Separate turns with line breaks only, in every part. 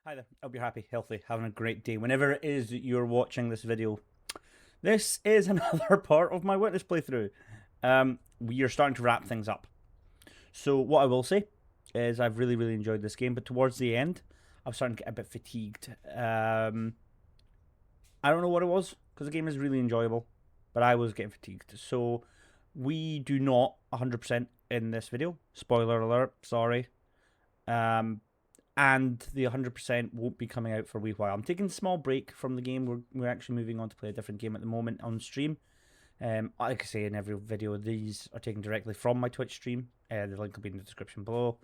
Hi there, I hope you're happy, healthy, having a great day. Whenever it is that you're watching this video, this is another part of my Witness playthrough. We are starting to wrap things up. So what I will say is I've really enjoyed this game, but towards the end, I was starting to get a bit fatigued. I don't know what it was, because the game is really enjoyable, but I was getting fatigued. So we do not 100% in this video. Spoiler alert, sorry. And the 100% won't be coming out for a wee while. I'm taking a small break from the game. We're actually moving on to play a different game at the moment on stream. Like I say in every video, these are taken directly from my Twitch stream. The link will be in the description below.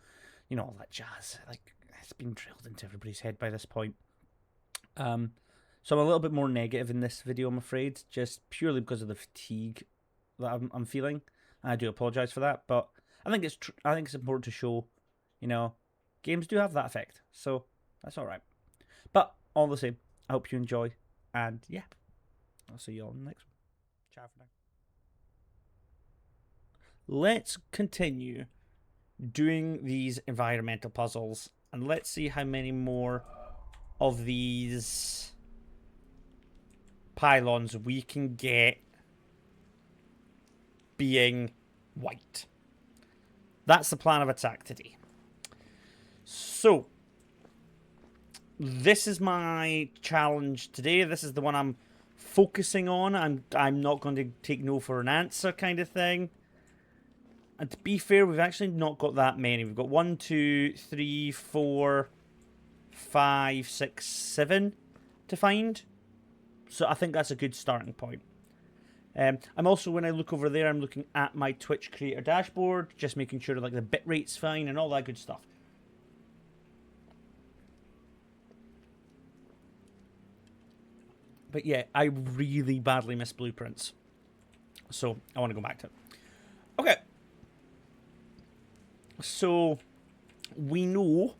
You know, all that jazz. Like, it's been drilled into everybody's head by this point. So I'm a little bit more negative in this video, I'm afraid, just purely because of the fatigue that I'm feeling. And I do apologise for that, but I think it's important to show, you know, games do have that effect, so that's alright. But all the same, I hope you enjoy, and yeah, I'll see you all in the next one. Ciao for now. Let's continue doing these environmental puzzles, and let's see how many more of these pylons we can get being white. That's the plan of attack today. So, this is my challenge today. This is the one I'm focusing on. I'm not going to take no for an answer kind of thing. And to be fair, we've actually not got that many. We've got 1, 2, 3, 4, 5, 6, 7 to find. So I think that's a good starting point. I'm also, when I look over there, I'm looking at my Twitch creator dashboard, just making sure like the bitrate's fine and all that good stuff. But yeah, I really badly miss blueprints. So I want to go back to it. Okay. So we know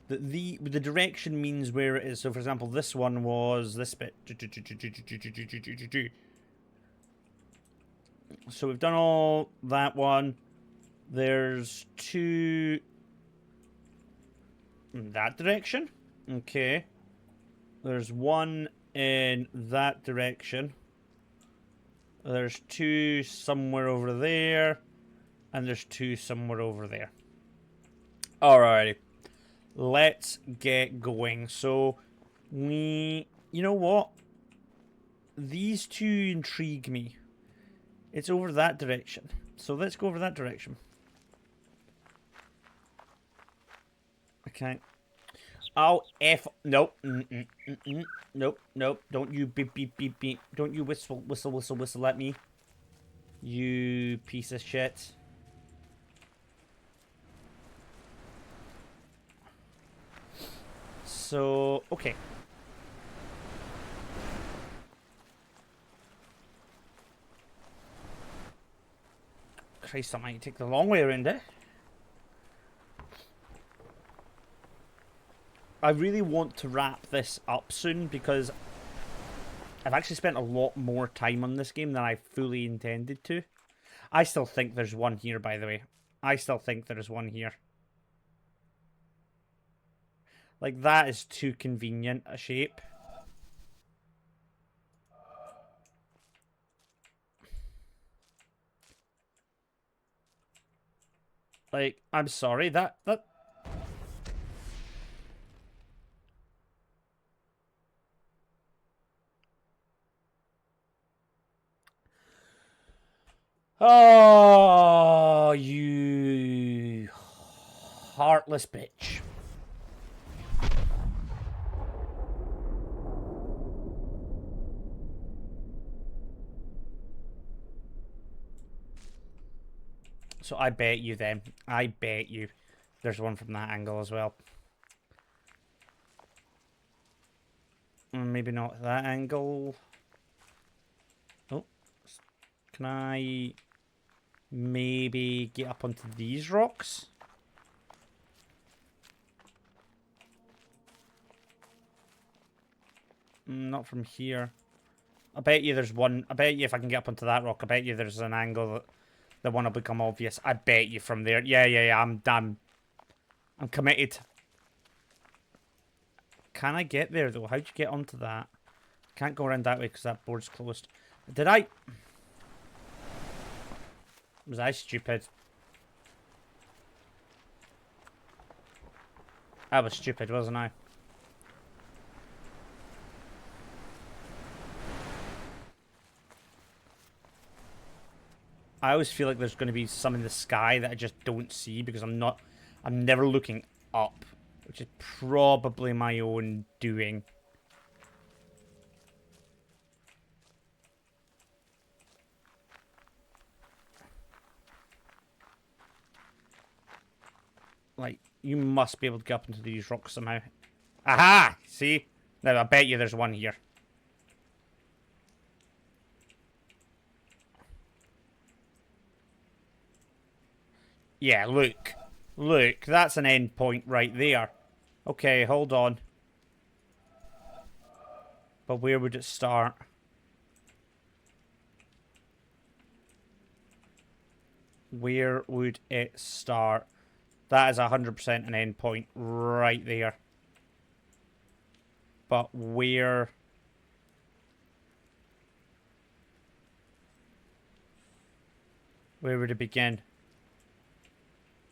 that the direction means where it is. So for example, this one was this bit. So we've done all that one. There's 2 in that direction. Okay. There's 1 in that direction. There's 2 somewhere over there. And there's 2 somewhere over there. Alrighty. Let's get going. So, you know what? These 2 intrigue me. It's over that direction. So let's go over that direction. Okay. Oh, F. Nope. Nope. Don't you beep. Don't you whistle at me. You piece of shit. So, okay. Christ, I might take the long way around it. I really want to wrap this up soon because I've actually spent a lot more time on this game than I fully intended to. I still think there's one here, by the way. I still think there's one here. Like, that is too convenient a shape. Like, I'm sorry, that... Oh, you heartless bitch. So I bet you then. I bet you there's one from that angle as well. Maybe not that angle. Oh. Can I maybe get up onto these rocks? Not from here. I bet you there's one. I bet you if I can get up onto that rock, I bet you there's an angle that the one will become obvious. I bet you from there. Yeah. I'm committed. Can I get there, though? How'd you get onto that? Can't go around that way because that board's closed. Did I... Was I stupid? I was stupid, wasn't I? I always feel like there's going to be some in the sky that I just don't see because I'm never looking up, which is probably my own doing. Like, you must be able to get up into these rocks somehow. Aha! See? Now, I bet you there's one here. Yeah, look. Look, that's an end point right there. Okay, hold on. But where would it start? Where would it start? That is 100% an end point right there. But where... Where would it begin?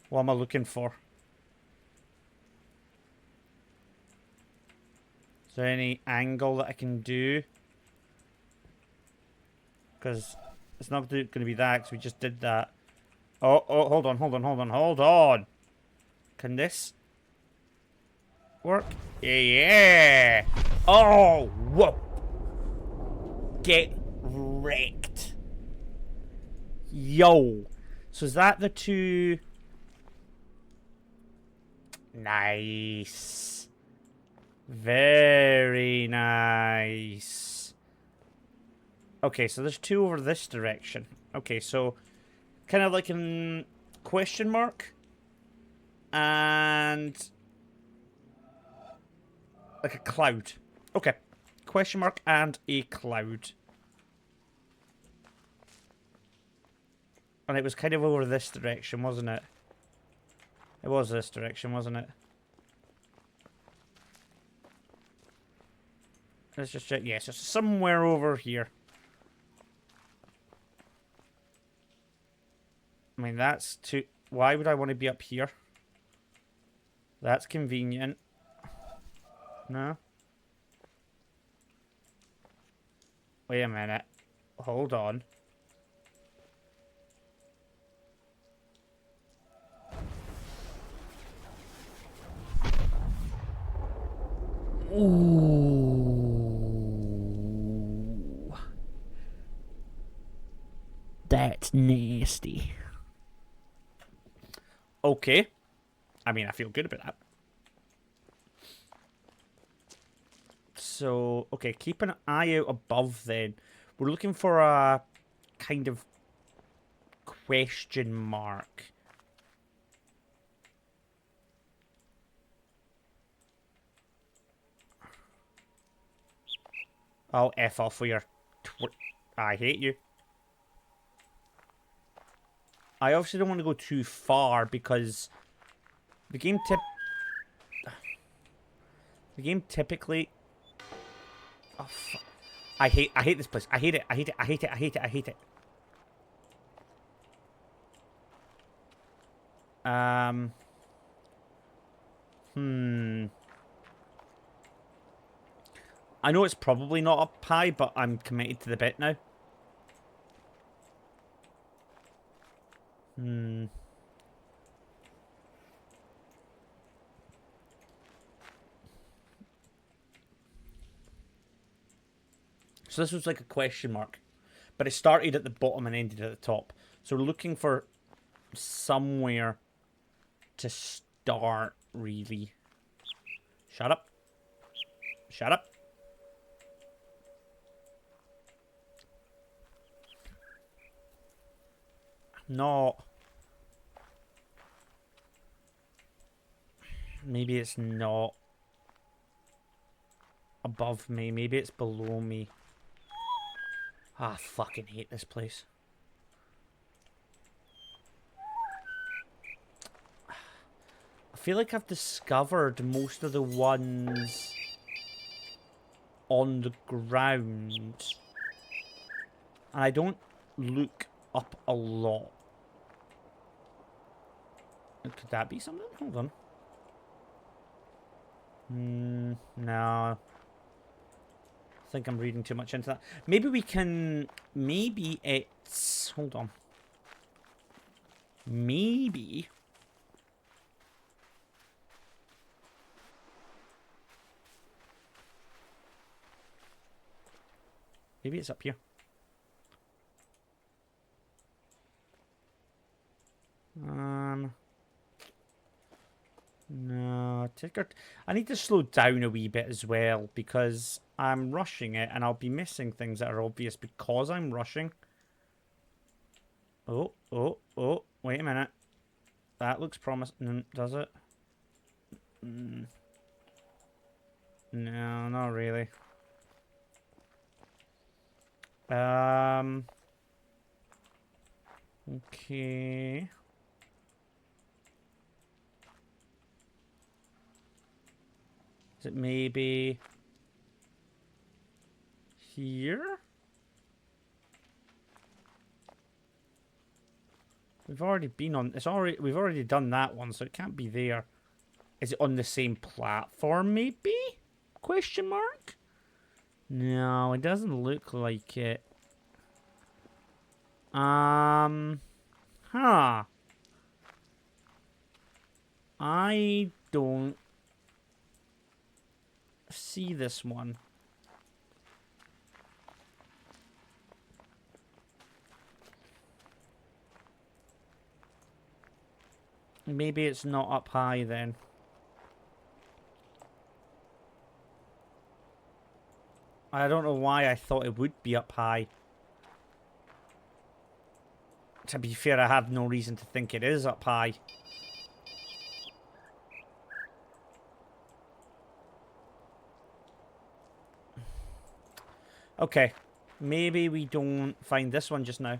What am I looking for? Is there any angle that I can do? Because it's not going to be that, because we just did that. Oh, hold on. Can this work? Yeah. Oh, whoa. Get wrecked. Yo. So is that the two... Nice. Very nice. Okay, so there's two over this direction. Okay, so kind of like a question mark and like a cloud. Okay, question mark and a cloud. And it was kind of over this direction, wasn't it? It was this direction, wasn't it? Let's just check. Yes, it's somewhere over here. I mean, that's too... Why would I want to be up here? That's convenient. No? Wait a minute. Hold on. Ooh. That's nasty. Okay. I mean, I feel good about that. So, okay, keep an eye out above then. We're looking for a kind of question mark. Oh, F off with your... I hate you. I obviously don't want to go too far because the game typically... Oh, fuck. I hate this place. I hate it. I know it's probably not up high, but I'm committed to the bit now. So this was like a question mark. But it started at the bottom and ended at the top. So we're looking for somewhere to start, really. Shut up. Shut up. No. Maybe it's not above me. Maybe it's below me. Ah, I fucking hate this place. I feel like I've discovered most of the ones on the ground. And I don't look up a lot. Could that be something? Hold on. No. I think I'm reading too much into that. Maybe we can... Maybe it's... Hold on. Maybe... Maybe it's up here. No, I need to slow down a wee bit as well because I'm rushing it and I'll be missing things that are obvious because I'm rushing. Oh, wait a minute. That looks promising, does it? No, not really. Okay. Is it maybe here? We've already been on... We've already done that one, so it can't be there. Is it on the same platform, maybe? Question mark? No, it doesn't look like it. Huh. I don't see this one. Maybe it's not up high then. I don't know why I thought it would be up high. To be fair, I have no reason to think it is up high. Okay. Maybe we don't find this one just now.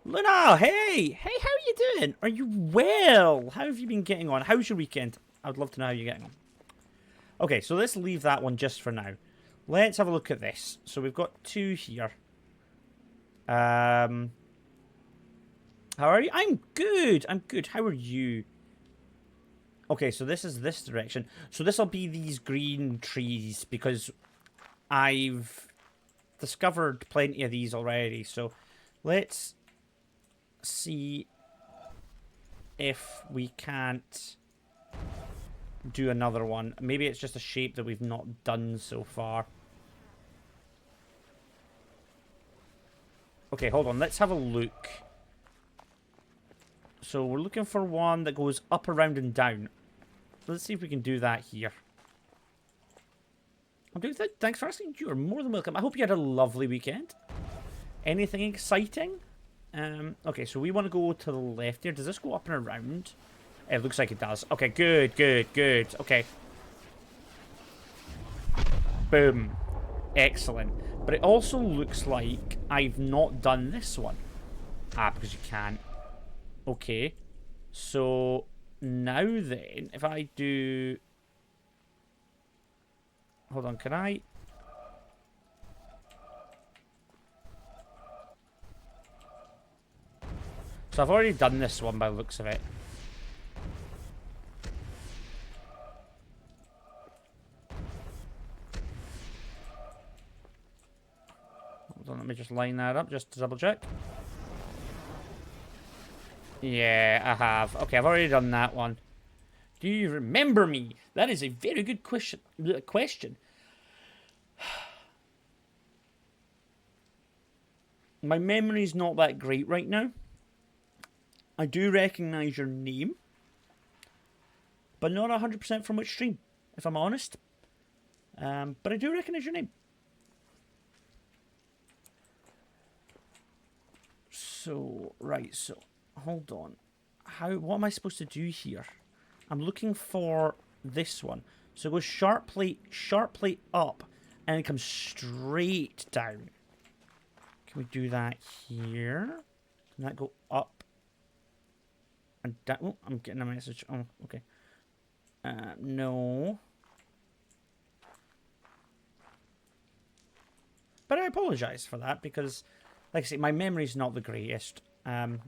Luna, hey! Hey, how are you doing? Are you well? How have you been getting on? How's your weekend? I would love to know how you're getting on. Okay, so let's leave that one just for now. Let's have a look at this. So we've got 2 here. How are you? I'm good. I'm good. How are you? Okay, so this is this direction. So this will be these green trees because I've discovered plenty of these already. So let's see if we can't do another one. Maybe it's just a shape that we've not done so far. Okay, hold on. Let's have a look. So we're looking for one that goes up, around, and down. Let's see if we can do that here. Thanks for asking. You are more than welcome. I hope you had a lovely weekend. Anything exciting? Okay, so we want to go to the left here. Does this go up and around? It looks like it does. Okay, good. Okay. Boom. Excellent. But it also looks like I've not done this one. Because you can't. Okay. So, now then, if I do... Hold on, can I... So I've already done this one by the looks of it. Hold on, let me just line that up just to double check. Yeah, I have. Okay, I've already done that one. Do you remember me? That is a very good question. My memory's not that great right now. I do recognise your name, but not 100% from which stream, if I'm honest. But I do recognise your name. So, right, so, hold on. What am I supposed to do here? I'm looking for this one. So it goes sharply up, and it comes straight down. Can we do that here? Can that go up? And down? Oh, I'm getting a message. Oh, okay. No. But I apologise for that because, like I say, my memory's not the greatest. And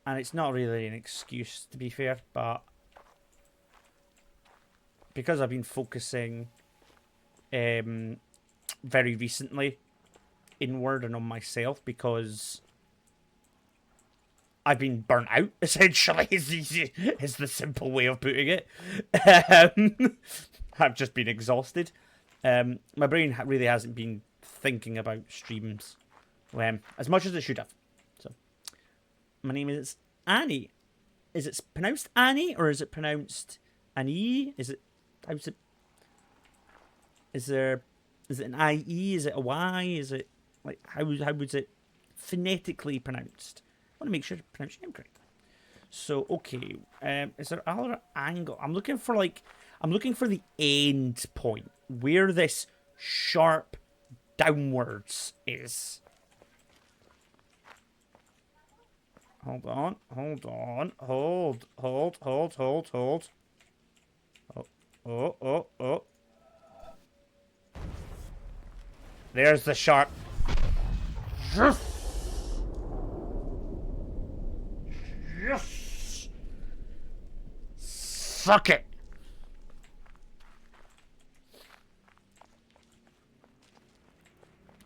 it's not really an excuse, to be fair, but because I've been focusing very recently inward and on myself, because I've been burnt out, essentially, is the simple way of putting it. I've just been exhausted. My brain really hasn't been thinking about streams as much as it should have. So, my name is Annie. Is it pronounced Annie or is it pronounced Annie? Is it is it an IE? Is it a Y? Is it like how was it phonetically pronounced? I want to make sure to pronounce your name correctly. So okay, is there other angle? I'm looking for the end point where this sharp downwards is. Hold on. Hold. Oh. There's the sharp. Yes. Suck it.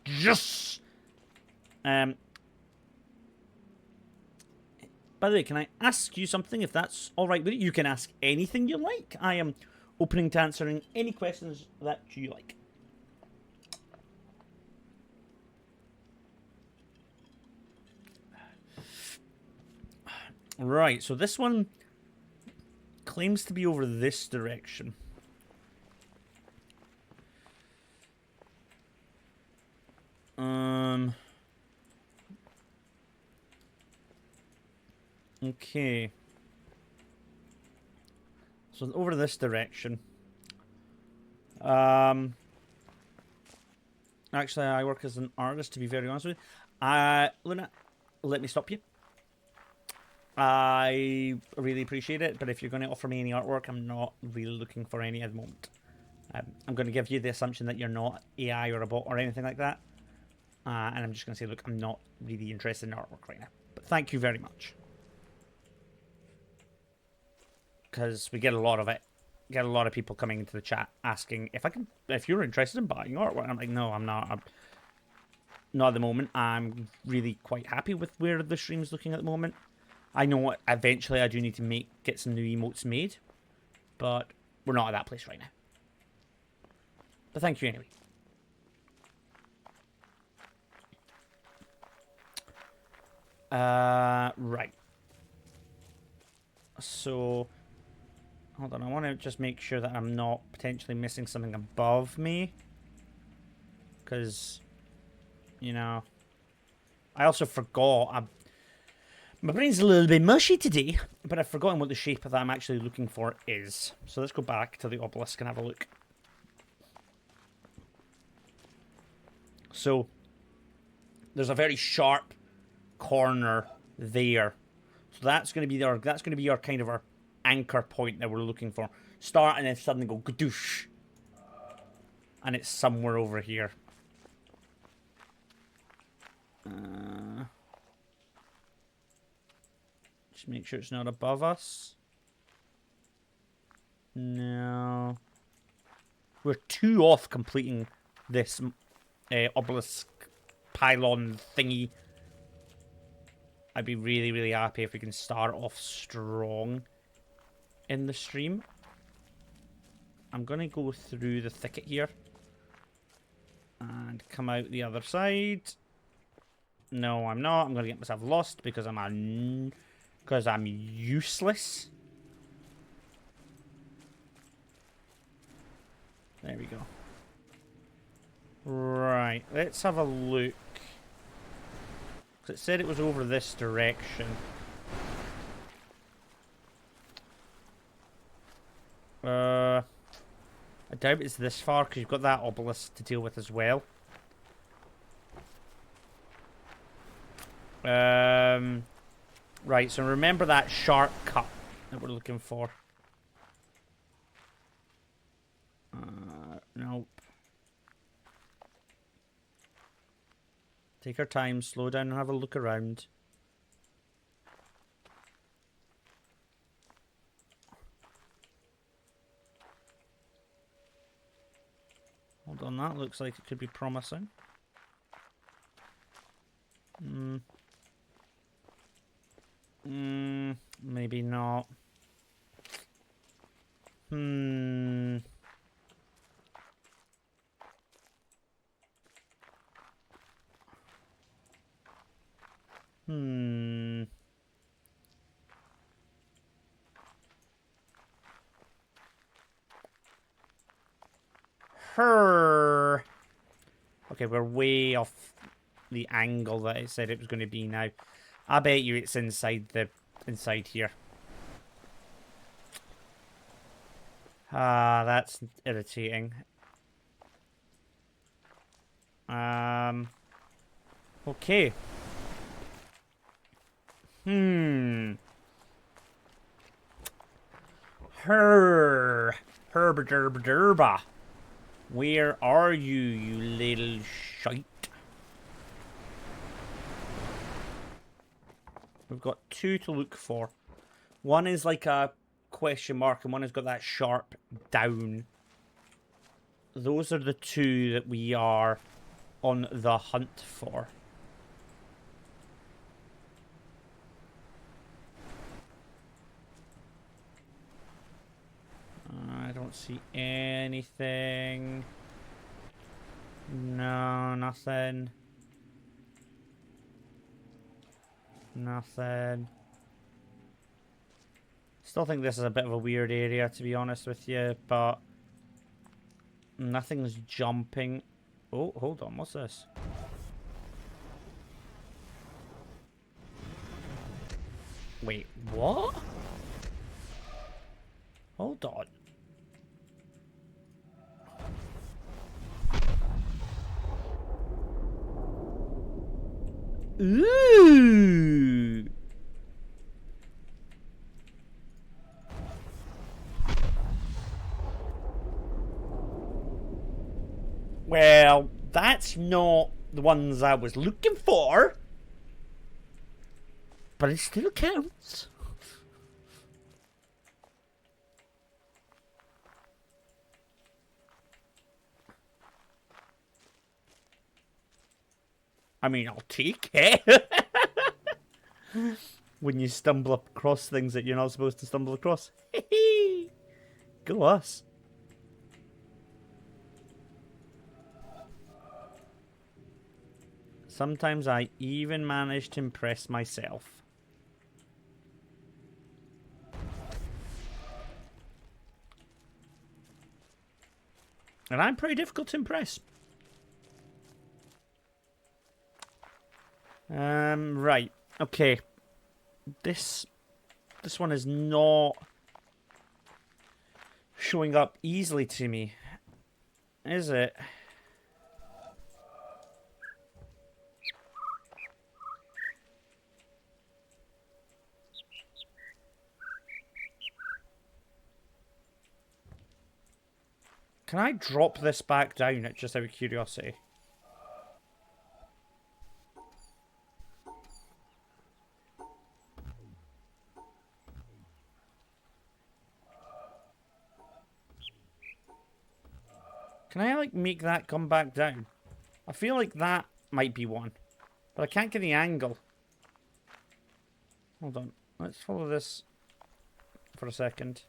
Yes. By the way, can I ask you something if that's all right with you? You can ask anything you like. I am opening to answering any questions that you like. Right, so this one claims to be over this direction. Okay. So over this direction. Actually, I work as an artist, to be very honest with you. Luna, let me stop you. I really appreciate it, but if you're going to offer me any artwork, I'm not really looking for any at the moment. I'm going to give you the assumption that you're not AI or a bot or anything like that. And I'm just going to say, look, I'm not really interested in artwork right now. But thank you very much. Because we get a lot of it. Get a lot of people coming into the chat asking if you're interested in buying artwork. I'm like, no, I'm not. Not at the moment. I'm really quite happy with where the stream's looking at the moment. I know eventually I do need to get some new emotes made, but we're not at that place right now. But thank you anyway. Right. So, hold on. I want to just make sure that I'm not potentially missing something above me. Because, you know, I also forgot. My brain's a little bit mushy today, but I've forgotten what the shape that I'm actually looking for is. So let's go back to the obelisk and have a look. So, there's a very sharp corner there. So that's going to be our kind of our anchor point that we're looking for. Start and then suddenly go gadoosh. And it's somewhere over here. Just make sure it's not above us. No. We're 2 off completing this obelisk pylon thingy. I'd be really, really happy if we can start off strong in the stream. I'm going to go through the thicket here. And come out the other side. No, I'm not. I'm going to get myself lost because I'm useless. There we go. Right, let's have a look. Because it said it was over this direction. I doubt it's this far because you've got that obelisk to deal with as well. Right, so remember that sharp cut that we're looking for. No, Take our time, slow down and have a look around. Hold on, that looks like it could be promising. Maybe not. Her. Okay, we're way off the angle that it said it was going to be now. I bet you it's inside here. Ah, that's irritating. Okay. Herba. Where are you, you little shite? We've got two to look for. One is like a question mark, and one has got that sharp down. Those are the two that we are on the hunt for. I don't see anything. No, nothing. Nothing. Still think this is a bit of a weird area, to be honest with you, but nothing's jumping. Oh, hold on, what's this? Wait, what? Hold on. Ooh. Well, that's not the ones I was looking for. But it still counts. I mean, I'll take it. When you stumble across things that you're not supposed to stumble across. Go us. Sometimes I even manage to impress myself. And I'm pretty difficult to impress. Right. Okay. This one is not showing up easily to me, is it? Can I drop this back down, just out of curiosity? Can I, like, make that come back down? I feel like that might be one. But I can't get the angle. Hold on. Let's follow this for a second.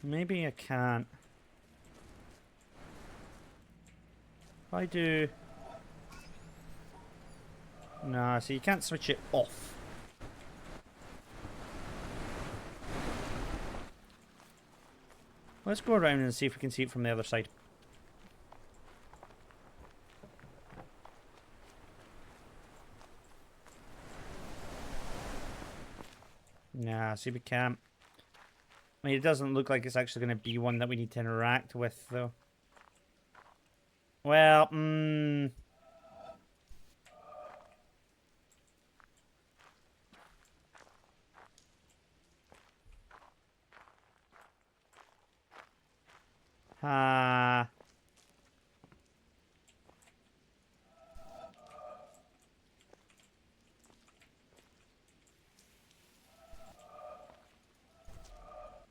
Maybe I can't. If I do... Nah, so you can't switch it off. Let's go around and see if we can see it from the other side. Nah, see we can't. I mean, it doesn't look like it's actually going to be one that we need to interact with, though. Well,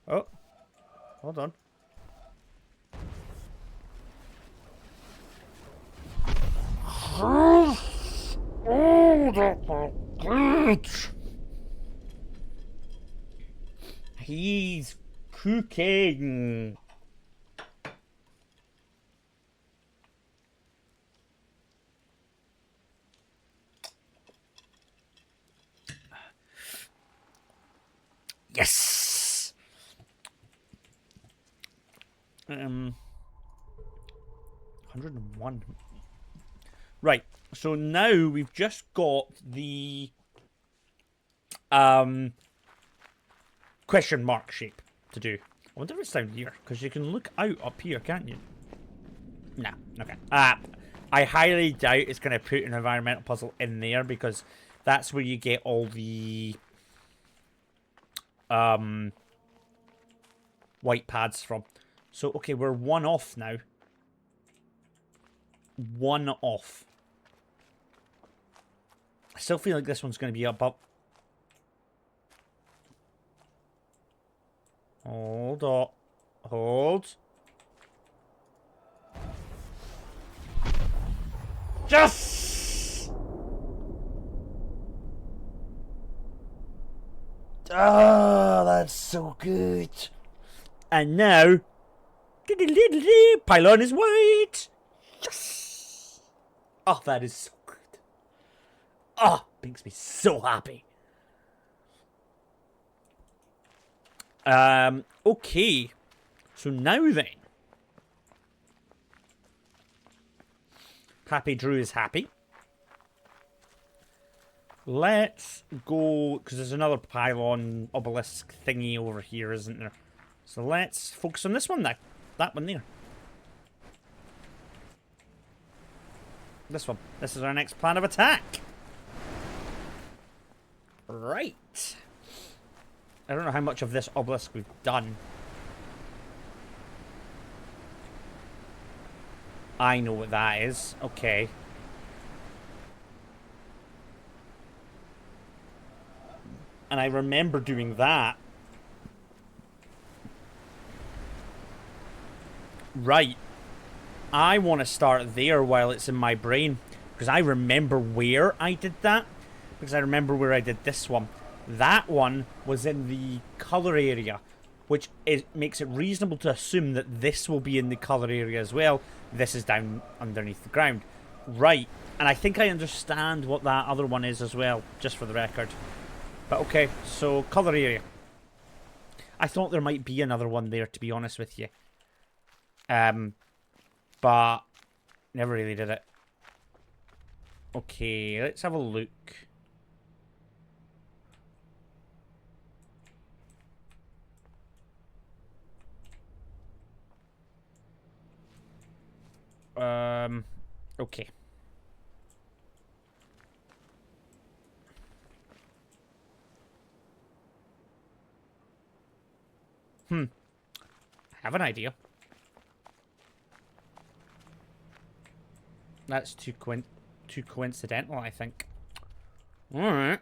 Oh, hold on. Oh, that was good. He's cooking. Yes. 101. Right. So now we've just got the question mark shape to do. I wonder if it's down here, because you can look out up here, can't you? Nah. Okay. I highly doubt it's going to put an environmental puzzle in there, because that's where you get all the white pads from. So, okay, we're one off now. One off. I still feel like this one's going to be above. Hold on. Hold. Yes! Ah, that's so good. And now, pylon is white. Yes! Oh, that is so good. Oh, makes me so happy. Okay. So now then. Happy Drew is happy. Let's go, because there's another pylon obelisk thingy over here, isn't there? So let's focus on this one now. That one there. This one. This is our next plan of attack. Right. I don't know how much of this obelisk we've done. I know what that is. Okay. And I remember doing that. Right. I want to start there while it's in my brain. Because I remember where I did that. Because I remember where I did this one. That one was in the colour area. Which makes it reasonable to assume that this will be in the colour area as well. This is down underneath the ground. Right. And I think I understand what that other one is as well. Just for the record. But okay. So, colour area. I thought there might be another one there, to be honest with you. But never really did it. Okay, let's have a look. Okay. I have an idea. That's too coincidental, I think. Alright.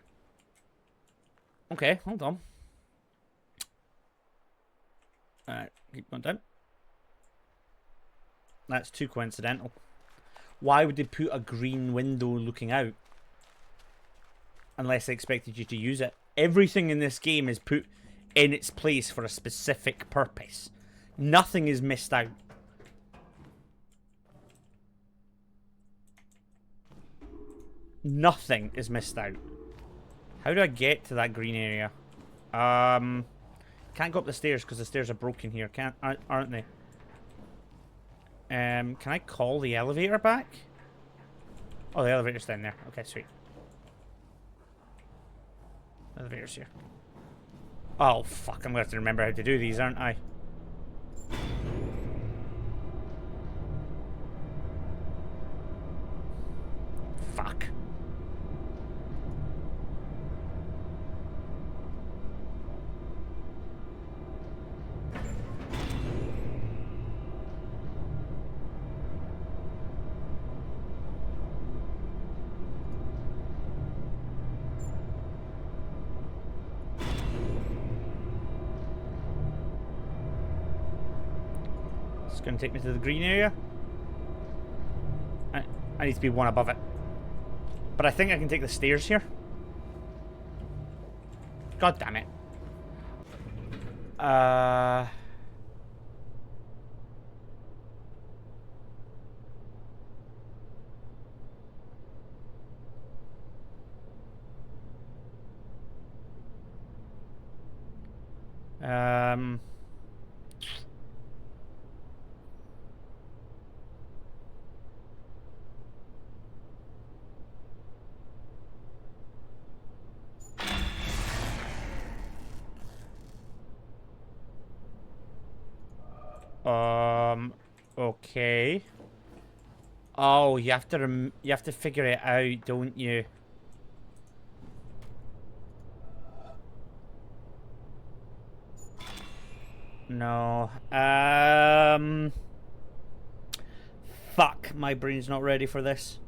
Okay, hold on. Alright, keep going down. That's too coincidental. Why would they put a green window looking out? Unless they expected you to use it. Everything in this game is put in its place for a specific purpose. Nothing is missed out. Nothing is missed out. How do I get to that green area? Can't go up the stairs because the stairs are broken here, aren't they? Can I call the elevator back? Oh, the elevator's down there. Okay, sweet. Elevator's here. Oh, fuck. I'm going to have to remember how to do these, aren't I? Fuck. Gonna take me to the green area. I need to be one above it. But I think I can take the stairs here. God damn it. Okay. Oh, you have to figure it out, don't you? No. Fuck, my brain's not ready for this.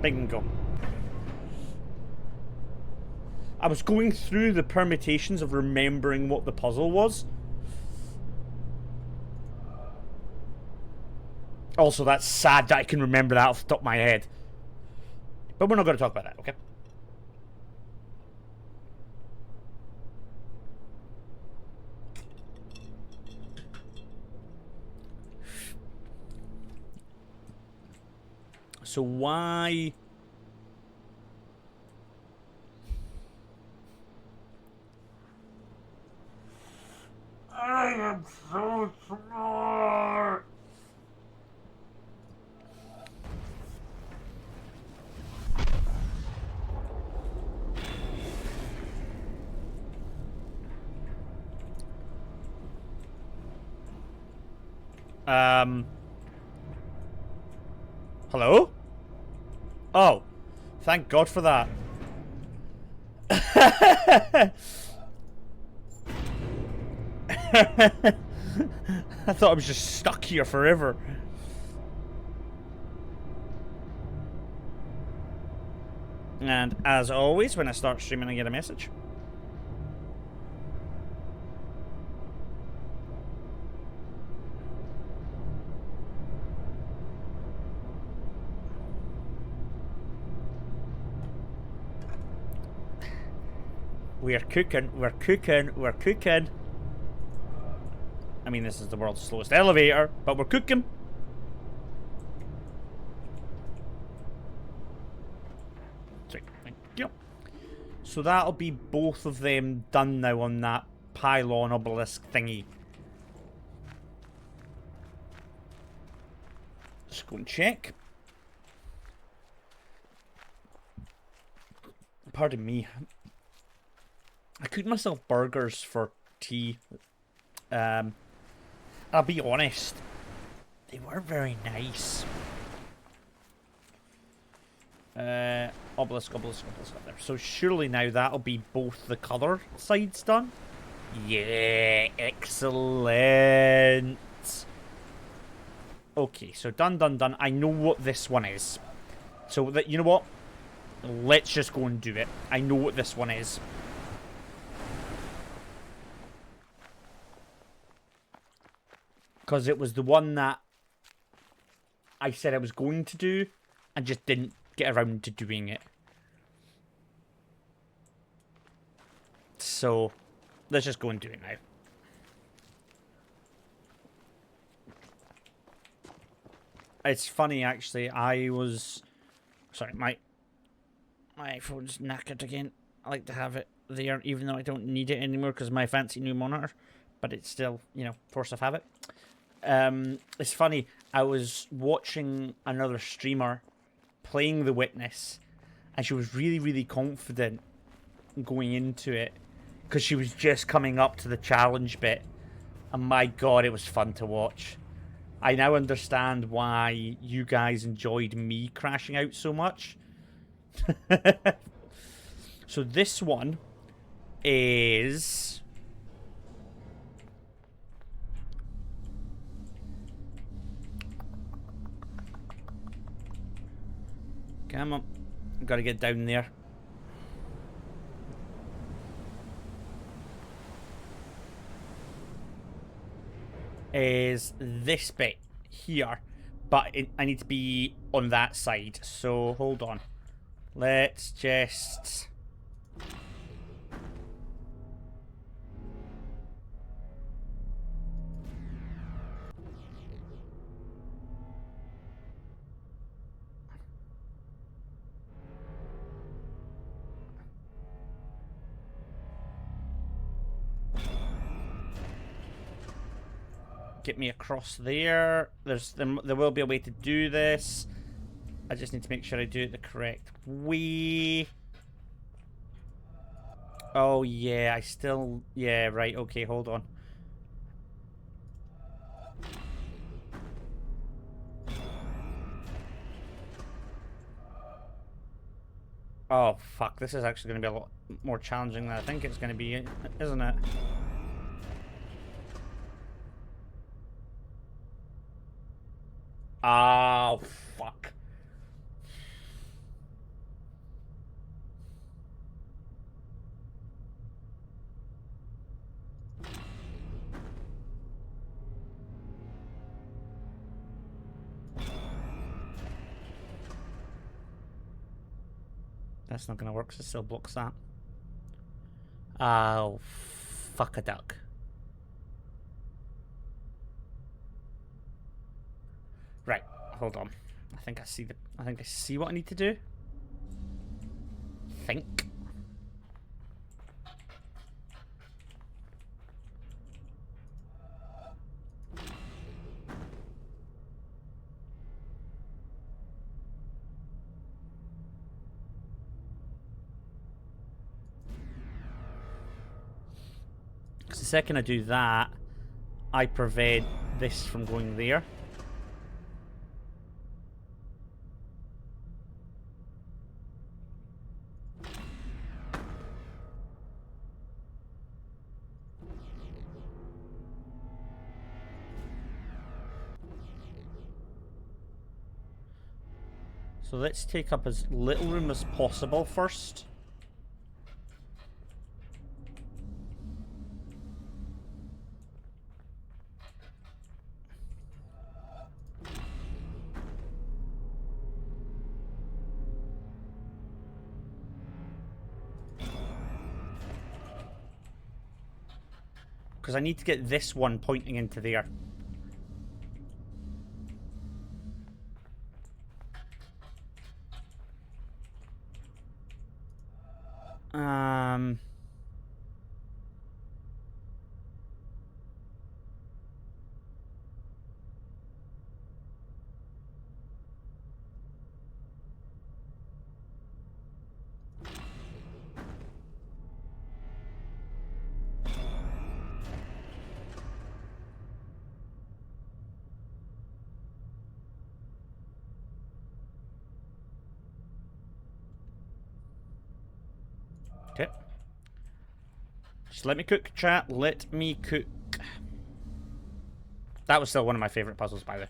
Bingo. I was going through the permutations of remembering what the puzzle was. Also, that's sad that I can remember that off the top of my head. But we're not going to talk about that, okay? So why... I am so smart! Hello? Oh, thank God for that. I thought I was just stuck here forever. And as always, when I start streaming, I get a message. We're cooking, we're cooking, we're cooking. I mean, this is the world's slowest elevator, but we're cooking. Sweet, thank you. So that'll be both of them done now on that pylon obelisk thingy. Let's go and check. Pardon me. I cooked myself burgers for tea. I'll be honest, they weren't very nice. Obelisk up there. So surely now that'll be both the colour sides done. Yeah, excellent. Okay, so done. I know what this one is. So that, you know what? Let's just go and do it. I know what this one is. Because it was the one that I said I was going to do and just didn't get around to doing it. So, let's just go and do it now. It's funny, actually. Sorry, my phone's knackered again. I like to have it there, even though I don't need it anymore because of my fancy new monitor. But it's still, you know, force of habit. It's funny, I was watching another streamer playing The Witness, and she was really, really confident going into it because she was just coming up to the challenge bit, and my God, it was fun to watch. I now understand why you guys enjoyed me crashing out so much. So this one is... Come on. Gotta get down there. Is this bit here. But I need to be on that side. So, hold on. Let's just... Get me across there. There will be a way to do this. I just need to make sure I do it the correct way. Oh, yeah, I still... Yeah, right, okay, hold on. Oh, fuck, this is actually going to be a lot more challenging than I think it's going to be, isn't it? Oh, fuck. That's not going to work, so it still blocks that. Oh, fuck a duck. Right, hold on. I think I see what I need to do. Think. Because the second I do that, I prevent this from going there. So let's take up as little room as possible first. Because I need to get this one pointing into there. Okay. Just let me cook, chat. Let me cook. That was still one of my favourite puzzles, by the way.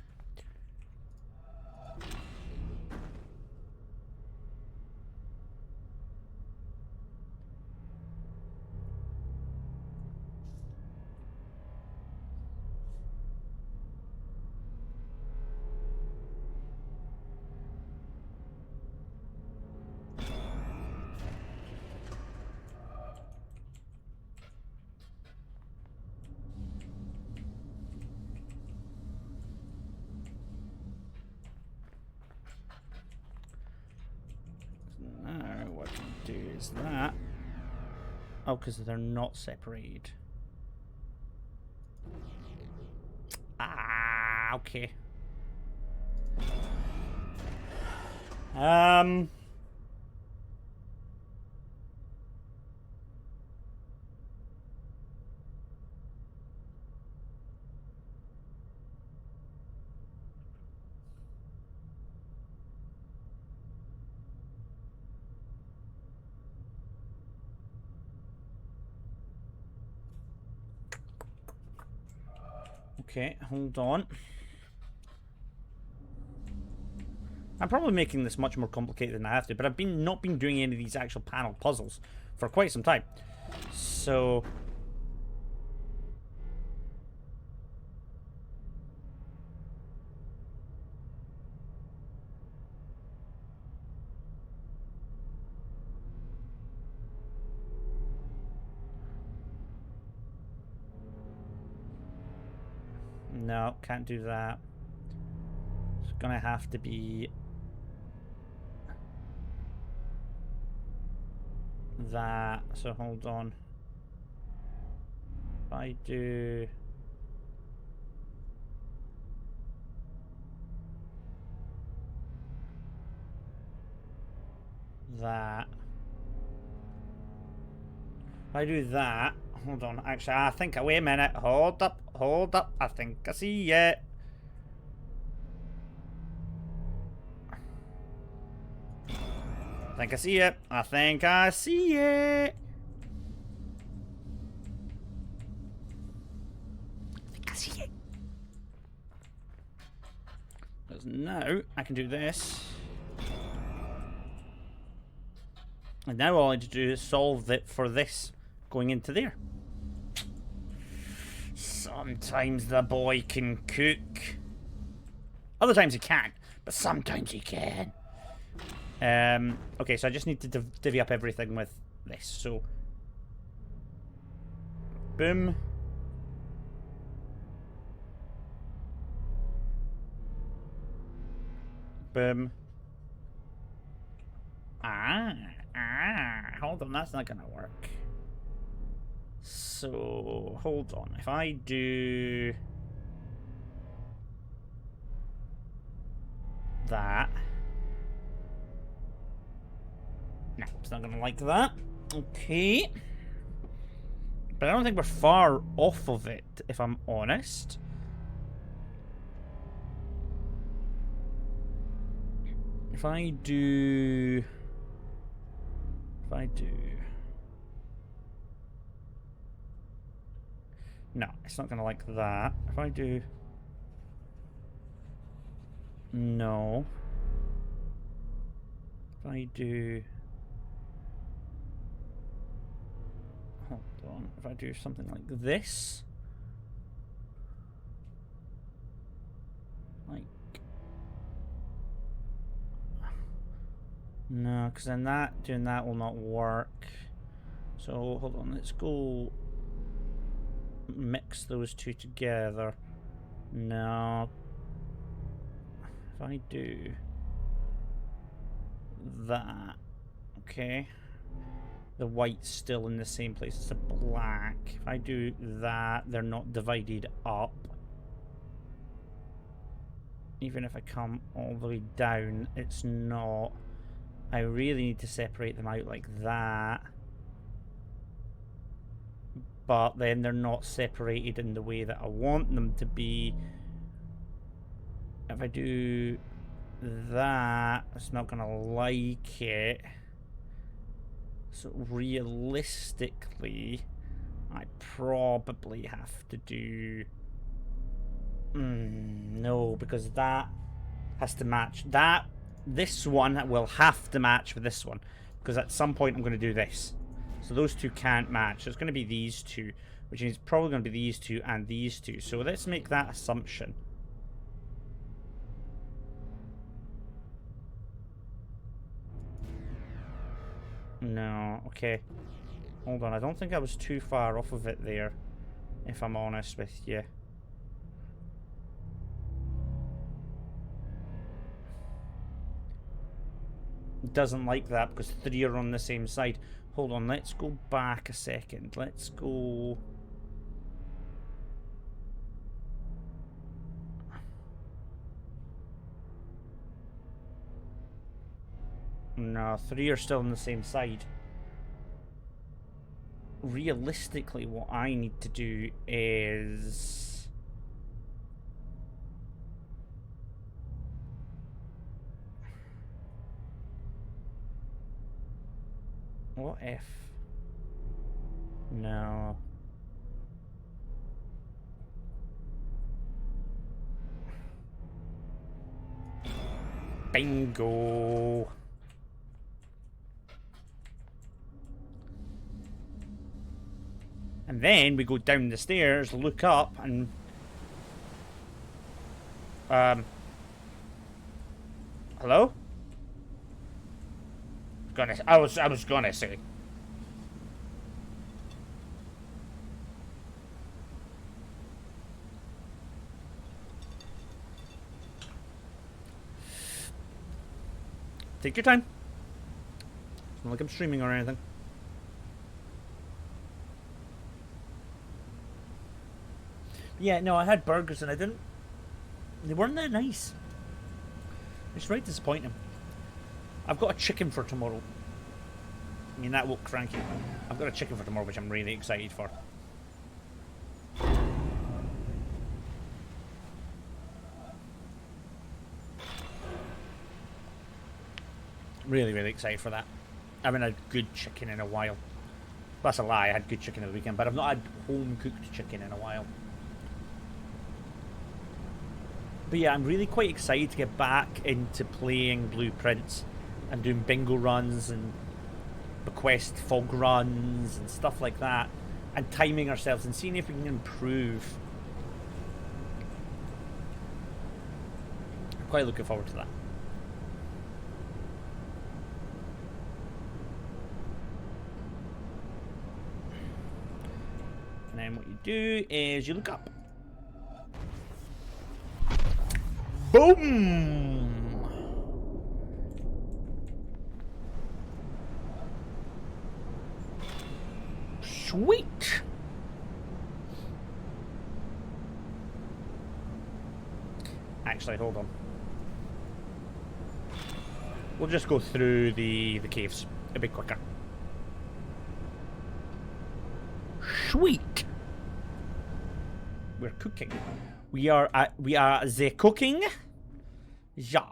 Now, what I can do is that. Oh, because they're not separated. Ah, okay. Okay, hold on. I'm probably making this much more complicated than I have to, but I've not been doing any of these actual panel puzzles for quite some time. So... no, can't do that. It's gonna have to be... that. So hold on. If I do... that. If I do that... hold on. Actually, I think... wait a minute. Hold up. Hold up. I think I see it. I think I see it. I think I see it. I think I see it. Because now I can do this. And now all I need to do is solve it for this going into there. Sometimes the boy can cook. Other times he can't, but sometimes he can. Okay, so I just need to divvy up everything with this. So, boom. Boom. Hold on, that's not gonna work. So, hold on. If I do that... no, it's not gonna like that. Okay. But I don't think we're far off of it, if I'm honest. If I do... no, it's not gonna like that. If I do... no. If I do... hold on. If I do something like this... like... no, because then doing that will not work. So, hold on, let's go... mix those two together. No. If I do... that... okay. The white's still in the same place as the black. If I do that, they're not divided up. Even if I come all the way down, it's not. I really need to separate them out like that. But then they're not separated in the way that I want them to be. If I do that, it's not going to like it. So realistically, I probably have to do... no, because that has to match. This one will have to match with this one. Because at some point I'm going to do this. So those two can't match. So it's going to be these two. Which means it's probably going to be these two and these two. So let's make that assumption. No, okay. Hold on, I don't think I was too far off of it there, if I'm honest with you. It doesn't like that because 3 are on the same side. Hold on, let's go back a second. Let's go... no, 3 are still on the same side. Realistically, what I need to do is... what if... no. Bingo. And then we go down the stairs, look up, and hello? I was gonna say. Take your time. It's not like I'm streaming or anything. Yeah, no, I had burgers and they weren't that nice. It's right disappointing. I've got a chicken for tomorrow. I mean, that woke cranky. I've got a chicken for tomorrow, which I'm really excited for. Really, really excited for that. I haven't had good chicken in a while. That's a lie, I had good chicken at the weekend, but I've not had home-cooked chicken in a while. But yeah, I'm really quite excited to get back into playing Blueprints and doing bingo runs and bequest fog runs and stuff like that, and timing ourselves and seeing if we can improve. I'm quite looking forward to that. And then what you do is you look up. Boom! Sweet! Actually, hold on. We'll just go through the caves a bit quicker. Sweet! We're cooking. We are the cooking. Yeah,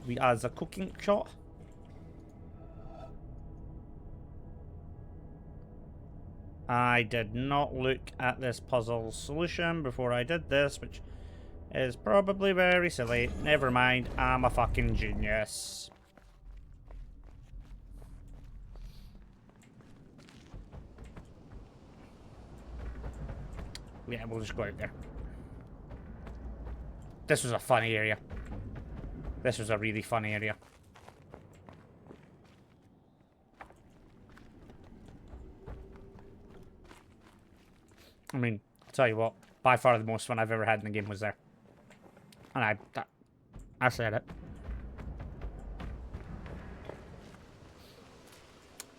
we are the cooking shot. I did not look at this puzzle solution before I did this, which is probably very silly. Never mind, I'm a fucking genius. Yeah, we'll just go out there. This was a funny area. This was a really funny area. I mean, I'll tell you what, by far the most fun I've ever had in the game was there. And I said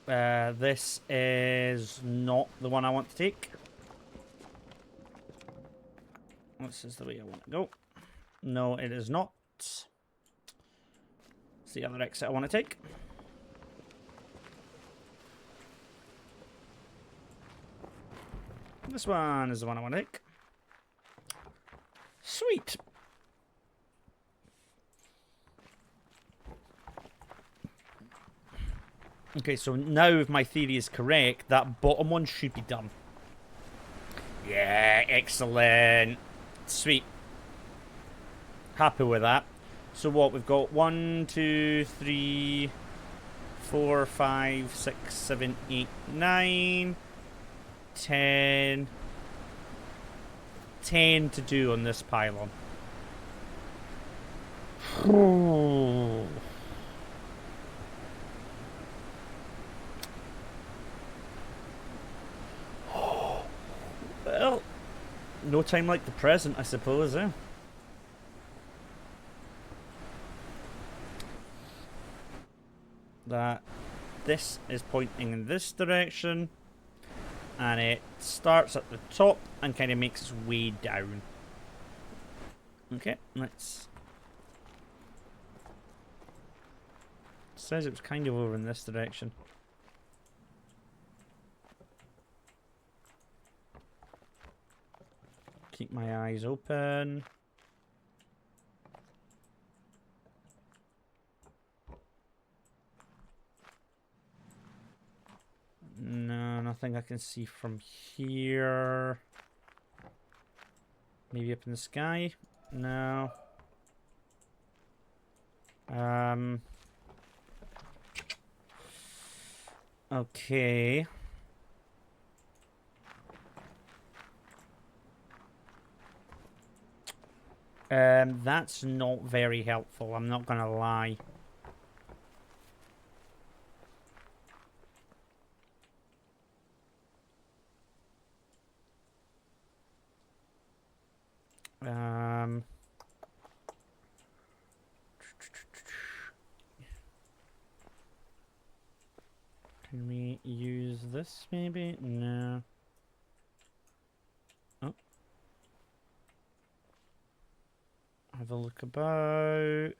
it. This is not the one I want to take. This is the way I want to go. No, it is not. It's the other exit I want to take. This one is the one I want to take. Sweet. Okay, so now if my theory is correct, that bottom one should be done. Yeah, excellent. Sweet. Happy with that. So what, we've got 1, 2, 3, 4, 5, 6, 7, 8, 9, 10. 10 to do on this pylon. Well, no time like the present, I suppose, eh? That this is pointing in this direction, and it starts at the top and kind of makes its way down. Okay, let's... It says it was kind of over in this direction. Keep my eyes open. No, nothing I can see from here. Maybe up in the sky? No. Okay. That's not very helpful, I'm not gonna lie. Can we use this maybe? No. Oh. Have a look about.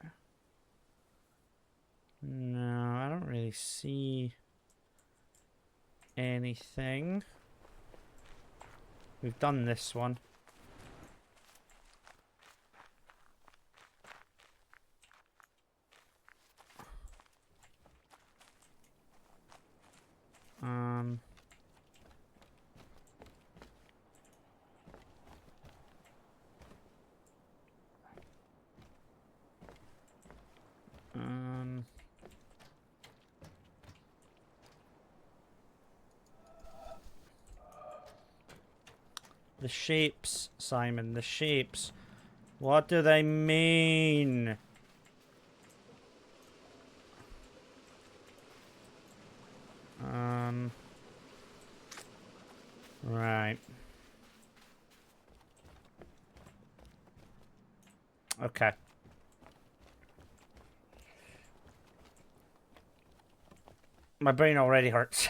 No, I don't really see anything. We've done this one. The shapes, Simon, the shapes. What do they mean? Right. Okay. My brain already hurts.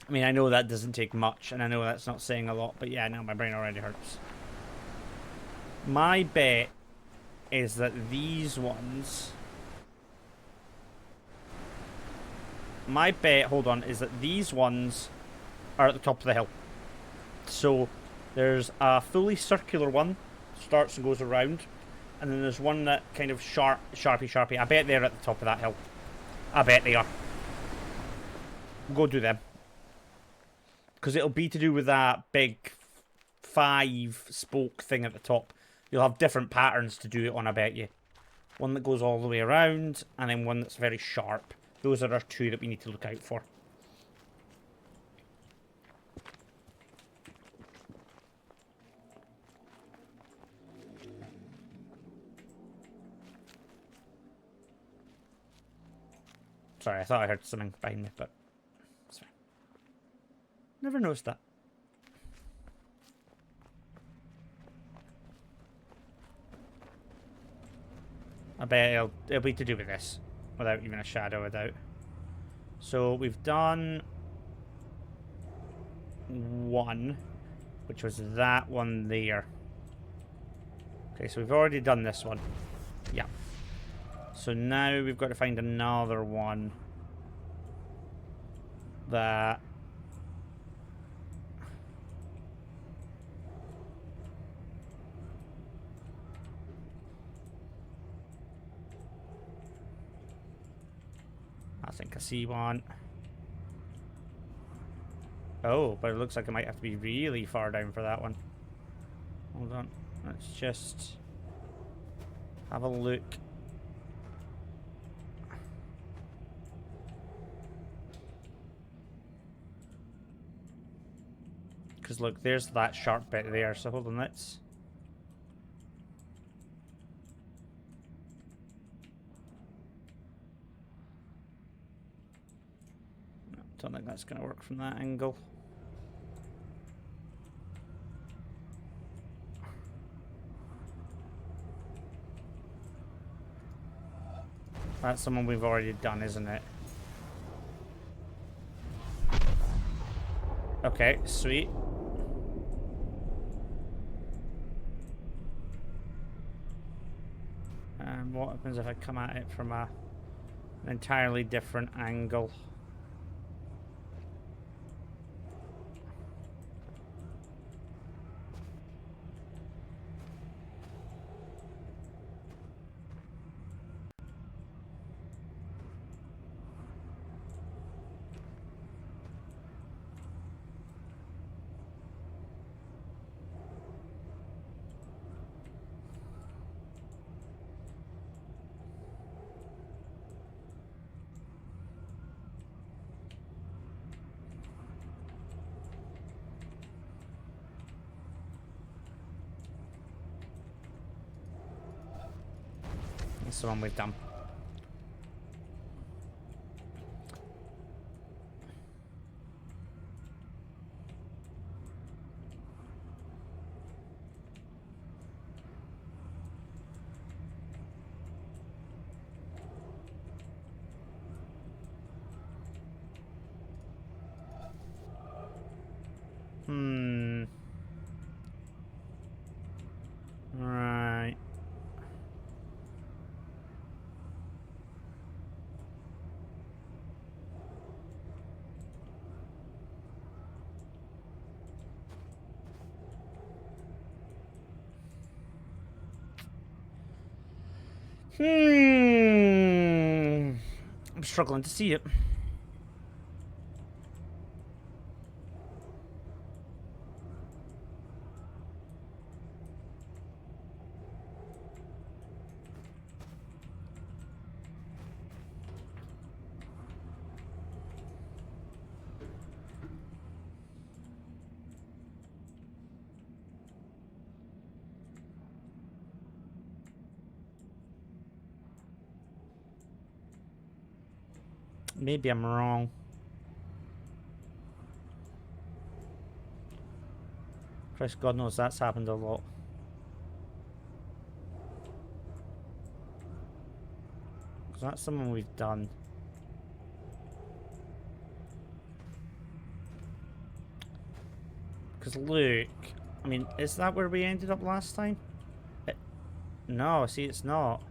I mean, I know that doesn't take much, and I know that's not saying a lot, but yeah, no, my brain already hurts. My bet is that these ones... My bet, hold on, is that these ones are at the top of the hill. So, there's a fully circular one, starts and goes around, and then there's one that kind of sharpy. I bet they're at the top of that hill. I bet they are. Go do them. Because it'll be to do with that big 5-spoke thing at the top. You'll have different patterns to do it on, I bet you. One that goes all the way around, and then one that's very sharp. Those are our two that we need to look out for. Sorry, I thought I heard something behind me, but it's fine. Never noticed that. I bet it'll be to do with this, without even a shadow of doubt. So we've done one, which was that one there. Okay, so we've already done this one. Yeah. So now we've got to find another one that... I think I see one. Oh, but it looks like I might have to be really far down for that one. Hold on. Let's just have a look. Because look, there's that sharp bit there. So hold on, let's... Don't think that's going to work from that angle. That's someone we've already done, isn't it? Okay, sweet. And what happens if I come at it from an entirely different angle? the one we've done. Right. I'm struggling to see it. Maybe I'm wrong. Christ, God knows that's happened a lot. Because that's something we've done. Because look, I mean, is that where we ended up last time? No, see, it's not.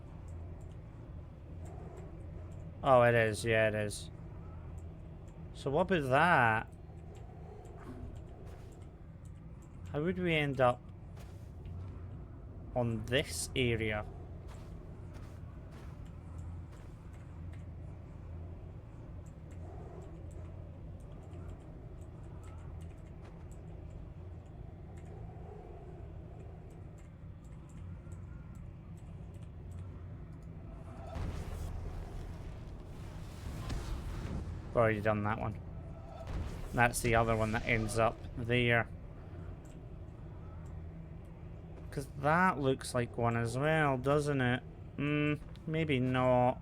Oh, it is. Yeah, it is. So what about that? How would we end up on this area? We've already done that one. That's the other one that ends up there. Because that looks like one as well, doesn't it? Maybe not.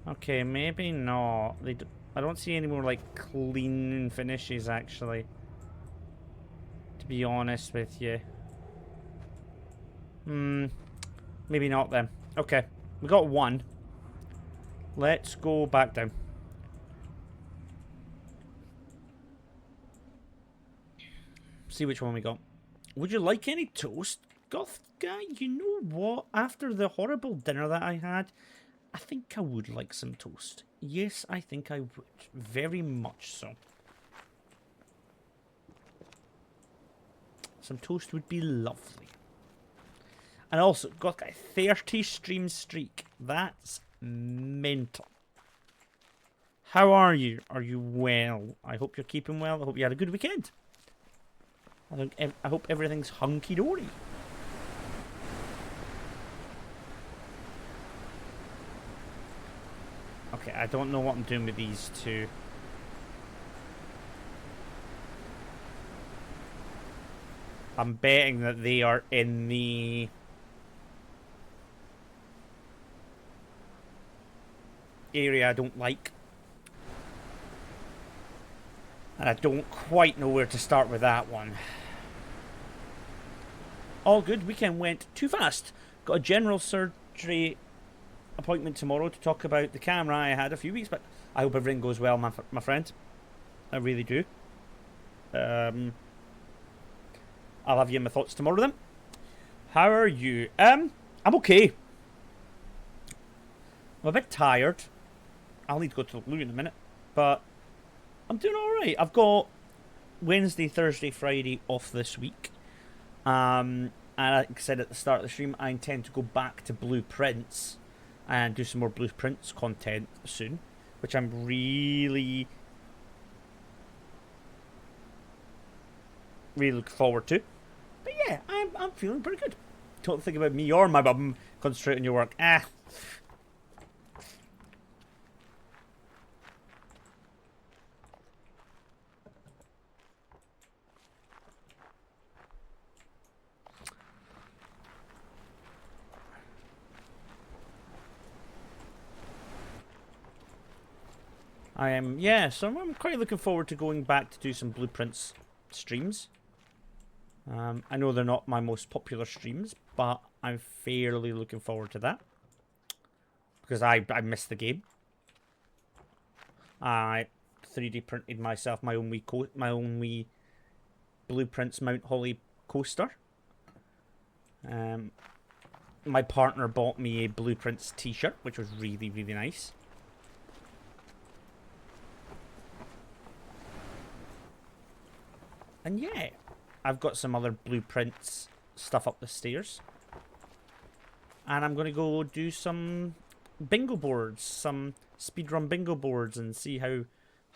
Okay, maybe not. I don't see any more, like, clean finishes, actually. To be honest with you. Maybe not then. Okay, we got one. Let's go back down. See which one we got. Would you like any toast, Goth guy? You know what? After the horrible dinner that I had, I think I would like some toast. Yes, I think I would. Very much so. Some toast would be lovely. And also, Goth guy, 30 stream streak. That's mental. How are you? Are you well? I hope you're keeping well. I hope you had a good weekend. I hope everything's hunky-dory. Okay, I don't know what I'm doing with these two. I'm betting that they are in the area I don't like. And I don't quite know where to start with that one. All good. Weekend went too fast. Got a general surgery appointment tomorrow to talk about the camera I had a few weeks back. I hope everything goes well, my friend. I really do. I'll have you in my thoughts tomorrow then. How are you? I'm okay. I'm a bit tired. I'll need to go to the loo in a minute. But I'm doing alright. I've got Wednesday, Thursday, Friday off this week. And like I said at the start of the stream, I intend to go back to Blueprints and do some more Blueprints content soon, which I'm really looking forward to. But yeah, I'm feeling pretty good. Don't think about me or my bum. Concentrate on your work. Yeah, so I'm quite looking forward to going back to do some Blueprints streams. I know they're not my most popular streams, but I'm fairly looking forward to that. Because I missed the game. I 3D printed myself my own wee Blueprints Mount Holly coaster. My partner bought me a Blueprints t-shirt, which was really, really nice. And yeah, I've got some other Blueprints stuff up the stairs. And I'm going to go do some bingo boards, some speedrun bingo boards, and see how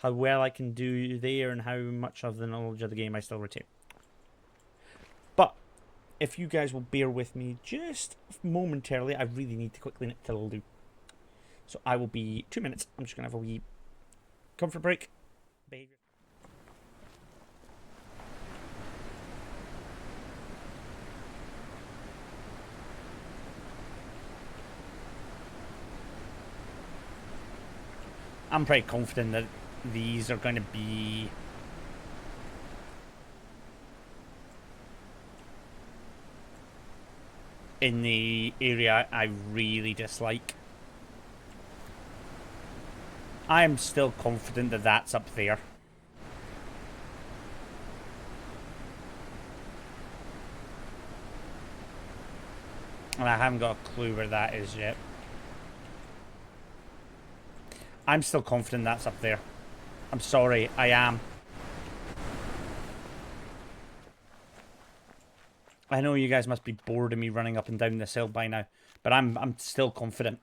well I can do there and how much of the knowledge of the game I still retain. But if you guys will bear with me just momentarily, I really need to quickly nip to the loo. So I will be 2 minutes. I'm just going to have a wee comfort break. Behavior. I'm pretty confident that these are going to be in the area I really dislike. I'm still confident that that's up there. And I haven't got a clue where that is yet. I'm still confident that's up there. I'm sorry, I am. I know you guys must be bored of me running up and down this hill by now, but I'm still confident.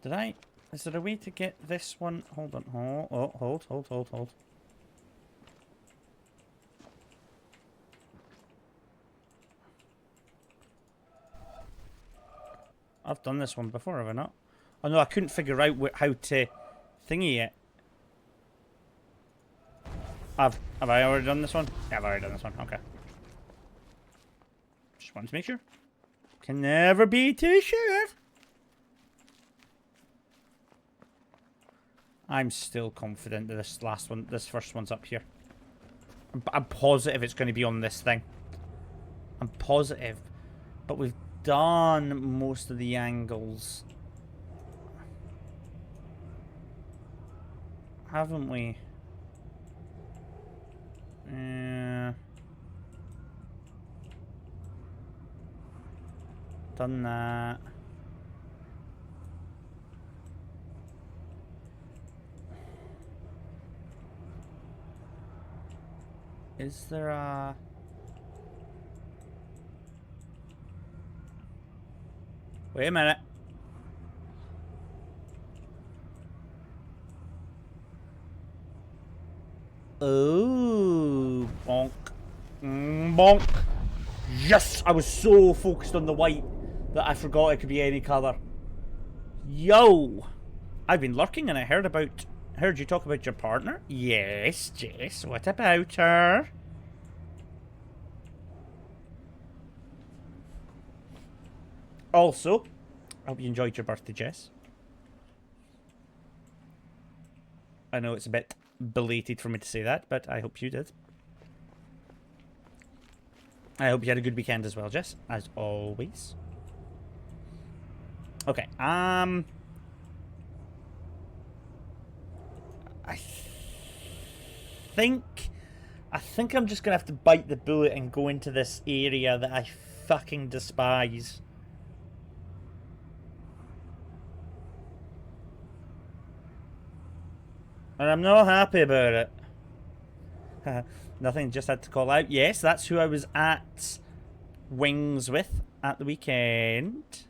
Did I? Is there a way to get this one? Hold on. Hold. I've done this one before, have I not? Oh no, I couldn't figure out how to thingy it. Have I already done this one? Yeah, I've already done this one. Okay. Just wanted to make sure. Can never be too sure. I'm still confident that this first one's up here. I'm positive it's going to be on this thing. I'm positive. But we've done most of the angles. Haven't we? Done that. Is there a... Wait a minute. Oh, bonk. Bonk. Yes! I was so focused on the white that I forgot it could be any colour. Yo! I've been lurking and I heard you talk about your partner? Yes, Jess. What about her? Also, I hope you enjoyed your birthday, Jess. I know it's a bit belated for me to say that, but I hope you did. I hope you had a good weekend as well, Jess, as always. Okay, I think I'm just gonna have to bite the bullet and go into this area that I fucking despise. And I'm not happy about it. Nothing, just had to call out. Yes, that's who I was at Wings with at the weekend.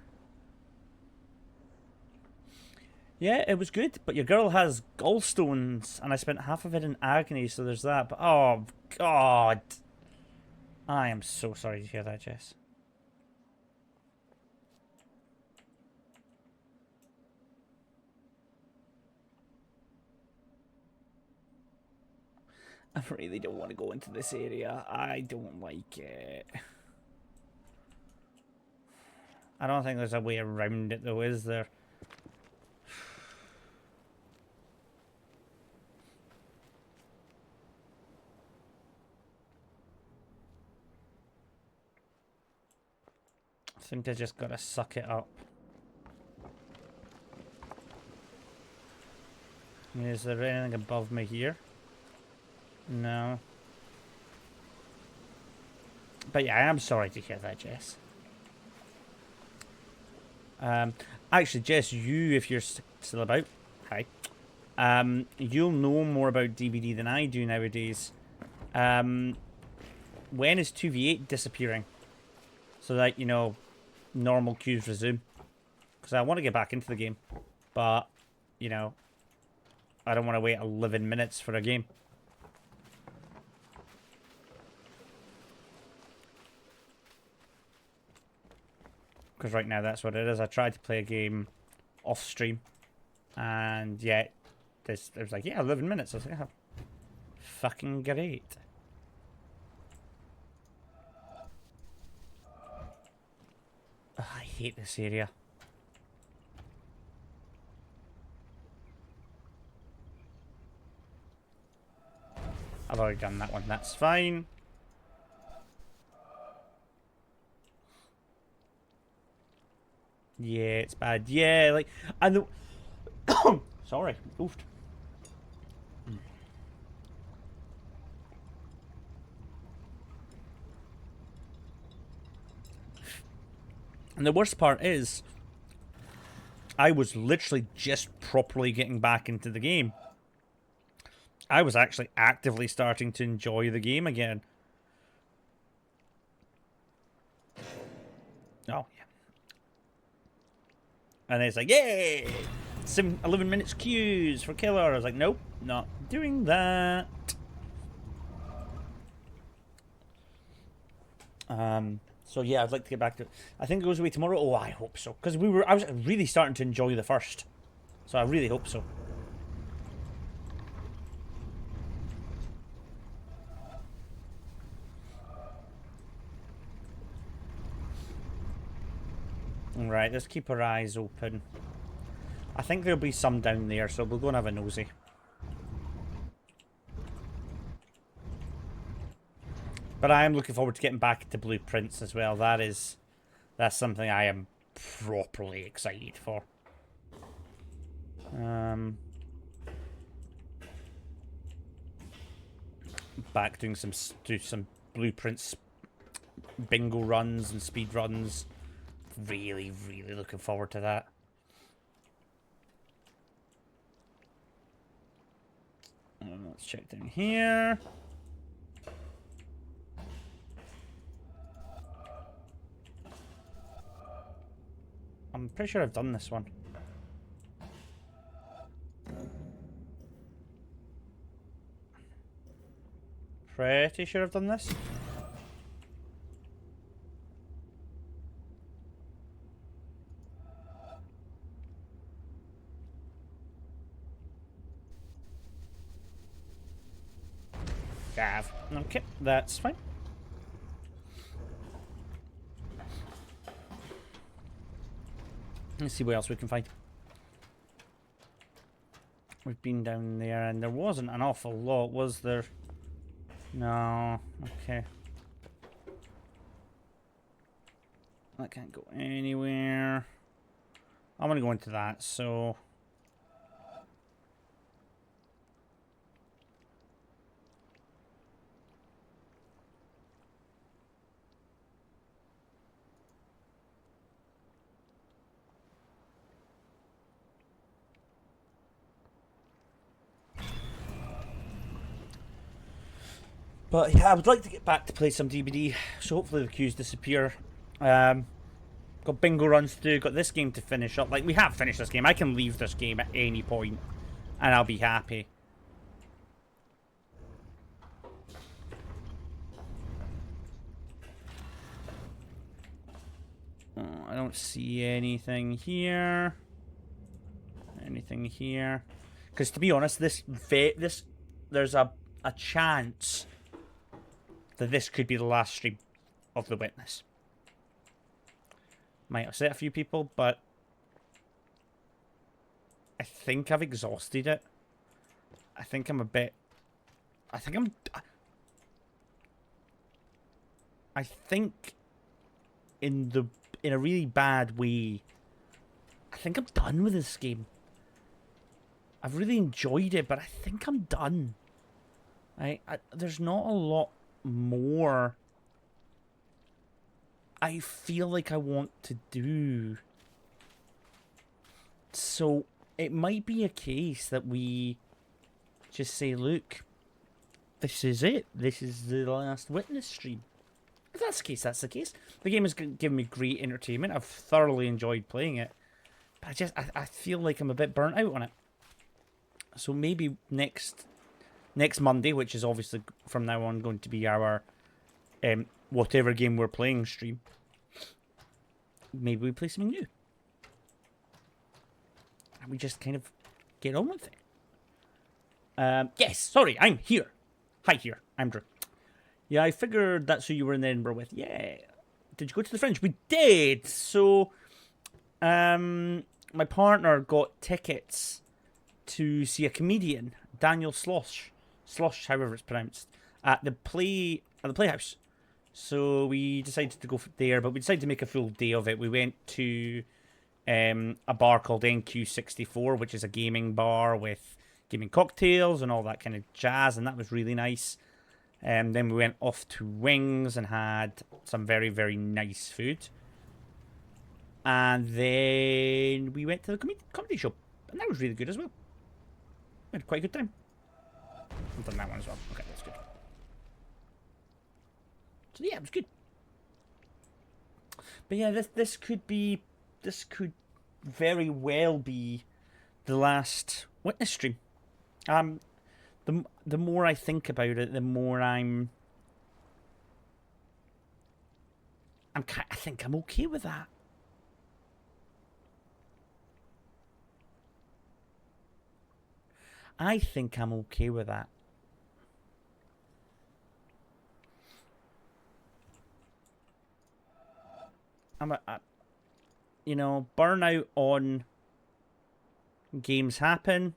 Yeah, it was good, but your girl has gallstones, and I spent half of it in agony, so there's that. But oh, God. I am so sorry to hear that, Jess. I really don't want to go into this area. I don't like it. I don't think there's a way around it though, is there? I think I just gotta suck it up. Is there anything above me here? No. But yeah, I am sorry to hear that, Jess. Actually, Jess, you, if you're still about, hi. You'll know more about DBD than I do nowadays. When is 2v8 disappearing? So that, you know, normal queues resume. Because I want to get back into the game. But, you know, I don't want to wait 11 minutes for a game. Because right now that's what it is. I tried to play a game off stream. And yeah, it was like, yeah, 11 minutes. I was like, oh, fucking great. Oh, I hate this area. I've already done that one. That's fine. Yeah, it's bad. Yeah, like, I know. Sorry, oofed. And the worst part is, I was literally just properly getting back into the game. I was actually actively starting to enjoy the game again. Oh, yeah. And it's like, yay! 11 minutes queues for killer. I was like, nope, not doing that. So yeah, I'd like to get back to it. I think it goes away tomorrow. Oh, I hope so. Because I was really starting to enjoy the first. So I really hope so. Right, let's keep our eyes open. I think there'll be some down there, so we'll go and have a nosy. But I am looking forward to getting back to blueprints as well. That's something I am properly excited for. Back doing some blueprints, bingo runs and speed runs. Really, really looking forward to that. Let's check down here. I'm pretty sure I've done this one. Pretty sure I've done this. Gav. Okay, that's fine. Let's see what else we can find. We've been down there and there wasn't an awful lot, was there? No. Okay. That can't go anywhere. I'm gonna go into that, so... But yeah, I would like to get back to play some DBD, so hopefully the queues disappear. Got bingo runs to do, got this game to finish up. Like, we have finished this game. I can leave this game at any point, and I'll be happy. Oh, I don't see anything here. Anything here? Because to be honest, there's a a chance that this could be the last stream of The Witness. Might upset a few people, but I think I've exhausted it. I think I'm a bit... I think in a really bad way, I think I'm done with this game. I've really enjoyed it, but I think I'm done. There's not a lot more I feel like I want to do. So it might be a case that we just say, look, this is it. This is the last Witness stream. If that's the case, that's the case. The game has given me great entertainment. I've thoroughly enjoyed playing it. But I feel like I'm a bit burnt out on it. So maybe next Monday, which is obviously from now on going to be our whatever game we're playing stream, maybe we play something new. And we just kind of get on with it. Yes, sorry, I'm here. Hi, here. I'm Drew. Yeah, I figured that's who you were in Edinburgh with. Yeah. Did you go to the Fringe? We did. So, my partner got tickets to see a comedian, Daniel Slosh, however it's pronounced, at the Playhouse. So we decided to go there, but we decided to make a full day of it. We went to a bar called NQ64, which is a gaming bar with gaming cocktails and all that kind of jazz, and that was really nice. Then we went off to Wings and had some very, very nice food. And then we went to the comedy show, and that was really good as well. We had quite a good time. I've done that one as well. Okay, that's good. So yeah, it was good. But yeah, this could very well be the last Witness stream. The more I think about it, the more I think I'm okay with that. I think I'm okay with that. Burnout on games happen,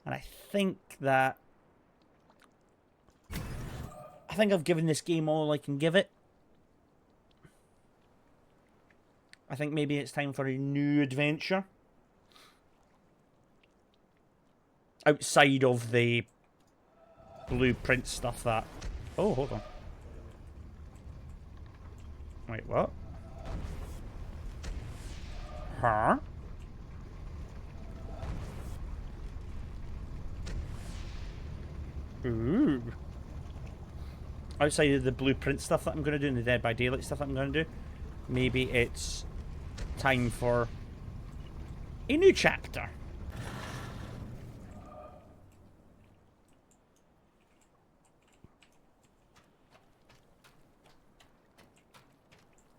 and I think I've given this game all I can give it. I think maybe it's time for a new adventure. Outside of the blueprint stuff that... Oh, hold on. Wait, what? Huh? Ooh. Outside of the blueprint stuff that I'm going to do and the Dead by Daylight stuff that I'm going to do, maybe it's time for a new chapter.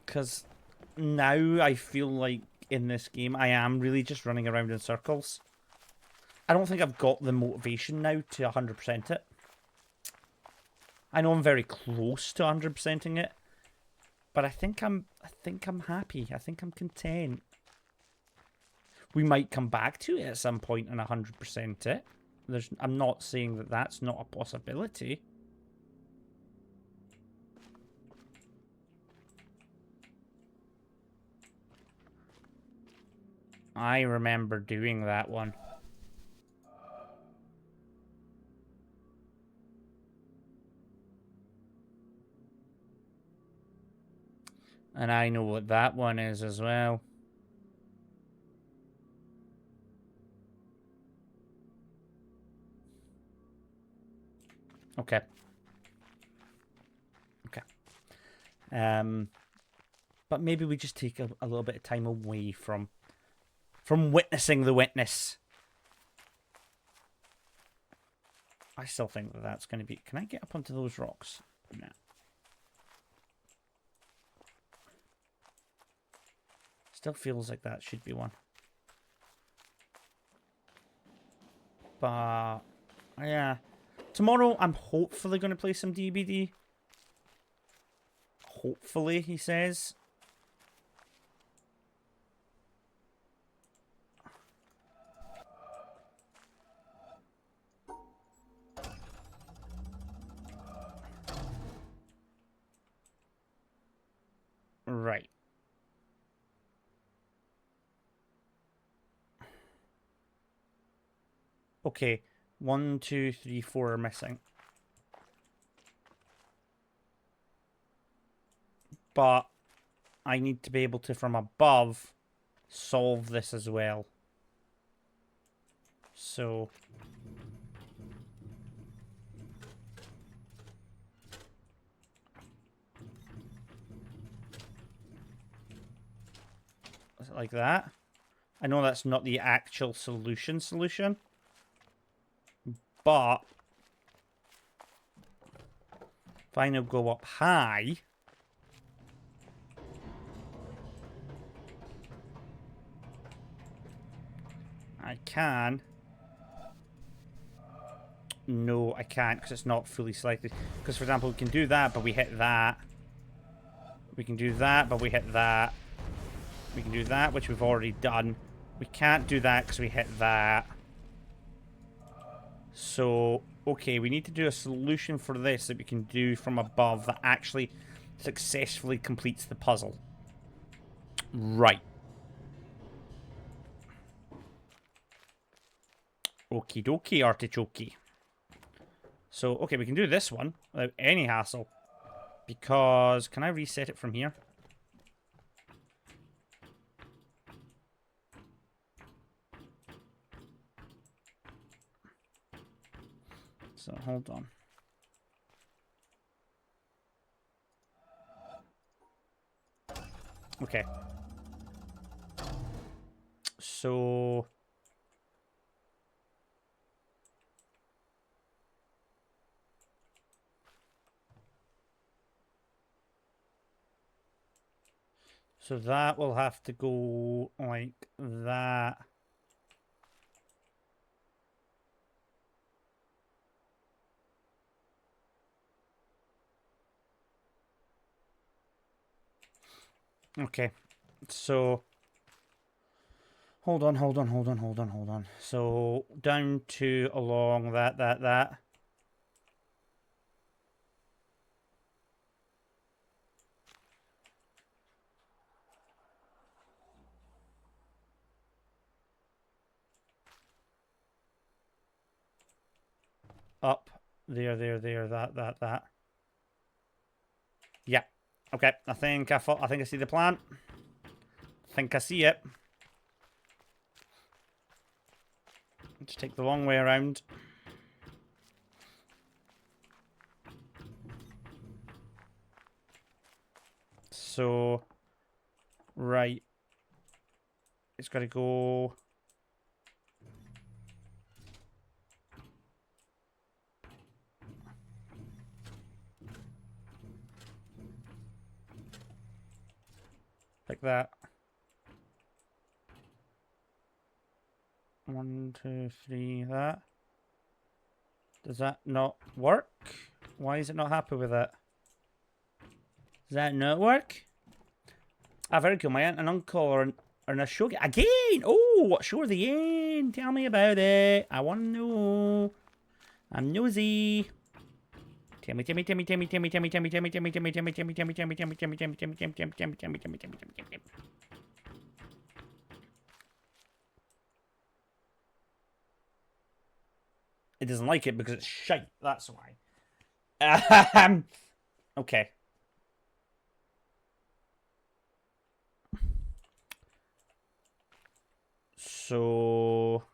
Because now I feel like in this game I am really just running around in circles. I don't think I've got the motivation now to 100% it. I know I'm very close to 100%ing it, but I think I'm happy. I think I'm content. We might come back to it at some point and 100% it. I'm not saying that that's not a possibility. I remember doing that one. And I know what that one is as well. Okay. Okay. But maybe we just take a little bit of time away from witnessing the Witness. I still think that that's going to be... Can I get up onto those rocks? No. Still feels like that should be one. But, yeah. Tomorrow, I'm hopefully going to play some DBD. Hopefully, he says. Right. Okay. 1, 2, 3, 4 are missing. But I need to be able to, from above, solve this as well. So... is it like that? I know that's not the actual solution, but if I now go up high, I can. No, I can't because it's not fully selected. Because, for example, we can do that, but we hit that. We can do that, but we hit that. We can do that, which we've already done. We can't do that because we hit that. So, okay, we need to do a solution for this that we can do from above that actually successfully completes the puzzle. Right. Okie dokie, artichoke. So, okay, we can do this one without any hassle. Because, can I reset it from here? So, hold on. Okay. So... so that will have to go like that. Okay. So... hold on. So, down to along that. Up. There, that. Yeah. Okay. I think I see the plan. I think I see it. Just take the long way around. So, right. It's got to go... like that. 1, 2, 3, that. Does that not work? Why is it not happy with it? Does that not work? Ah, very cool. My aunt and uncle are in a show again. Oh, what show are they in? Tell me about it. I want to know. I'm nosy. Tell me. It doesn't like it because it's shite. That's why. Okay. So...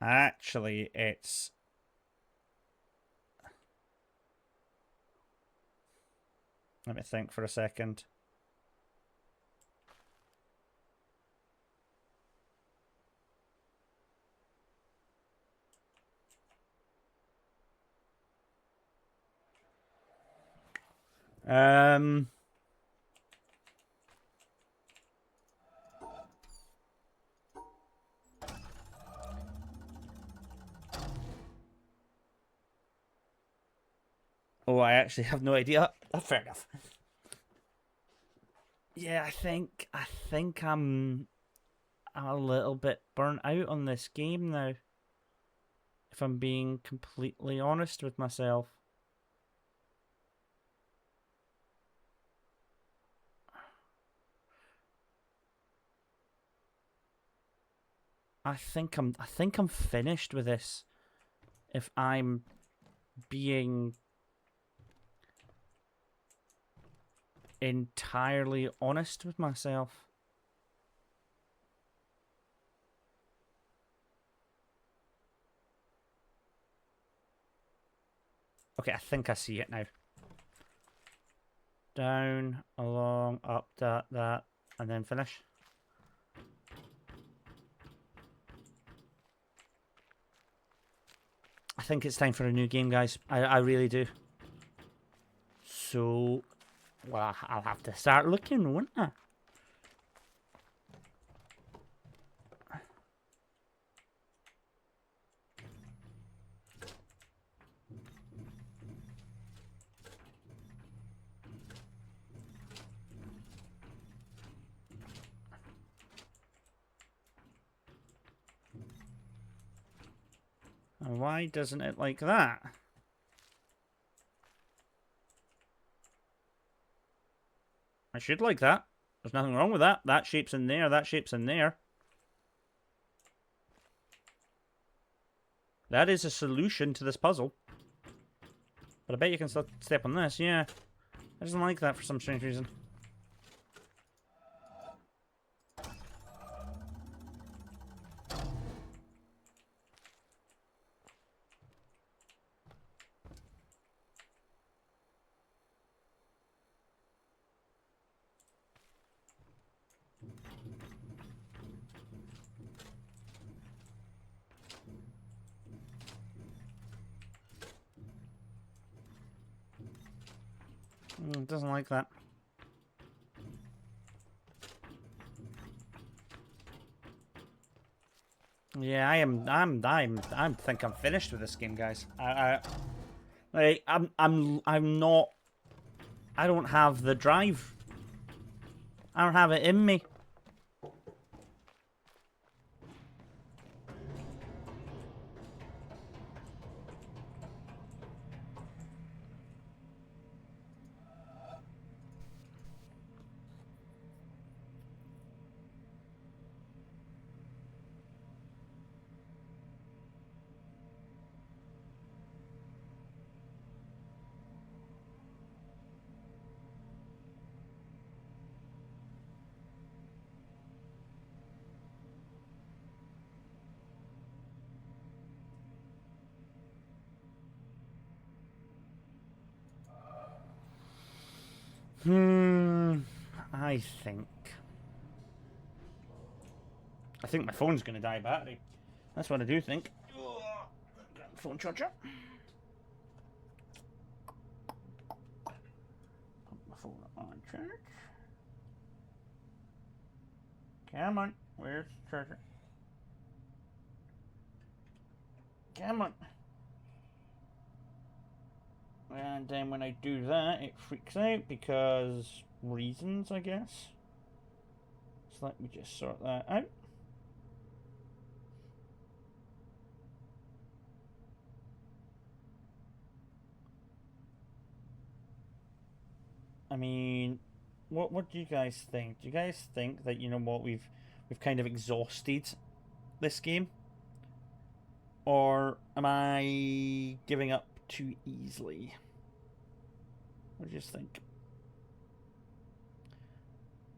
actually, it's... let me think for a second. Oh, I actually have no idea. Fair enough. Yeah, I think I'm a little bit burnt out on this game now. If I'm being completely honest with myself. I think I'm finished with this. If I'm being entirely honest with myself. Okay, I think I see it now. Down, along, up, that, and then finish. I think it's time for a new game, guys. I really do. So, well, I'll have to start looking, won't I? And why doesn't it like that? I should like that. There's nothing wrong with that. That shape's in there, that shape's in there. That is a solution to this puzzle. But I bet you can still step on this, yeah. I doesn't like that for some strange reason. It doesn't like that. Yeah, I think I'm finished with this game, guys. I'm not. I don't have the drive. I don't have it in me. I think my phone's gonna die battery. That's what I do think. Phone charger. Put my phone on charge. Come on, where's the charger? Come on. And then when I do that, it freaks out because reasons, I guess. So let me just sort that out. I mean, what do you guys think? Do you guys think that, you know what, we've kind of exhausted this game? Or am I giving up too easily? What do you think?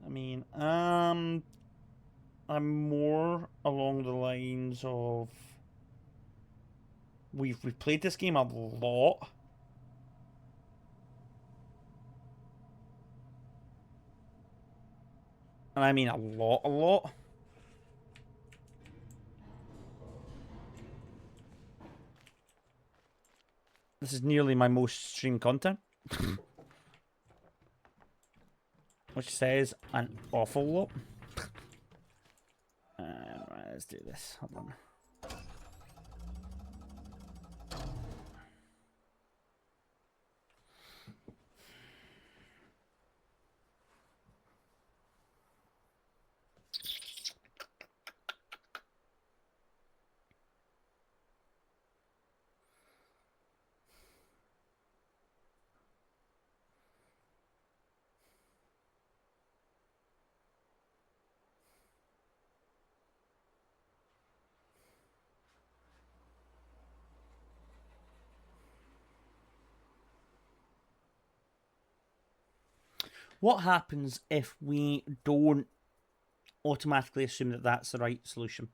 I mean, I'm more along the lines of we've played this game a lot. And I mean a lot. This is nearly my most streamed content. Which says an awful lot. Right, let's do this. Hold on. What happens if we don't automatically assume that that's the right solution?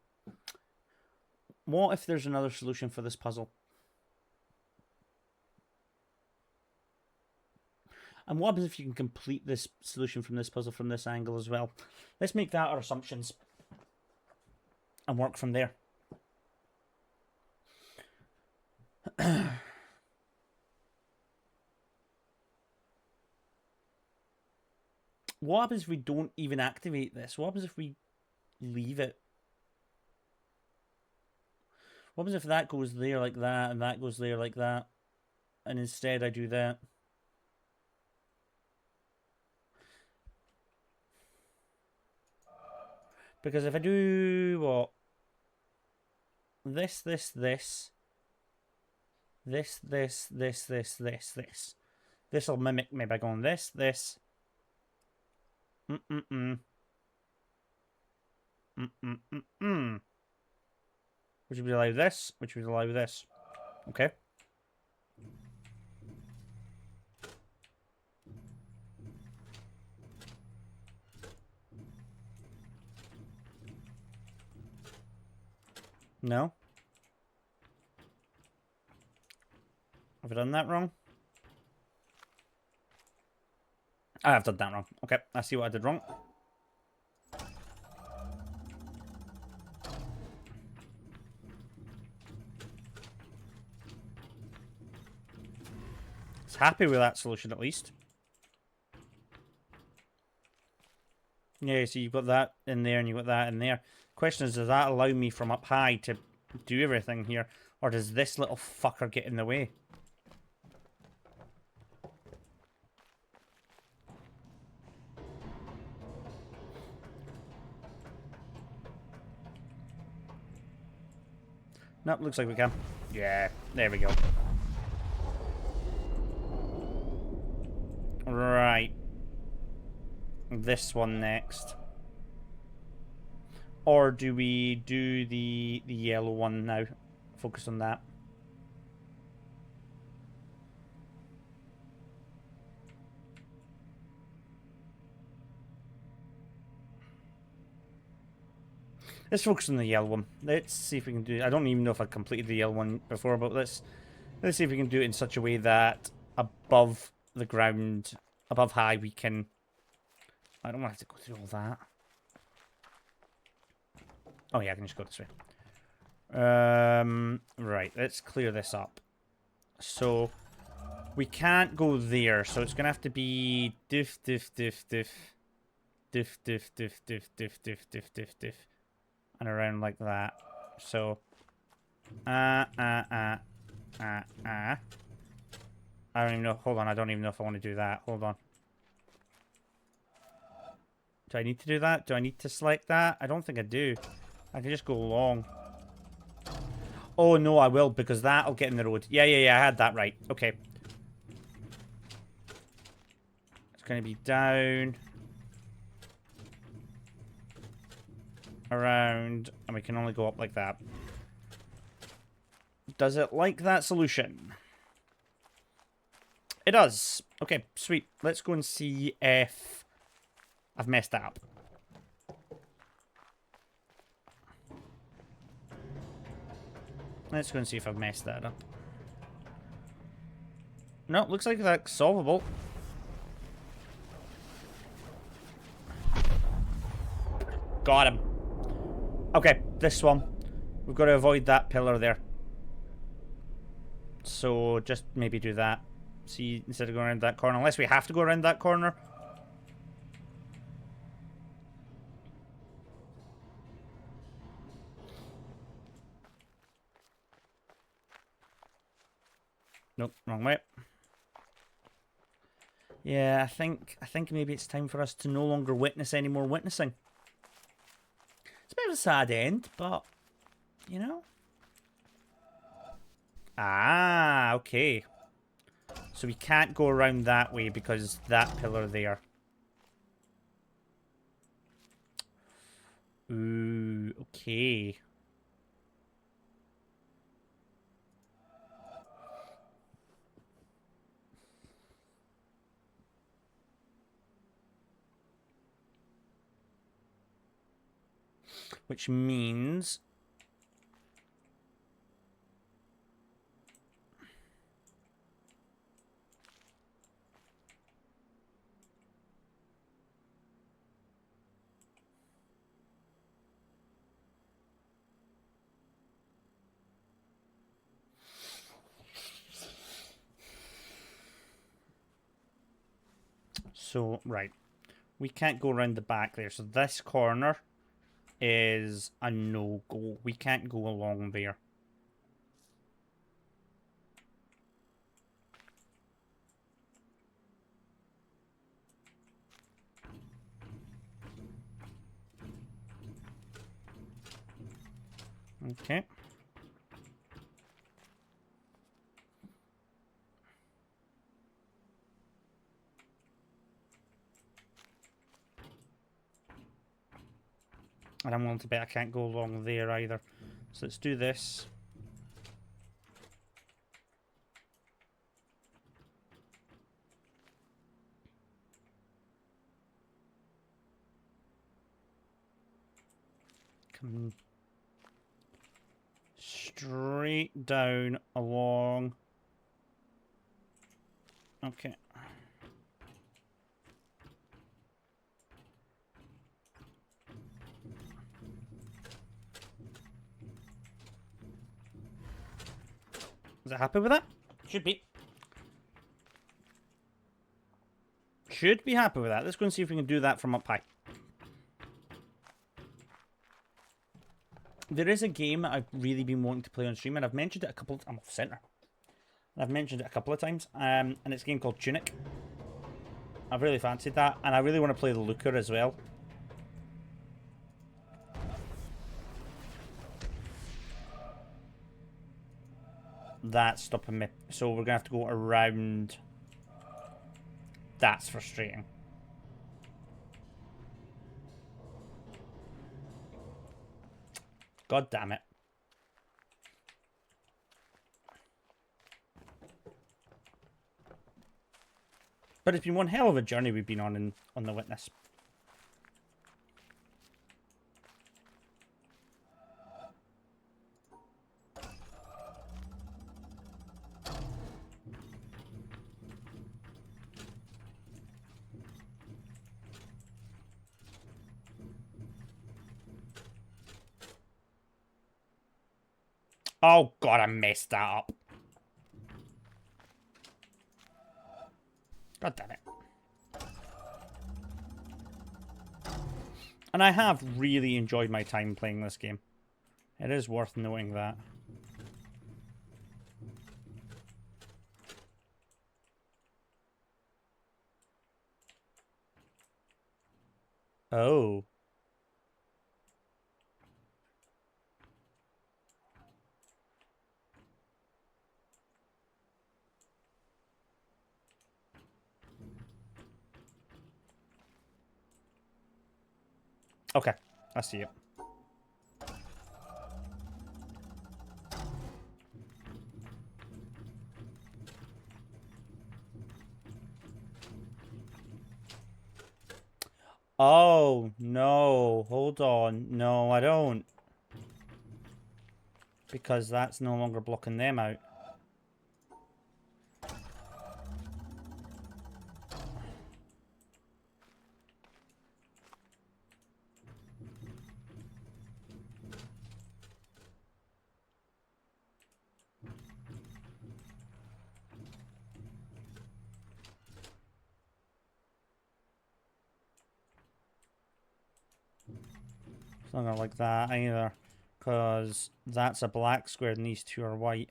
What if there's another solution for this puzzle? And what happens if you can complete this solution from this puzzle from this angle as well? Let's make that our assumptions and work from there. What happens if we don't even activate this? What happens if we leave it? What happens if that goes there like that and that goes there like that? And instead I do that? Because if I do what? This. This will mimic me by going this. Which would allow this, which would allow this. Okay. No? Have I done that wrong? I have done that wrong. Okay, I see what I did wrong. It's happy with that solution at least. Yeah, so you've got that in there and you've got that in there. Question is, does that allow me from up high to do everything here? Or does this little fucker get in the way? Nope, looks like we can. Yeah, there we go. Right. This one next. Or do we do the yellow one now? Focus on that. Let's focus on the yellow one. Let's see if we can do it. I don't even know if I completed the yellow one before, but let's see if we can do it in such a way that above the ground, above high, we can... I don't want to have to go through all that. Oh yeah, I can just go this way. Right, let's clear this up. So, we can't go there, so it's going to have to be diff. And around like that. So, I don't even know. Hold on, I don't even know if I want to do that. Hold on. Do I need to do that? Do I need to select that? I don't think I do. I can just go along. Oh, no, I will, because that'll get in the road. Yeah, I had that right. Okay. It's going to be down. Around. And we can only go up like that. Does it like that solution? It does. Okay, sweet. Let's go and see if I've messed that up. Let's go and see if I've messed that up. No, looks like that's solvable. Got him. Okay, this one. We've got to avoid that pillar there. So just maybe do that. See, instead of going around that corner. Unless we have to go around that corner. Nope, wrong way. Yeah, I think maybe it's time for us to no longer witness any more witnessing. It's a bit of a sad end, but you know. Ah, okay. So we can't go around that way because that pillar there. Ooh, okay. Which means... So, right. We can't go around the back there. So this corner is a no-go. We can't go along there. Okay. And I'm willing to bet I can't go along there either. So let's do this. Come straight down along. Okay. Is it happy with that? Should be. Should be happy with that. Let's go and see if we can do that from up high. There is a game that I've really been wanting to play on stream, and I've mentioned it a couple of... I'm off center. I've mentioned it a couple of times, and it's a game called Tunic. I've really fancied that, and I really want to play the Looker as well. That's stopping me. So we're going to have to go around. That's frustrating. God damn it. But it's been one hell of a journey we've been on The Witness. Oh god, I messed that up. God damn it. And I have really enjoyed my time playing this game. It is worth knowing that. Oh. Okay, I see it. Oh, no. Hold on. No, I don't. Because that's no longer blocking them out. It's not gonna like that either. Because that's a black square and these two are white.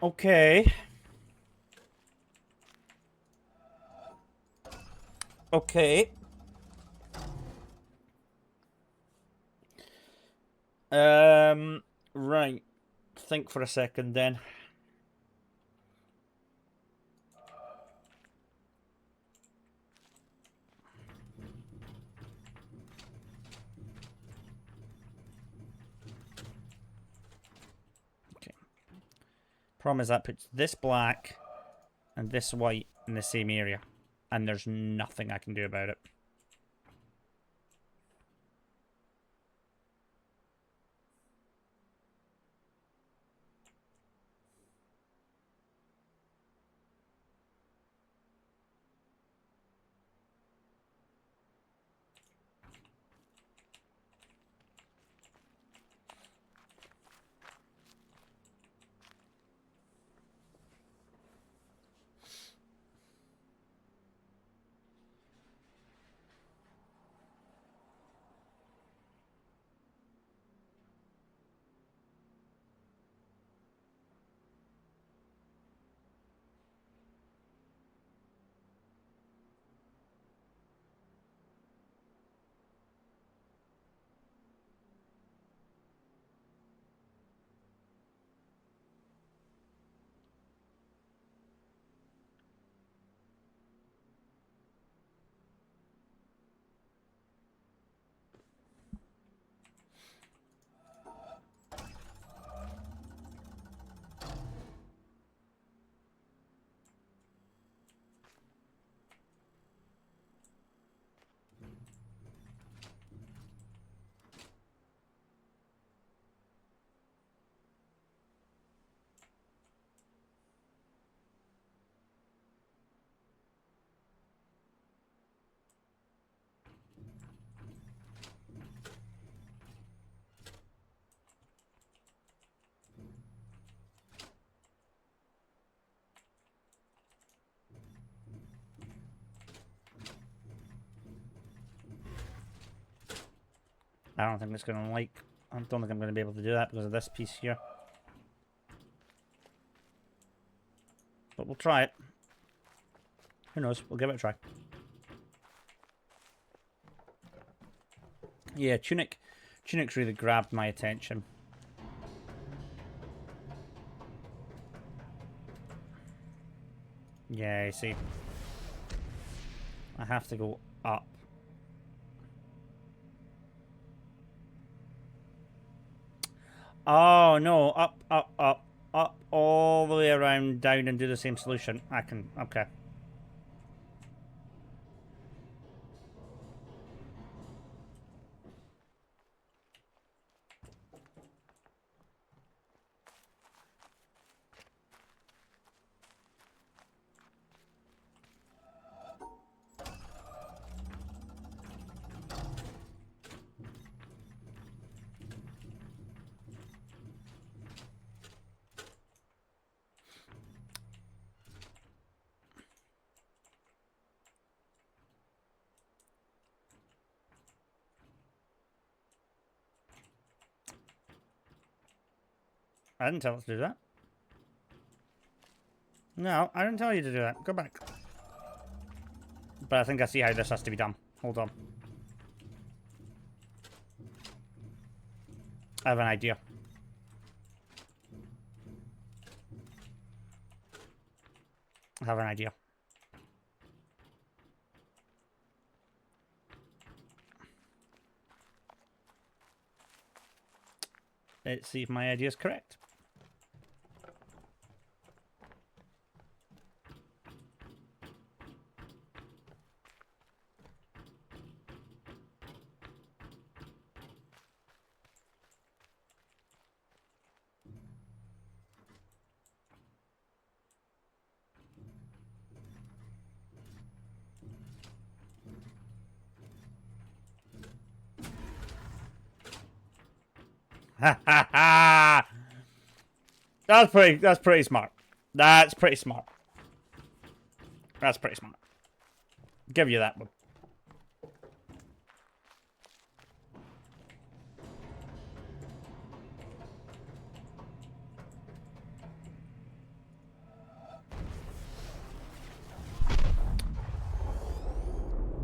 Okay. Okay. Right. Think for a second then. Okay. Problem is that puts this black and this white in the same area, and there's nothing I can do about it. I don't think it's going to like... I don't think I'm going to be able to do that because of this piece here. But we'll try it. Who knows? We'll give it a try. Yeah, Tunic. Tunic's really grabbed my attention. Yeah, you see. I have to go up. Oh, no. Up, up, up. Up all the way around, down, and do the same solution. I can... Okay. I didn't tell it to do that. No, I didn't tell you to do that. Go back. But I think I see how this has to be done. Hold on. I have an idea. I have an idea. Let's see if my idea is correct. Ha ha ha! That's pretty smart. That's pretty smart. That's pretty smart. Give you that one.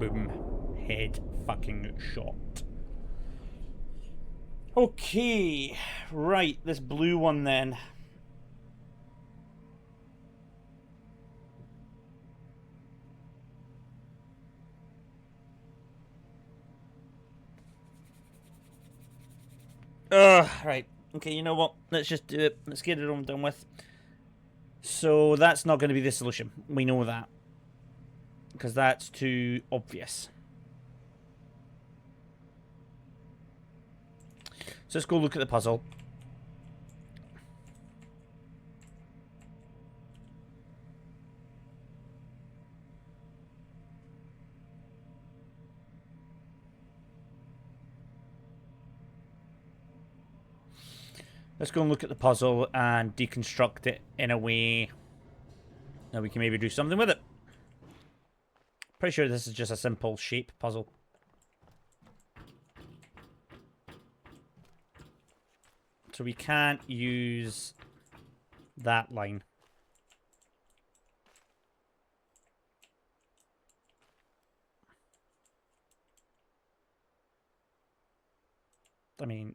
Boom. Head fucking shot. Okay, right, this blue one then. Right. Okay, you know what? Let's just do it. Let's get it all done with. So that's not going to be the solution. We know that. Because that's too obvious. So let's go look at the puzzle. Let's go and look at the puzzle and deconstruct it in a way that we can maybe do something with it. Pretty sure this is just a simple shape puzzle. So we can't use that line. I mean...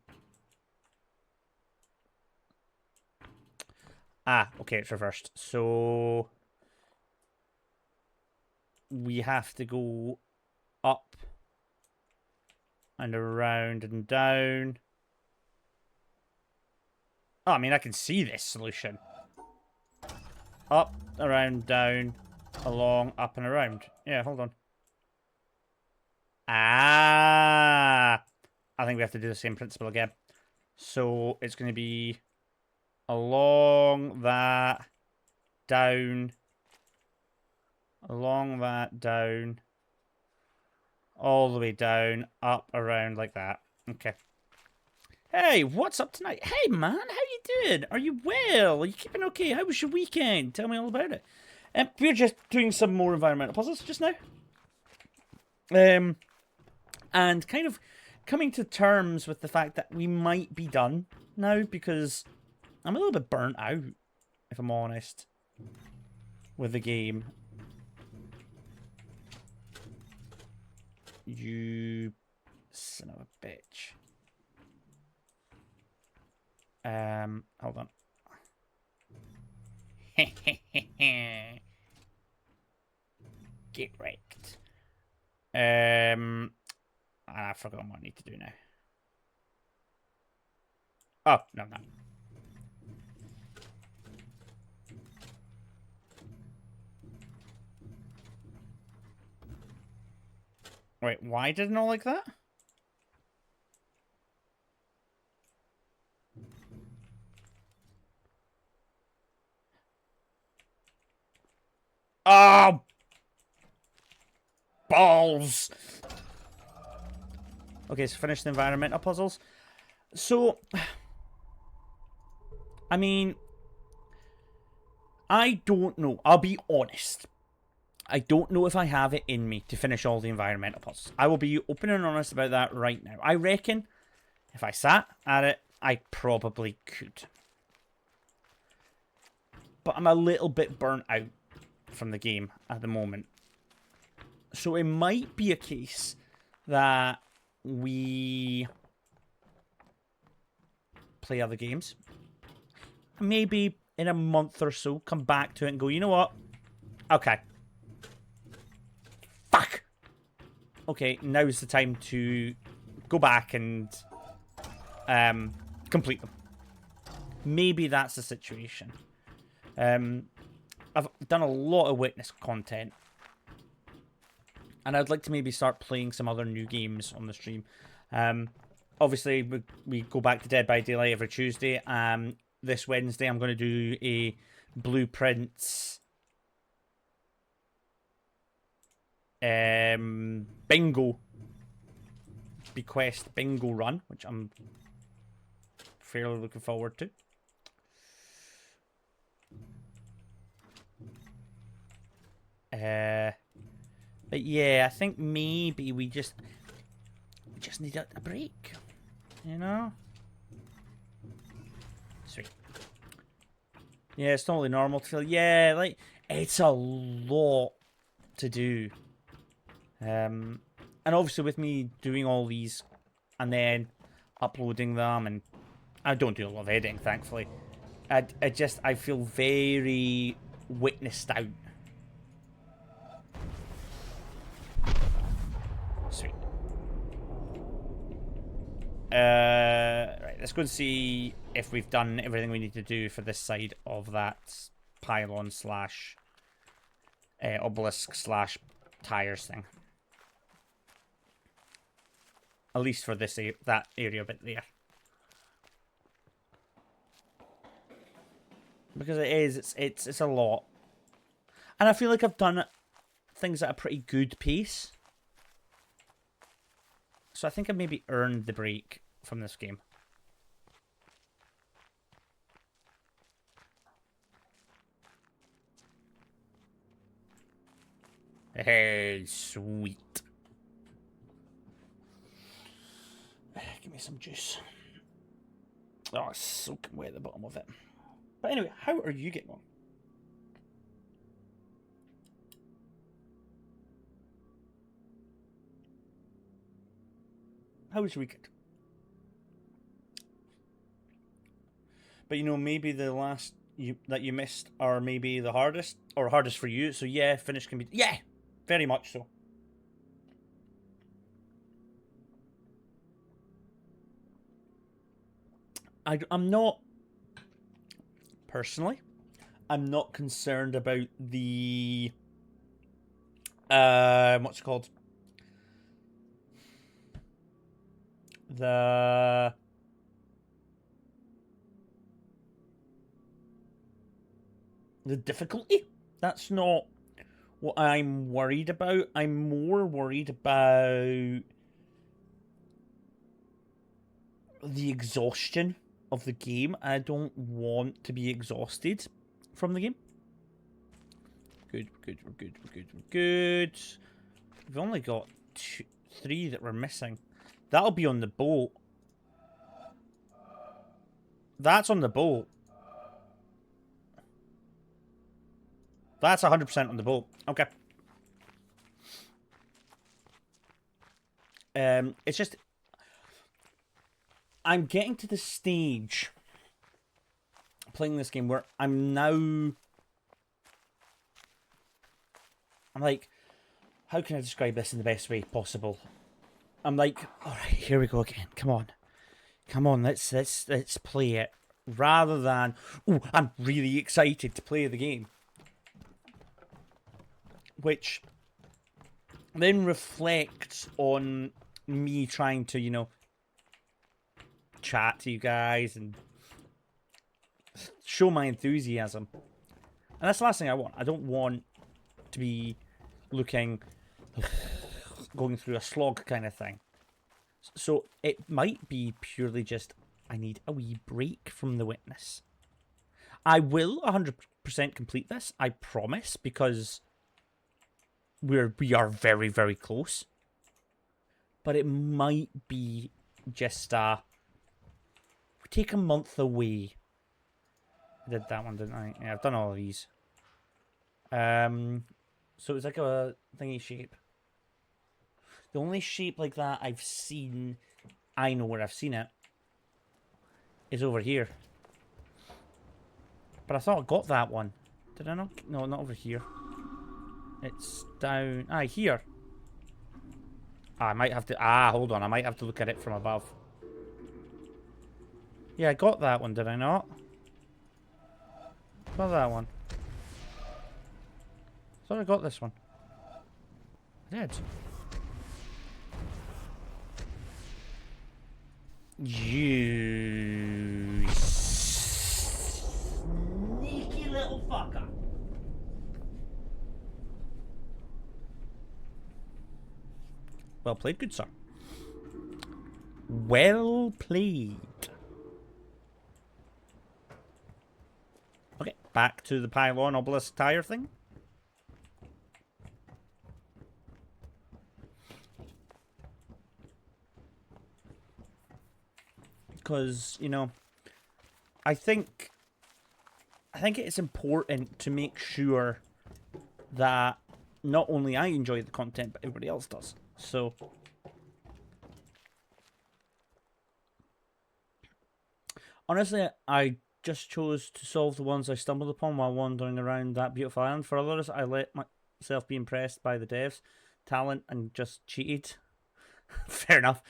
Ah, okay, it's reversed. So... we have to go up and around and down. Oh, I mean, I can see this solution. Up, around, down, along, up and around. Yeah, hold on. Ah! I think we have to do the same principle again. So it's going to be along that, down, along that, down, all the way down, up, around, like that. Okay. Hey, what's up tonight? Hey, man, how you doing? Are you well? Are you keeping okay? How was your weekend? Tell me all about it. We're just doing some more environmental puzzles just now. And kind of coming to terms with the fact that we might be done now, because I'm a little bit burnt out, if I'm honest, with the game. You son of a bitch. Hold on. Get wrecked. I've forgotten what I need to do now. Oh, no. Wait, why did it not like that? Oh! Balls! Okay, so finish the environmental puzzles. So, I mean, I don't know. I'll be honest. I don't know if I have it in me to finish all the environmental puzzles. I will be open and honest about that right now. I reckon if I sat at it, I probably could. But I'm a little bit burnt out from the game at the moment. So it might be a case that we play other games. Maybe in a month or so, come back to it and go, you know what? Okay. Fuck! Okay, now's the time to go back and complete them. Maybe that's the situation. I've done a lot of Witness content. And I'd like to maybe start playing some other new games on the stream. Obviously, we go back to Dead by Daylight every Tuesday. This Wednesday, I'm going to do a Blueprints bingo bequest bingo run, which I'm fairly looking forward to. But yeah, I think maybe we just need a break, you know? Sweet. Yeah, it's totally normal to feel, yeah, like, it's a lot to do. And obviously with me doing all these, and then uploading them, and I don't do a lot of editing, thankfully. I feel very witnessed out. Sweet. Right, let's go and see if we've done everything we need to do for this side of that pylon slash obelisk slash tires thing. At least for this that area bit there. Because it is, it's a lot. And I feel like I've done things at a pretty good pace. So I think I maybe earned the break from this game. Hey, sweet. Give me some juice. Oh, it's soaking wet at the bottom of it. But anyway, how are you getting on? How was your weekend? But you know, maybe the last that you missed are maybe the hardest, or hardest for you. So yeah, finish can be, yeah, very much so. I'm not, personally, I'm not concerned about the, what's it called? The difficulty. That's not what I'm worried about. I'm more worried about the exhaustion of the game. I don't want to be exhausted from the game. Good, we're good. We've only got 3 that we're missing. That'll be on the boat. That's on the boat. That's 100% on the boat. Okay. It's just, I'm getting to the stage playing this game where I'm like, how can I describe this in the best way possible? I'm like, all right, here we go again. Come on, let's play it. Rather than, oh, I'm really excited to play the game, which then reflects on me trying to, you know, chat to you guys and show my enthusiasm. And that's the last thing I want. I don't want to be looking, going through a slog kind of thing. So it might be purely just, I need a wee break from the witness. I will 100% complete this, I promise, because we are very, very close. But it might be just take a month away. I did that one, didn't I? Yeah, I've done all of these. So it's like a thingy shape. The only shape like that I've seen, I know where I've seen it, is over here. But I thought I got that one. Did I not? No, not over here. It's down... here. I might have to... hold on. I might have to look at it from above. Yeah, I got that one, did I not? Got that one. Thought I got this one. I did. You sneaky little fucker. Well played, good sir. Well played. Okay, back to the pylon obelisk tire thing. Because, you know, I think it's important to make sure that not only I enjoy the content, but everybody else does. So, Honestly, I just chose to solve the ones I stumbled upon while wandering around that beautiful island. For others, I let myself be impressed by the devs' talent and just cheated. Fair enough.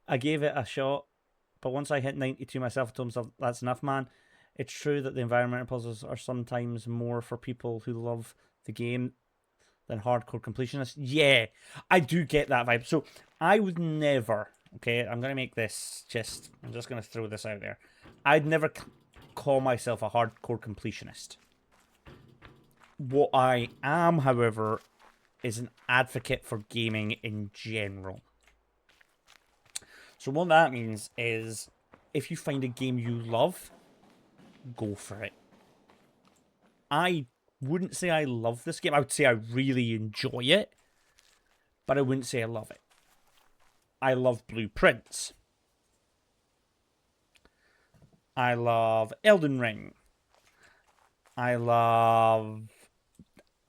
I gave it a shot, but once I hit 92 myself, I told myself, that's enough, man. It's true that the environmental puzzles are sometimes more for people who love the game than hardcore completionists. Yeah, I do get that vibe. So I would never, okay, I'm going to make this just, I'm just going to throw this out there. I'd never call myself a hardcore completionist. What I am, however, is an advocate for gaming in general. So what that means is, if you find a game you love, go for it. I wouldn't say I love this game. I would say I really enjoy it, but I wouldn't say I love it. I love Blueprints. I love Elden Ring. I love,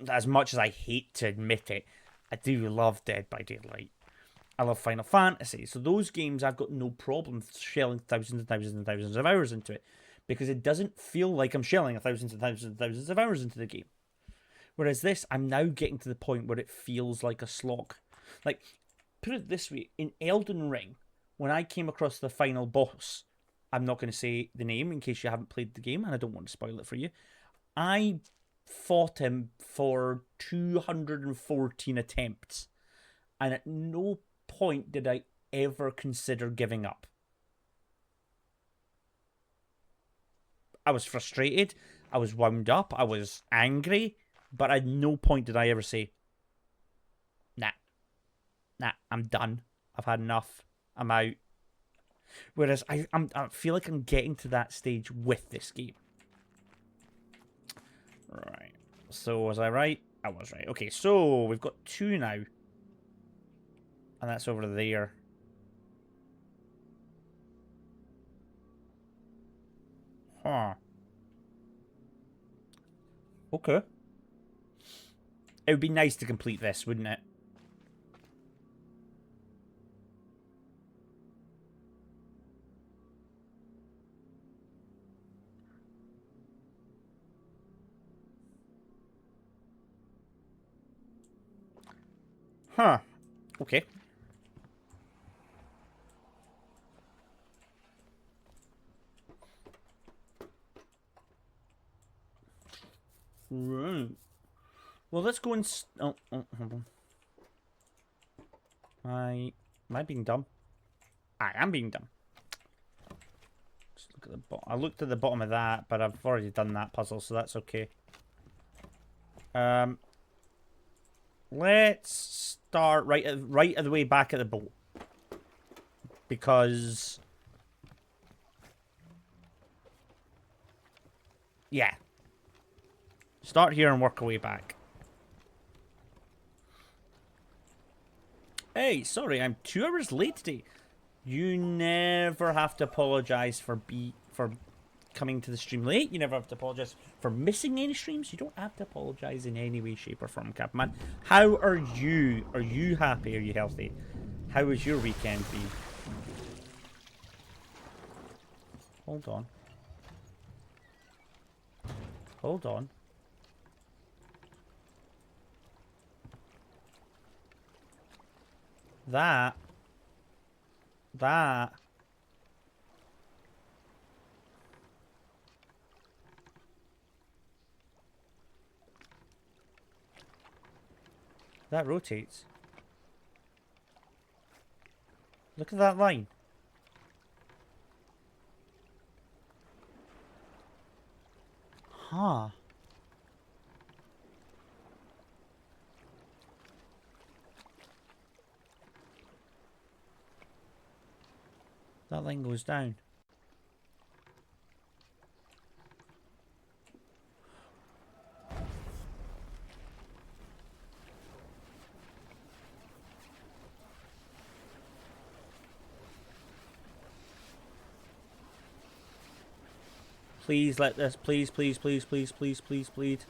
as much as I hate to admit it, I do love Dead by Daylight. I love Final Fantasy. So those games, I've got no problem shelling thousands and thousands and thousands of hours into it, because it doesn't feel like I'm shelling thousands and thousands and thousands of hours into the game. Whereas this, I'm now getting to the point where it feels like a slog. Like, put it this way, in Elden Ring, when I came across the final boss, I'm not going to say the name in case you haven't played the game, and I don't want to spoil it for you. I fought him for 214 attempts, and at no point did I ever consider giving up. I was frustrated, I was wound up, I was angry, but at no point did I ever say, nah, I'm done. I've had enough. I'm out. Whereas I feel like I'm getting to that stage with this game. Right. So was I right? I was right. Okay, so we've got 2 now. And that's over there. Huh. Okay. It would be nice to complete this, wouldn't it? Huh. Okay. Right. Well, let's go and... oh, hold on. Am I being dumb? I am being dumb. Just look at the bottom. I looked at the bottom of that, but I've already done that puzzle, so that's okay. Let's start right at the way back at the boat, because yeah, start here and work our way back. Hey, sorry, I'm 2 hours late today. You never have to apologize for coming to the stream late. You never have to apologize for missing any streams. You don't have to apologize in any way, shape, or form, Capman. How are you? Are you happy? Are you healthy? How was your weekend been? Hold on. Hold on. That rotates. Look at that line. Huh. That line goes down. Please let this, please, please, please, please, please, please, please.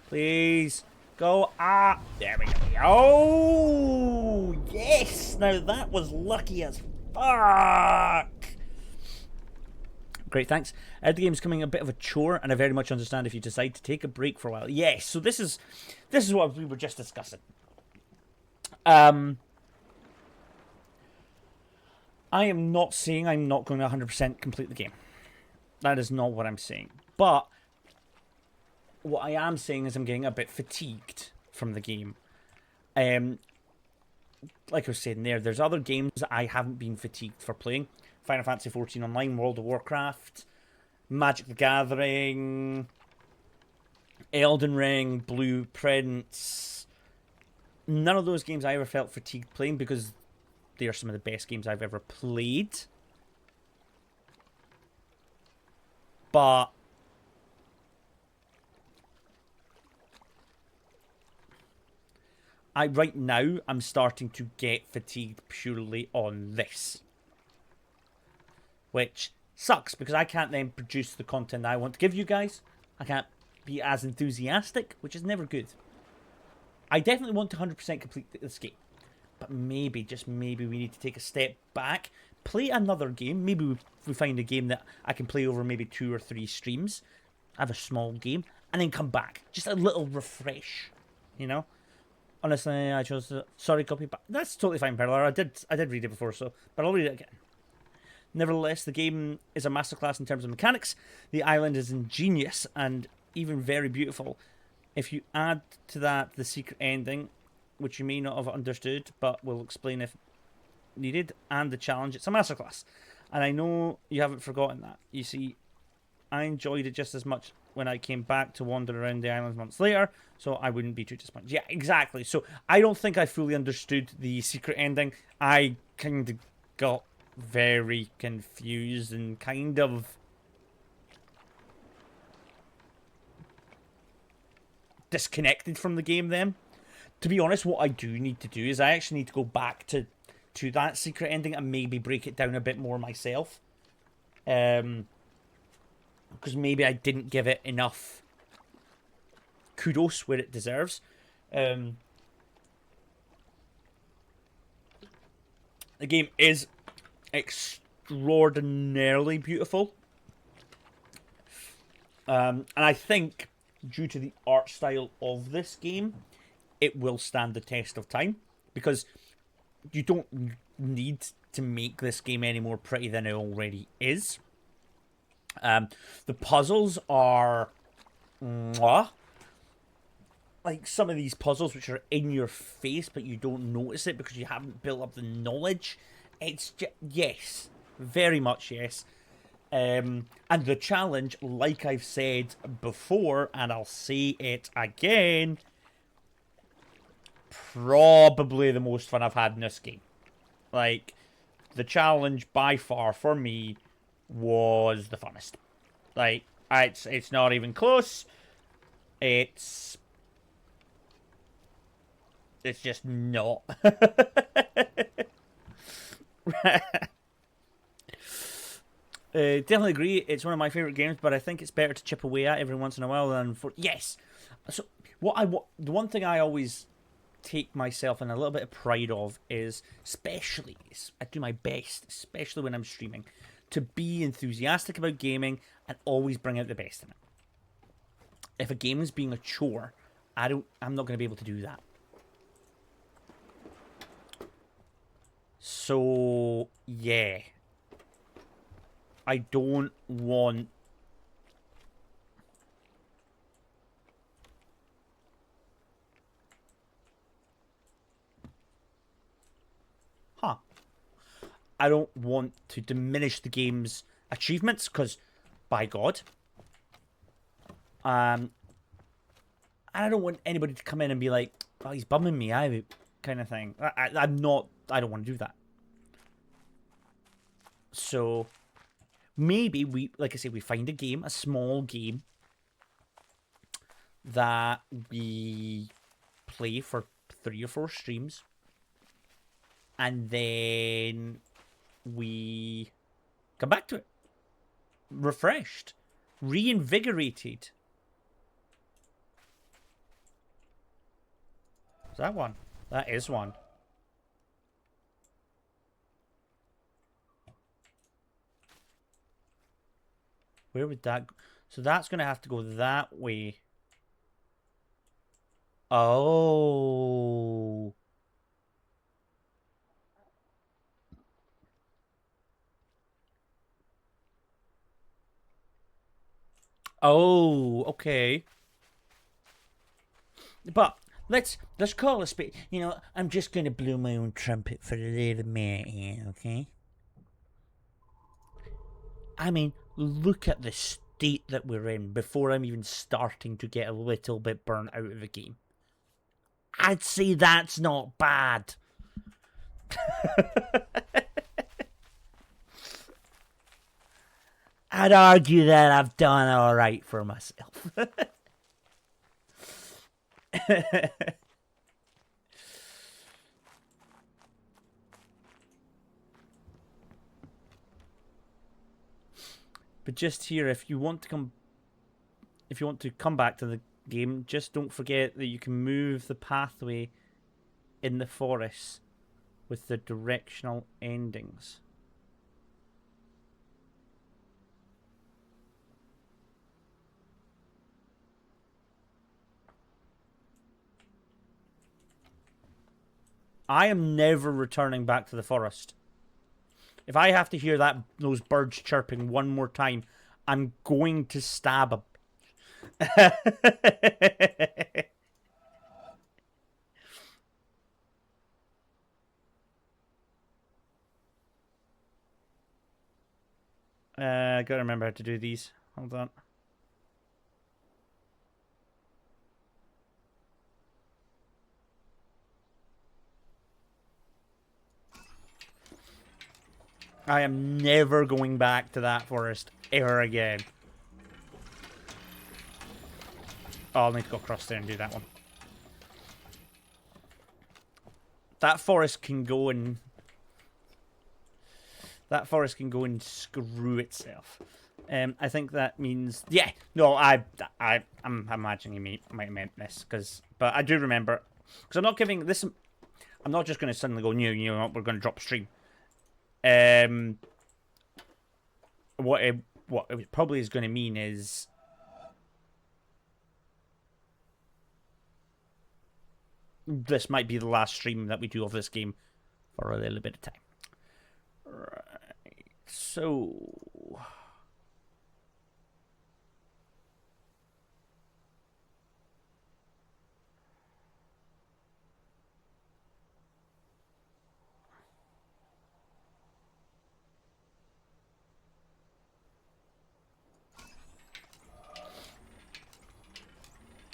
Please. Go. Ah. There we go. Oh, yes. Now that was lucky as fuck. Great, thanks. The game's becoming a bit of a chore, and I very much understand if you decide to take a break for a while. Yes, so this is what we were just discussing. I am not saying I'm not going to 100% complete the game. That is not what I'm saying. But what I am saying is I'm getting a bit fatigued from the game. Like I was saying there's other games that I haven't been fatigued for playing. Final Fantasy XIV Online, World of Warcraft, Magic the Gathering, Elden Ring, Blueprints. None of those games I ever felt fatigued playing because they are some of the best games I've ever played. But right now I'm starting to get fatigued purely on this. Which sucks because I can't then produce the content I want to give you guys. I can't be as enthusiastic, which is never good. I definitely want to 100% complete this game. But maybe, just maybe, we need to take a step back, play another game. Maybe we find a game that I can play over maybe 2 or 3 streams. Have a small game, and then come back. Just a little refresh, you know? Honestly, I chose to... Sorry, copy back. That's totally fine, Perler. I did read it before, so... But I'll read it again. Nevertheless, the game is a masterclass in terms of mechanics. The island is ingenious and even very beautiful. If you add to that the secret ending, which you may not have understood, but we'll explain if needed, and the challenge, it's a masterclass. And I know you haven't forgotten that. You see, I enjoyed it just as much when I came back to wander around the islands months later, so I wouldn't be too disappointed. Yeah, exactly. So I don't think I fully understood the secret ending. I kind of got very confused and kind of disconnected from the game then. To be honest, what I do need to do is I actually need to go back to that secret ending and maybe break it down a bit more myself. Because maybe I didn't give it enough kudos where it deserves. The game is extraordinarily beautiful. And I think, due to the art style of this game, it will stand the test of time. Because you don't need to make this game any more pretty than it already is. The puzzles are... Mwah. Like some of these puzzles which are in your face, but you don't notice it because you haven't built up the knowledge. It's just, yes, very much yes. And the challenge, like I've said before, and I'll say it again, probably the most fun I've had in this game. Like, the challenge by far for me was the funnest. Like, it's not even close. It's just not. Definitely agree. It's one of my favorite games, but I think it's better to chip away at every once in a while than for... Yes. So the one thing I always take myself in a little bit of pride of is, especially, I do my best, especially when I'm streaming, to be enthusiastic about gaming and always bring out the best in it. If a game is being a chore, I'm not going to be able to do that. So, yeah. I don't want... I don't want to diminish the game's achievements, because, by God. And I don't want anybody to come in and be like, oh, he's bumming me out, kind of thing. I don't want to do that. So, maybe like I say, we find a game, a small game, that we play for 3 or 4 streams, and then we come back to it refreshed, reinvigorated. Is that one? That is one. Where would that go? So that's going to have to go that way. Oh. Oh, okay. But let's call a spade. You know, I'm just going to blow my own trumpet for a little minute here, okay? I mean, look at the state that we're in before I'm even starting to get a little bit burnt out of the game. I'd say that's not bad. I'd argue that I've done all right for myself. But just here, if you want to come back to the game, just don't forget that you can move the pathway in the forest with the directional endings. I am never returning back to the forest. If I have to hear those birds chirping one more time, I'm going to stab a... I gotta remember how to do these. Hold on. I am never going back to that forest ever again. Oh, I'll need to go across there and do that one. That forest can go and... That forest can go and screw itself. I think that means... Yeah, no, I'm imagining you might have meant this. But I do remember... Because I'm not giving this... I'm not just going to suddenly go, you know what, we're going to drop stream. What it probably is going to mean is... This might be the last stream that we do of this game for a little bit of time. Right, so...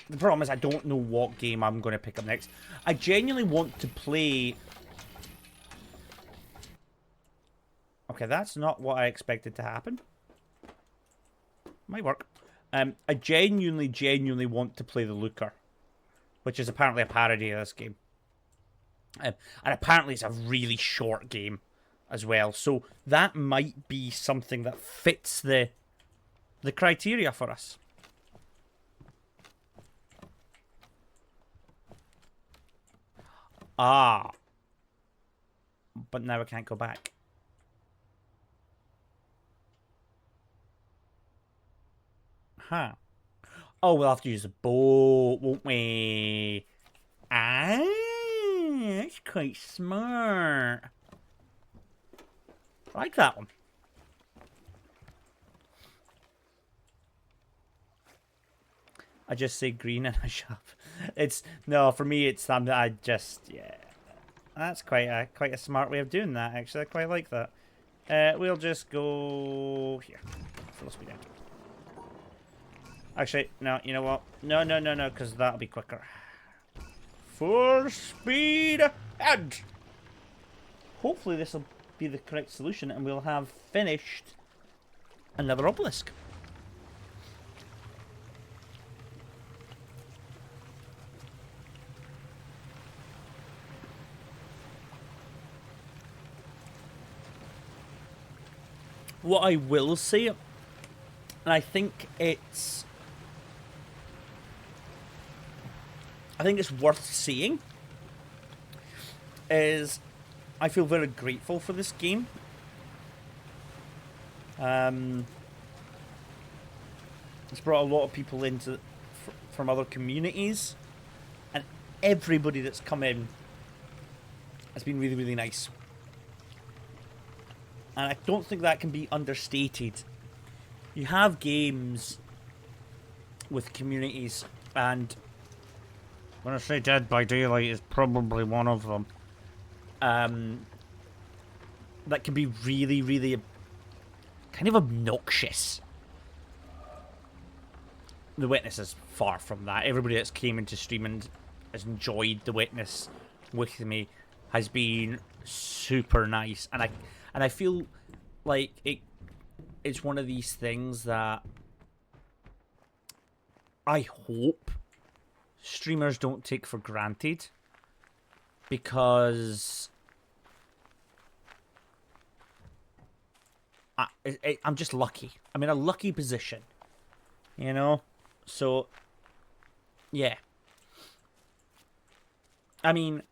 The problem is I don't know what game I'm going to pick up next. I genuinely want to play... Okay, that's not what I expected to happen. Might work. I genuinely want to play The Looker, which is apparently a parody of this game. And apparently it's a really short game as well. So that might be something that fits the criteria for us. Ah. But now I can't go back. Huh. Oh, we'll have to use a boat, won't we? Ah, that's quite smart. I like that one. I just say green and I shove. It's no, for me it's something that I just That's quite a smart way of doing that. Actually, I quite like that. We'll just go here. Full speed out. Actually, no. You know what? No, because that'll be quicker. Full speed ahead. Hopefully, this will be the correct solution, and we'll have finished another obelisk. What I will say, and I think it's worth seeing, is I feel very grateful for this game. It's brought a lot of people into from other communities, and everybody that's come in has been really, really nice. And I don't think that can be understated. You have games with communities, and when I say Dead by Daylight is probably one of them, that can be really, really kind of obnoxious. The Witness is far from that. Everybody that's came into stream and has enjoyed The Witness with me has been super nice, and I feel like it's one of these things that I hope streamers don't take for granted, because I'm just lucky. I'm in a lucky position, you know? So, yeah. I mean,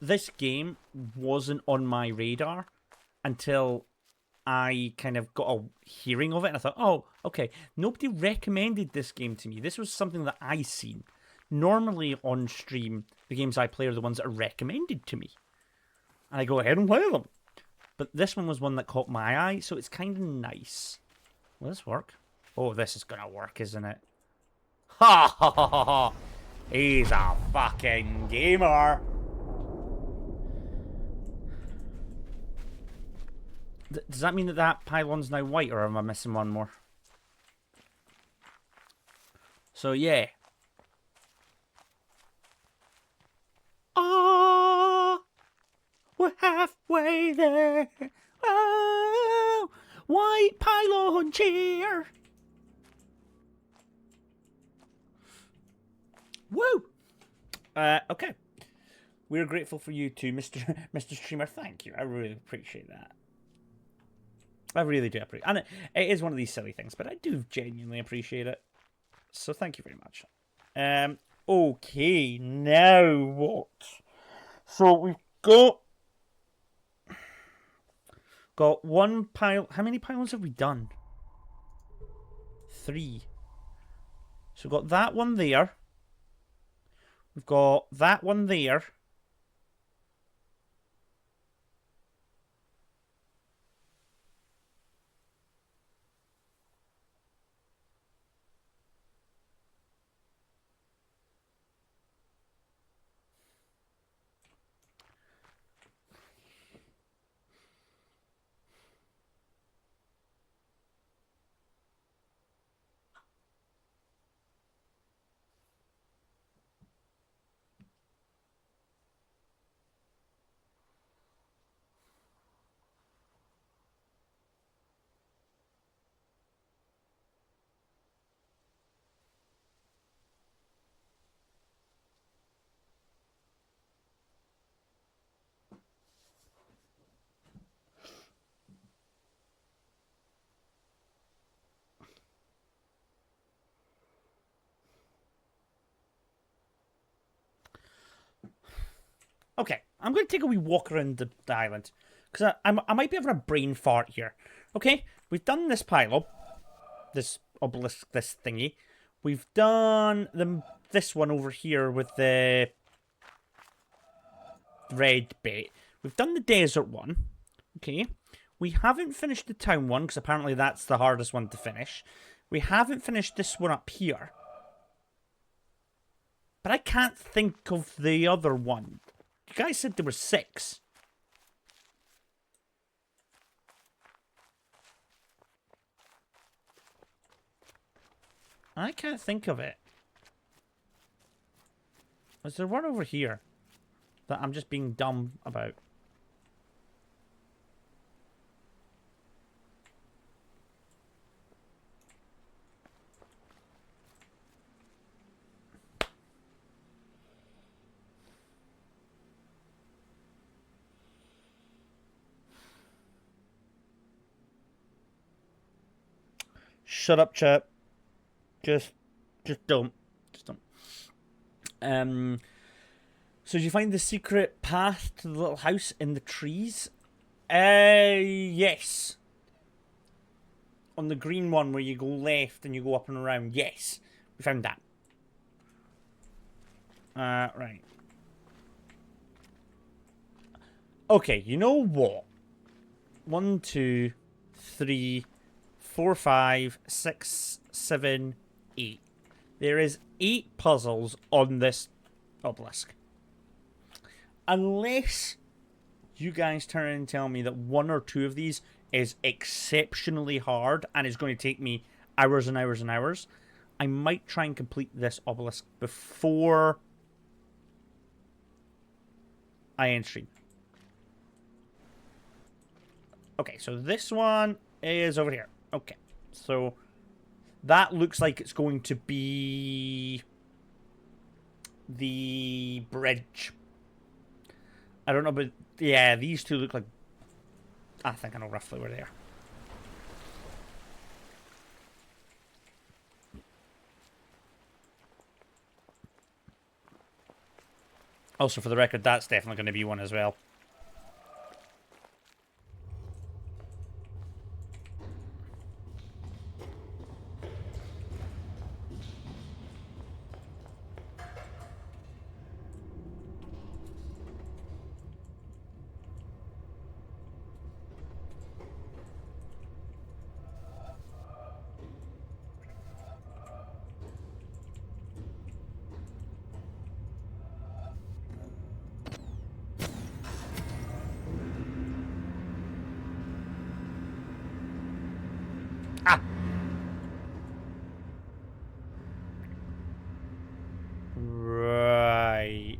this game wasn't on my radar until I kind of got a hearing of it, and I thought, oh, okay, nobody recommended this game to me. This was something that I seen. Normally on stream, the games I play are the ones that are recommended to me, and I go ahead and play them. But this one was one that caught my eye, so it's kind of nice. Will this work? Oh, this is gonna work, isn't it? Ha ha ha ha ha! He's a fucking gamer! Does that mean that that pylon's now white, or am I missing one more? So, yeah. Oh, we're halfway there. Oh, white pylon cheer. Woo! Okay. We're grateful for you too, Mr. Streamer. Thank you. I really appreciate that. I really do appreciate it. And it is one of these silly things, but I do genuinely appreciate it. So thank you very much. Okay, now what? So we've got one pile. How many pylons have we done? 3. So we've got that one there. We've got that one there. Okay, I'm going to take a wee walk around the island, because I might be having a brain fart here. Okay, we've done this pile, this obelisk, this thingy. We've done this one over here with the red bit. We've done the desert one. Okay, we haven't finished the town one, because apparently that's the hardest one to finish. We haven't finished this one up here. But I can't think of the other one. You guys said there were 6. I can't think of it. Is there one over here that I'm just being dumb about? Shut up, chat. Just don't. Just don't. So did you find the secret path to the little house in the trees? Yes. On the green one where you go left and you go up and around. Yes, we found that. Right. Okay, you know what? 1, 2, 3, 4, 5, 6, 7, 8. There is 8 puzzles on this obelisk. Unless you guys turn and tell me that 1 or 2 of these is exceptionally hard and is going to take me hours and hours and hours, I might try and complete this obelisk before I end stream. Okay, so this one is over here. Okay, so that looks like it's going to be the bridge. I don't know, but yeah, these two look like... I think I know roughly where they are. Also, for the record, that's definitely going to be one as well. Ah! Right.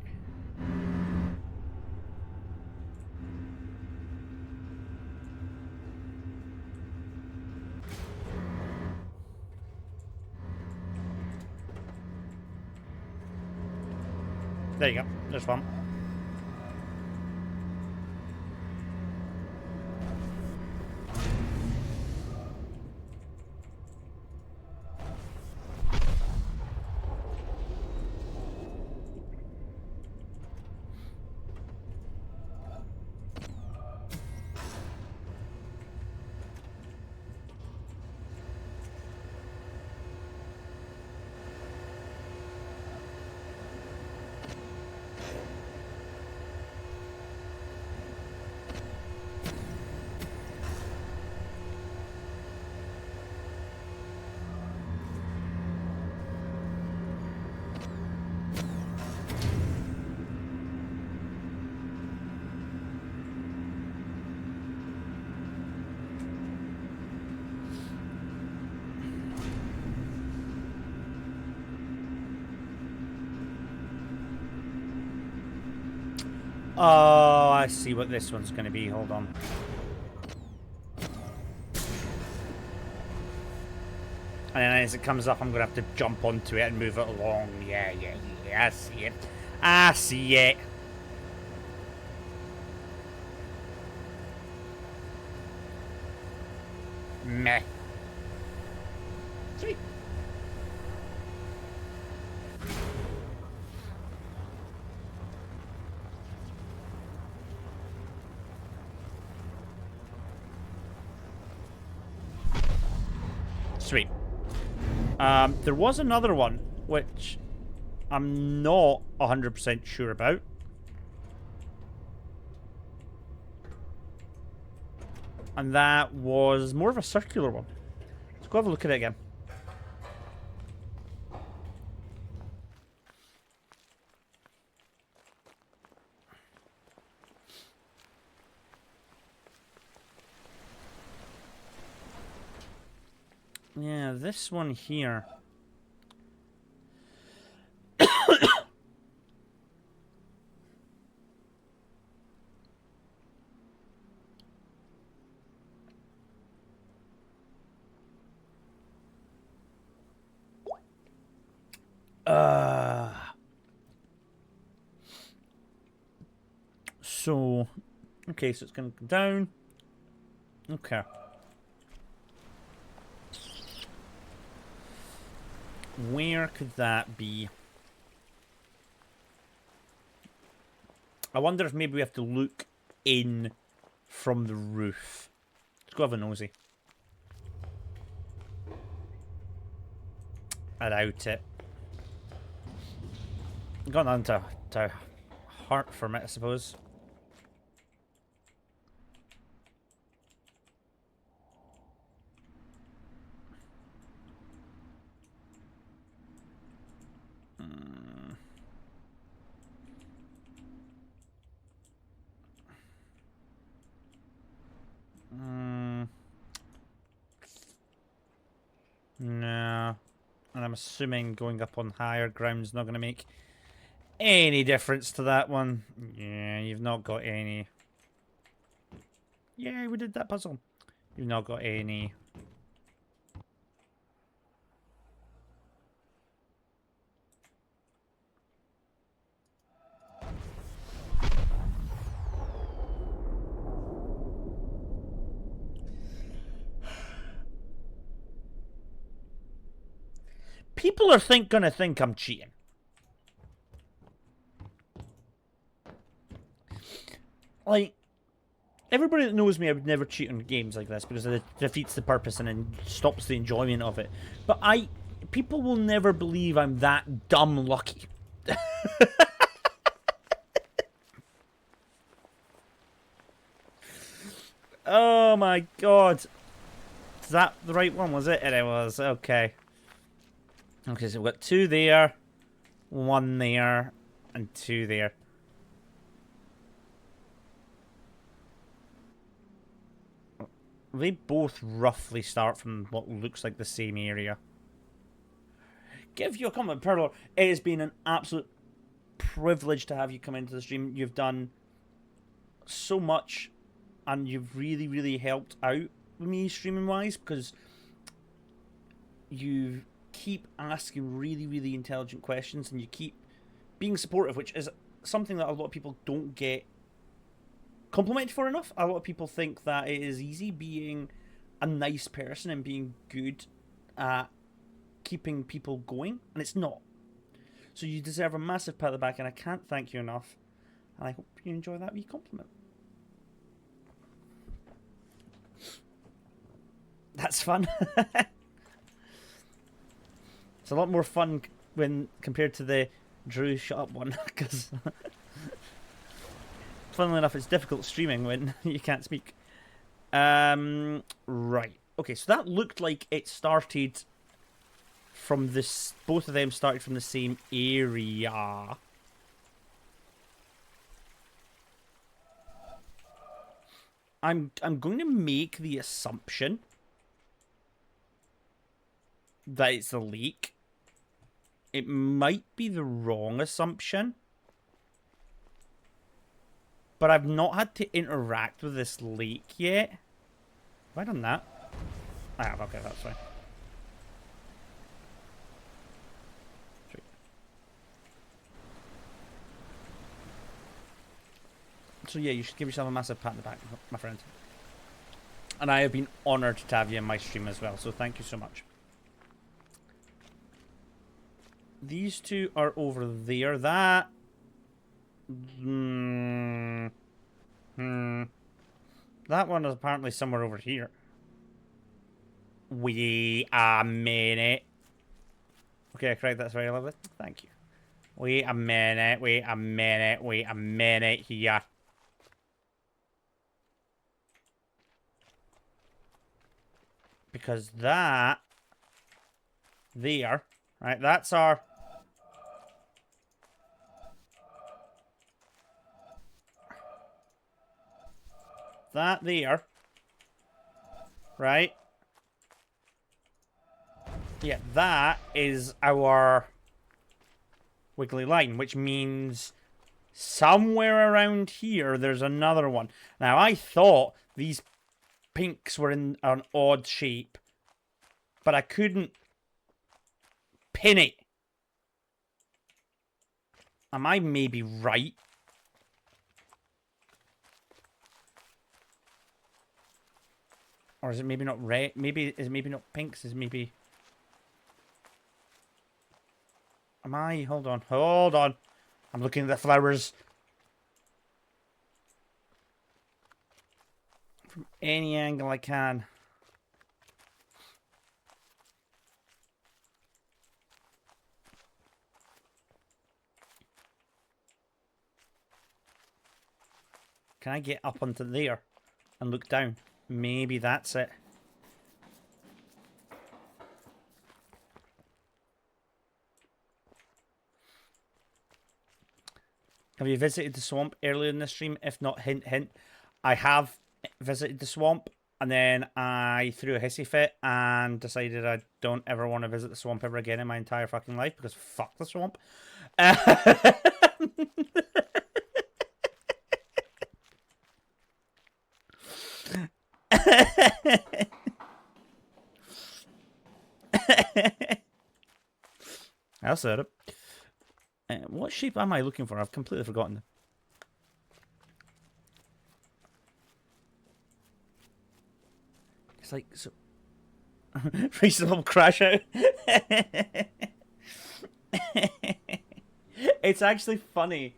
There you go. There's one. Oh, I see what this one's going to be. Hold on. And then as it comes up, I'm going to have to jump onto it and move it along. Yeah. I see it. I see it. Meh. Sweet. Sweet. There was another one, which I'm not 100% sure about. And that was more of a circular one. Let's go have a look at it again. Yeah, this one here. So, okay, so it's going to go down. Okay. Where could that be? I wonder if maybe we have to look in from the roof. Let's go have a nosy. I doubt it. Gone on to heart from it, I suppose. No. And I'm assuming going up on higher ground's not going to make any difference to that one. Yeah, you've not got any. Yeah, we did that puzzle. You've not got any. People are gonna think I'm cheating. Like, everybody that knows me, I would never cheat on games like this because it defeats the purpose and then stops the enjoyment of it. But people will never believe I'm that dumb lucky. Oh my god. Is that the right one, was it? And it was. Okay. Okay, so we've got 2 there, 1 there, and 2 there. They both roughly start from what looks like the same area. Give you a comment, Perlor. It has been an absolute privilege to have you come into the stream. You've done so much, and you've really, really helped out with me streaming-wise, because you keep asking really, really intelligent questions, and you keep being supportive, which is something that a lot of people don't get complimented for enough. A lot of people think that it is easy being a nice person and being good at keeping people going, and it's not. So you deserve a massive pat on the back, and I can't thank you enough, and I hope you enjoy that wee compliment. That's fun. It's a lot more fun when compared to the Drew shut up one, because funnily enough, it's difficult streaming when you can't speak. Right. Okay, so that looked like it started from this. Both of them started from the same area. I'm going to make the assumption that it's a leak. It might be the wrong assumption, but I've not had to interact with this leak yet. Have I done that? I have. Okay, that's fine. Sweet. So yeah, you should give yourself a massive pat on the back, my friend. And I have been honoured to have you in my stream as well, so thank you so much. These 2 are over there. That... That one is apparently somewhere over here. Wait a minute. Okay, correct. That's very lovely. Thank you. Wait a minute. Wait a minute. Wait a minute here. Because that... There. Right, that's our... That there. Right? Yeah, that is our wiggly line, which means somewhere around here there's another one. Now, I thought these pinks were in an odd shape, but I couldn't pin it. Am I maybe right? Or is it maybe not red? Maybe is it maybe not pinks? Is maybe... Am I? Hold on. Hold on. I'm looking at the flowers. From any angle I can. Can I get up onto there and look down? Maybe that's it. Have you visited the swamp earlier in the stream? If not, hint, hint. I have visited the swamp, and then I threw a hissy fit and decided I don't ever want to visit the swamp ever again in my entire fucking life, because fuck the swamp. I said it. What shape am I looking for? I've completely forgotten. It's like so reasonable crash out. It's actually funny.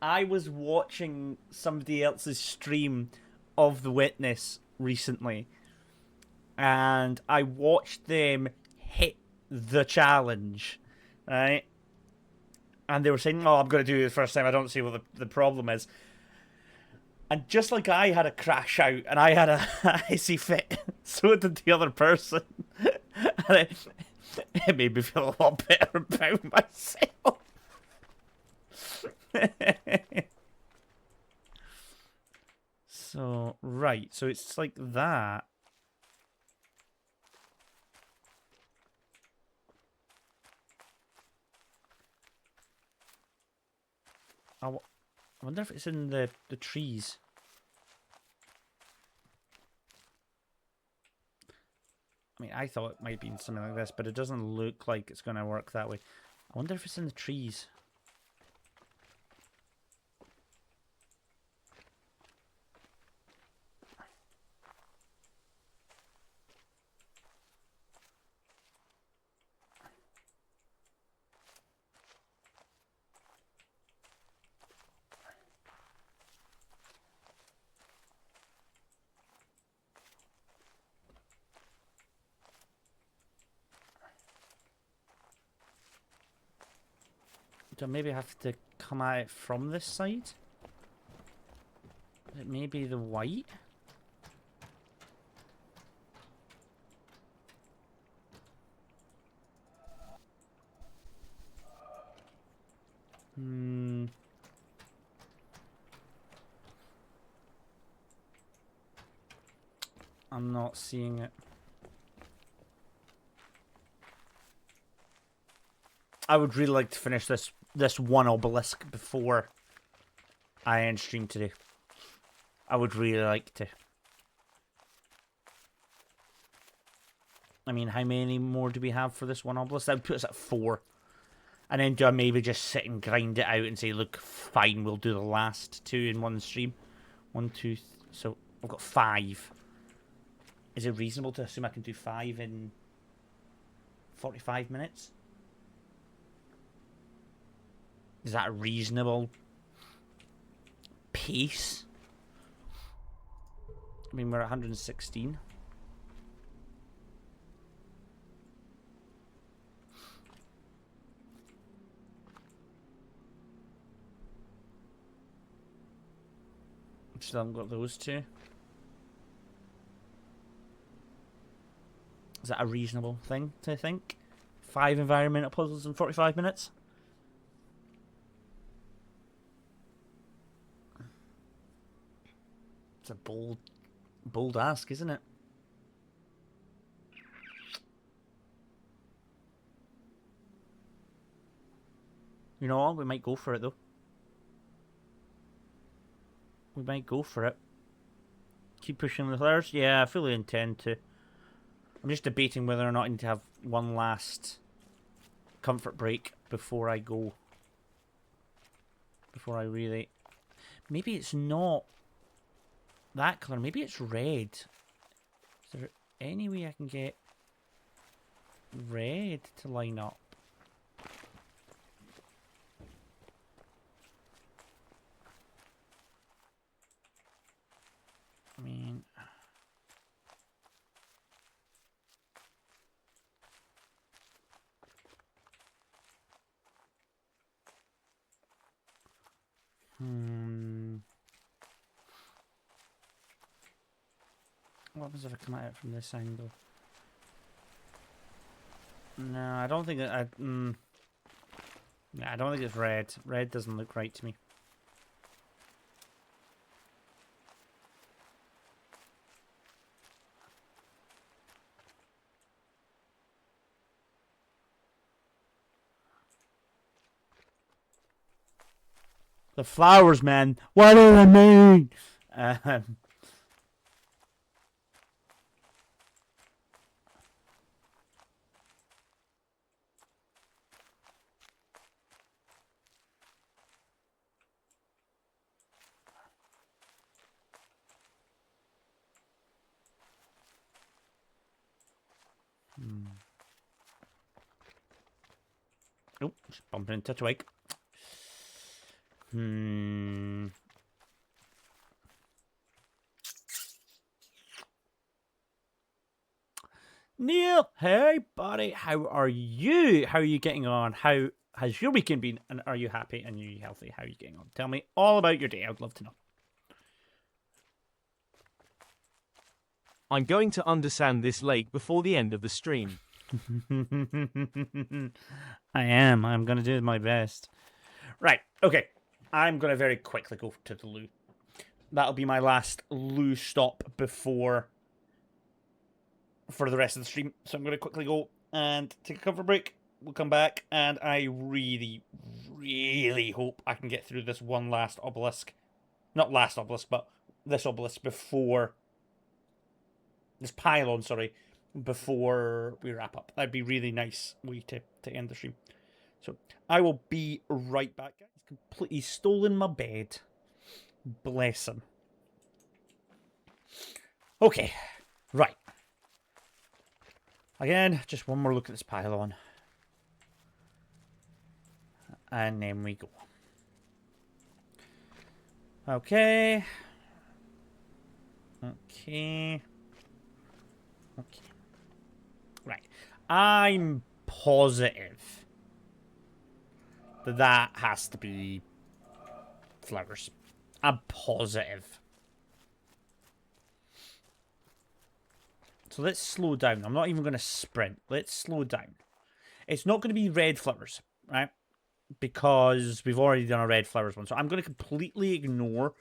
I was watching somebody else's stream of The Witness recently, and I watched them hit the challenge, right? And they were saying, "Oh, I'm going to do it the first time. I don't see what the problem is." And just like I had a crash out and I had a hissy fit, so did the other person. And it made me feel a lot better about myself. So, right. So it's like that. I wonder if it's in the trees. I mean, I thought it might be something like this, but it doesn't look like it's going to work that way. I wonder if it's in the trees. Do I maybe have to come at it from this side? It may be the white. I'm not seeing it. I would really like to finish this one obelisk before I end stream today. I would really like to. I mean, how many more do we have for this one obelisk? That would put us at 4. And then do I maybe just sit and grind it out and say, look, fine, we'll do the last 2 in one stream. 1, 2, so I've got 5. Is it reasonable to assume I can do 5 in 45 minutes? Is that a reasonable pace? I mean, we're at 116. Still haven't got those 2. Is that a reasonable thing to think? 5 environmental puzzles in 45 minutes? It's a bold ask, isn't it? You know what? We might go for it, though. We might go for it. Keep pushing the flares? Yeah, I fully intend to. I'm just debating whether or not I need to have one last comfort break before I go. Before I really... Maybe it's not that colour. Maybe it's red. Is there any way I can get red to line up? I mean... What happens if I come at it from this angle? No, I don't think I don't think it's red. Red doesn't look right to me. The flowers, man. What do they mean? Um, Oh, just bumping into a twig. Neil, hey buddy, how are you? How are you getting on? How has your weekend been? And are you happy and are you healthy? How are you getting on? Tell me all about your day. I'd love to know.
I'm going to understand this lake before the end of the stream.
I am. I'm going to do my best. Right. Okay. I'm going to very quickly go to the loo. That'll be my last loo stop before for the rest of the stream. So I'm going to quickly go and take a cover break. We'll come back, and I really, really hope I can get through this one last obelisk. Not last obelisk, but this obelisk before... This pylon, sorry, before we wrap up. That'd be really nice way to end the stream. So I will be right back, guys. Completely stolen my bed. Bless him. Okay, right. Again, just one more look at this pylon. And then we go. Okay. Okay. Okay. Right. I'm positive that that has to be flowers. I'm positive. So let's slow down. I'm not even going to sprint. Let's slow down. It's not going to be red flowers, right? Because we've already done a red flowers one. So I'm going to completely ignore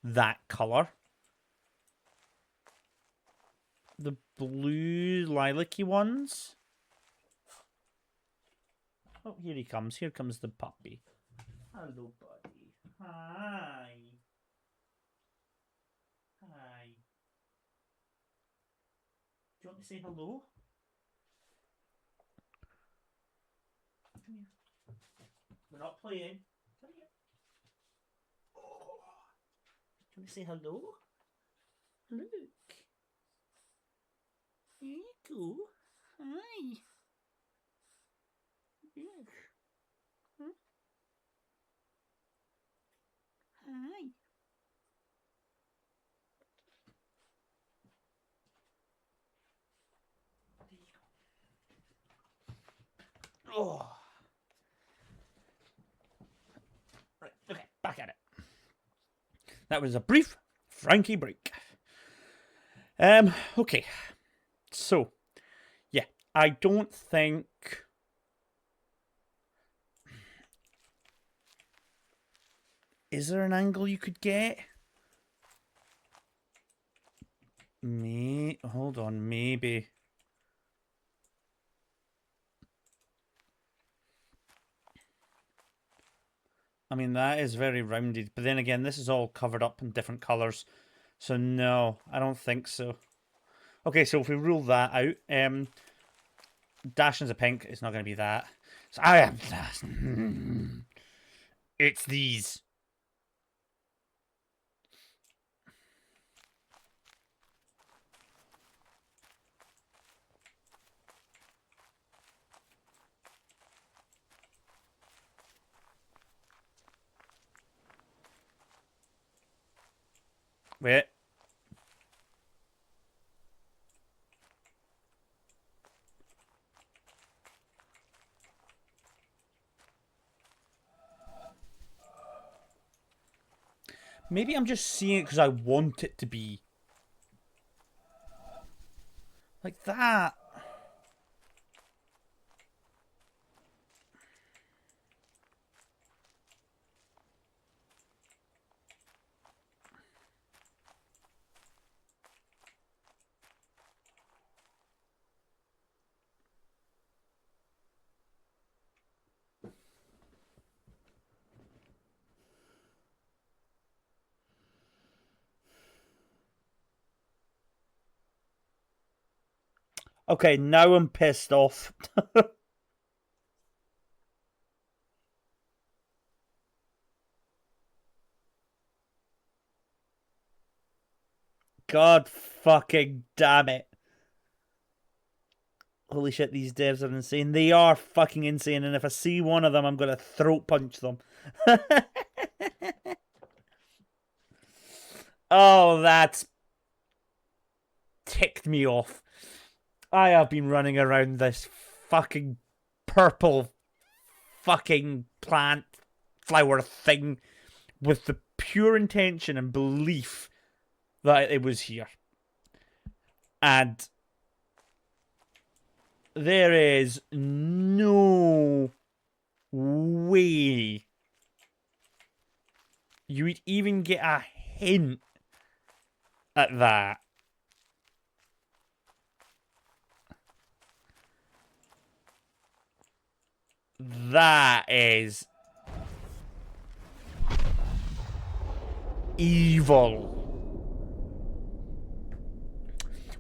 that colour. The blue lilac-y ones. Oh, here he comes. Here comes the puppy. Hello, buddy. Hi. Hi. Do you want to say hello? Come here. We're not playing. Come here. Oh. Do you want to say hello? Look. There you go. Hi. Yes. Huh? Hi. There you go. Oh. Right, okay, back at it. That was a brief Frankie break. Okay. So, yeah, I don't think... Is there an angle you could get? Hold on, maybe. I mean, that is very rounded. But then again, this is all covered up in different colours. So no, I don't think so. Okay, so if we rule that out, Dashing's a pink. It's not going to be that. So I am... It's these. Wait. Maybe I'm just seeing it because I want it to be Like that. Okay, now I'm pissed off. God fucking damn it. Holy shit, these devs are insane. They are fucking insane, and if I see one of them, I'm gonna throat punch them. Oh, that's ticked me off. I have been running around this fucking purple fucking plant flower thing with the pure intention and belief that it was here. And there is no way you would even get a hint at that. That is evil.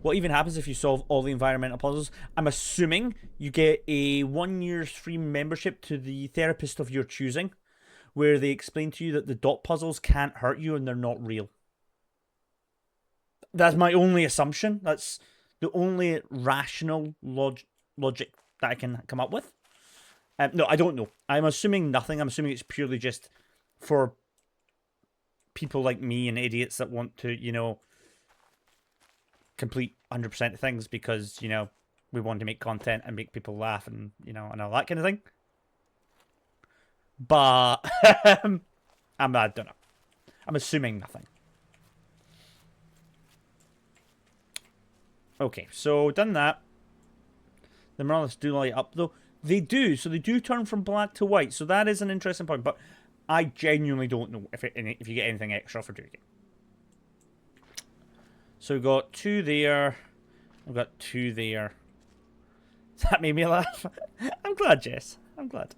What even happens if you solve all the environmental puzzles? I'm assuming you get a 1 year's free membership to the therapist of your choosing, where they explain to you that the dot puzzles can't hurt you and they're not real. That's my only assumption. That's the only rational logic that I can come up with. No, I don't know. I'm assuming nothing. I'm assuming it's purely just for people like me and idiots that want to, you know, complete 100% of things because, you know, we want to make content and make people laugh and, you know, and all that kind of thing. But I don't know. I'm assuming nothing. Okay, so done that. The Morales do light up though. They do, so they do turn from black to white. So that is an interesting point. But I genuinely don't know if you get anything extra for doing it. So we've got 2 there. We've got 2 there. That made me laugh. I'm glad, Jess. I'm glad.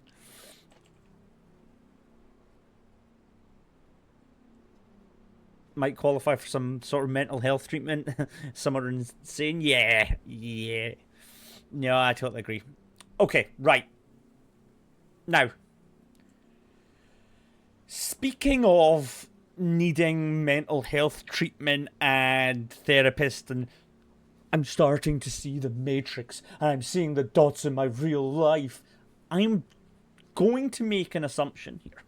Might qualify for some sort of mental health treatment. Some are insane. Yeah. No, I totally agree. Okay, right. Now, speaking of needing mental health treatment and therapists, and I'm starting to see the Matrix and I'm seeing the dots in my real life, I'm going to make an assumption here.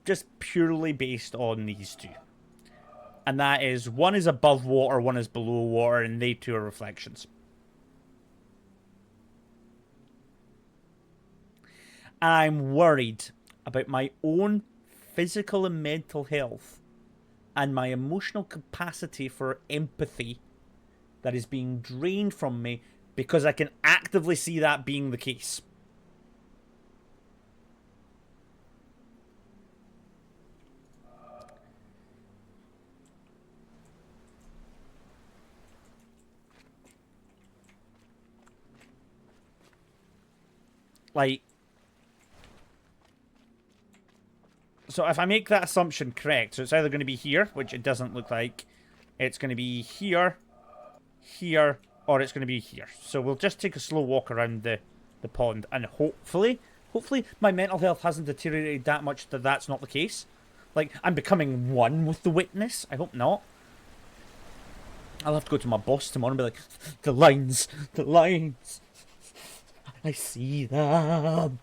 Just purely based on these two. And that is, one is above water, one is below water, and they two are reflections. I'm worried about my own physical and mental health and my emotional capacity for empathy that is being drained from me because I can actively see that being the case. Like, so if I make that assumption correct, so it's either going to be here, which it doesn't look like, it's going to be here, here, or it's going to be here. So we'll just take a slow walk around the pond, and hopefully my mental health hasn't deteriorated that much that that's not the case. Like, I'm becoming one with the witness. I hope not. I'll have to go to my boss tomorrow and be like, the lines, I see them.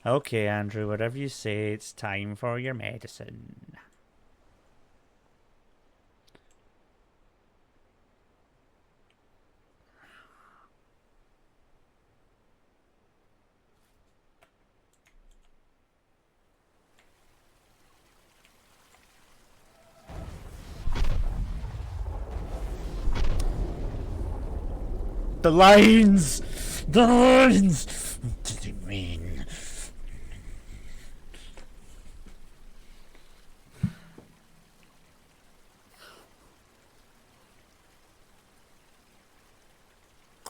Okay, Andrew, whatever you say, it's time for your medicine. The lines! The lines! What do they mean?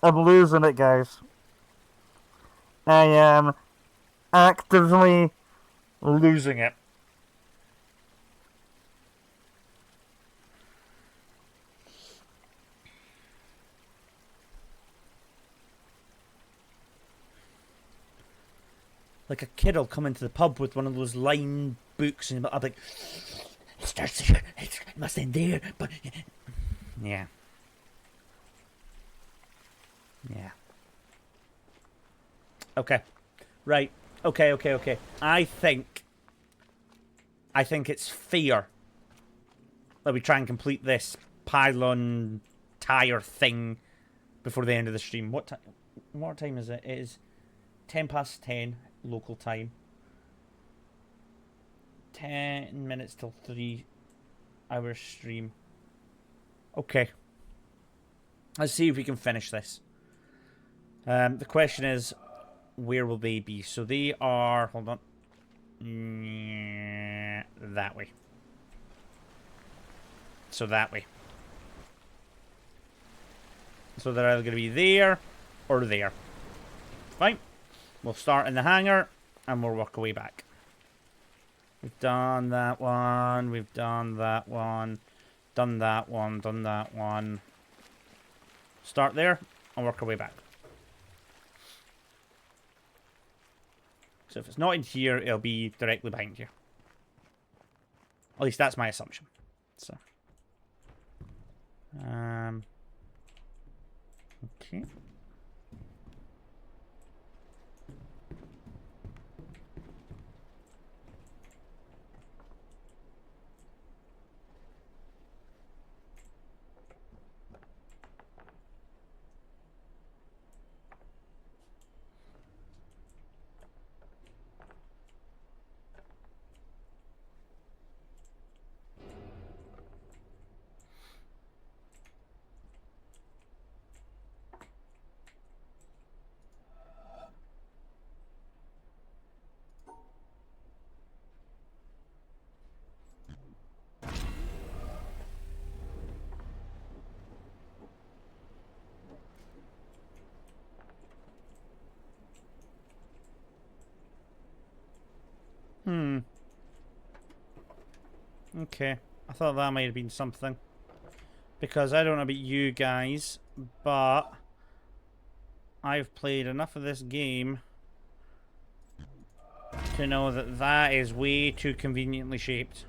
I'm losing it, guys. I am actively losing it. Like a kid will come into the pub with one of those line books and I'll be like, it starts here, it must end there, but yeah. Yeah. Okay. Right. Okay. I think it's fair that we try and complete this pylon tire thing before the end of the stream. What time is it? It is 10:10 local time. 10 minutes till 3 hours stream. Okay. Let's see if we can finish this. The question is, where will they be? So they are, hold on, that way. So that way. So they're either going to be there or there. Fine. We'll start in the hangar and we'll work our way back. We've done that one. We've done that one. Done that one. Done that one. Start there and work our way back. So if it's not in here, it'll be directly behind you. At least that's my assumption. So. Okay. Okay. I thought that might have been something. Because I don't know about you guys, but I've played enough of this game to know that that is way too conveniently shaped.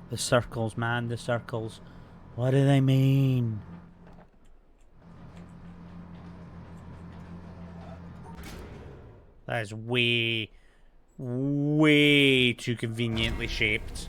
The circles, man, the circles. What do they mean? That is way, way too conveniently shaped.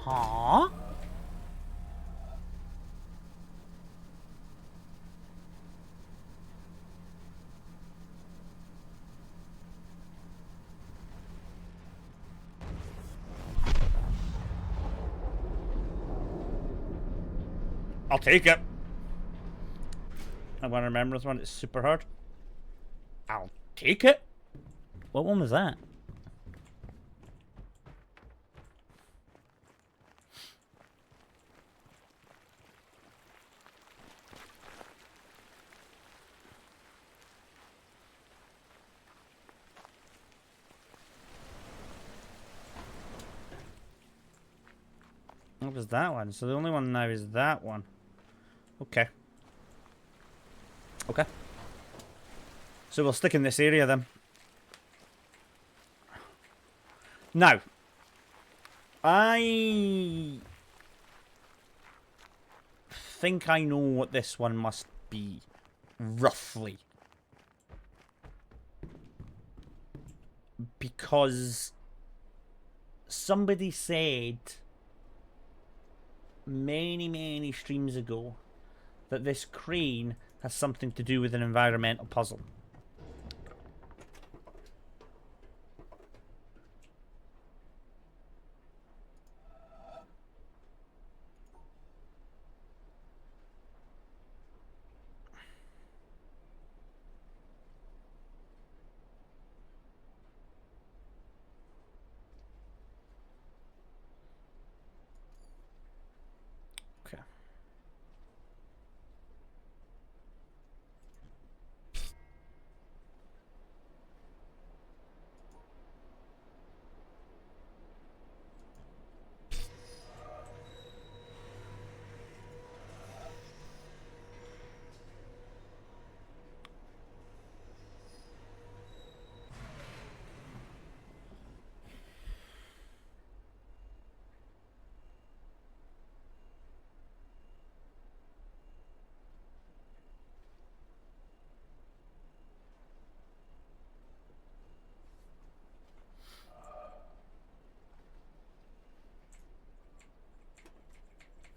Huh? I'll take it. I want to remember this one. It's super hard. I'll Take it. What one was that? What was that one? So the only one now is that one. Okay. Okay. So we'll stick in this area then. Now, I think I know what this one must be. Roughly. Because somebody said many streams ago that this crane has something to do with an environmental puzzle.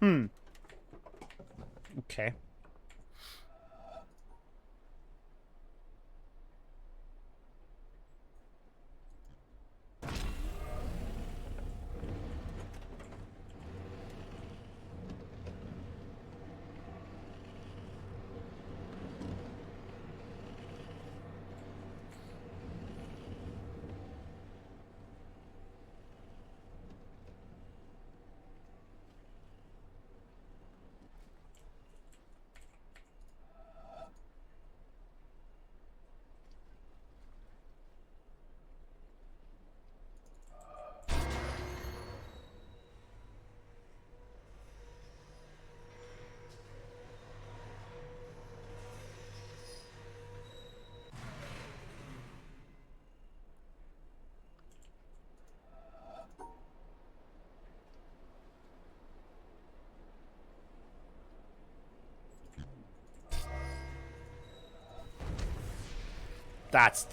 Okay. Okay. That's...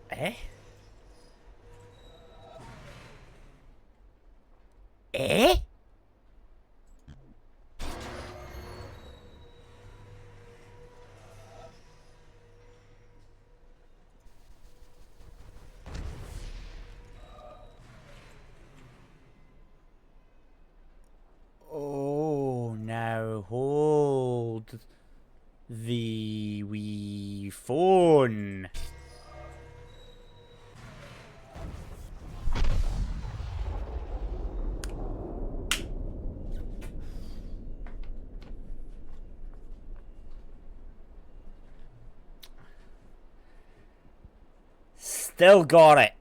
Eh? Eh? Oh, now hold the wee phone. Still got it.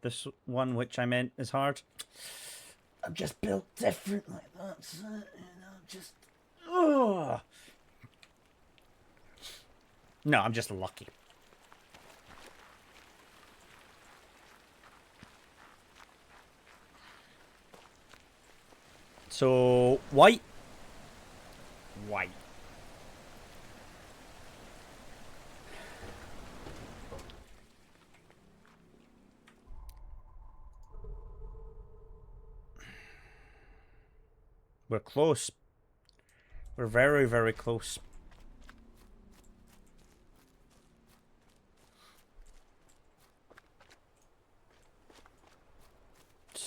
This one, which I meant, is hard. I'm just built differently. That's it. You know, just. Ugh. No, I'm just lucky. So, white. White. We're close. We're very close.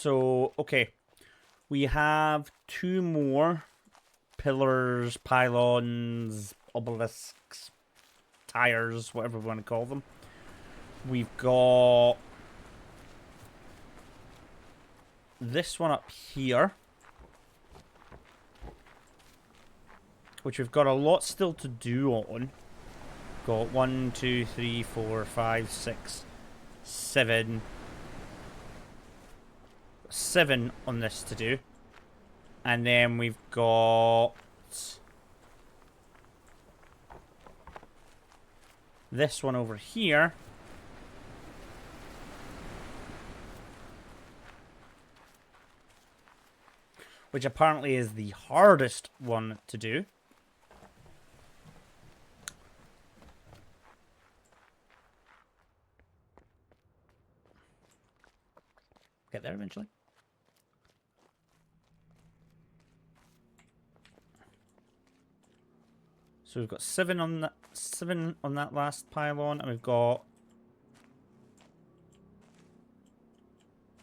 So, okay. We have 2 more pillars, pylons, obelisks, tires, whatever we want to call them. We've got this one up here, which we've got a lot still to do on. Got 1, 2, 3, 4, 5, 6, 7. 7 on this to do. And then we've got this one over here. Which apparently is the hardest one to do. Get there eventually. So we've got 7 on that last pylon, and we've got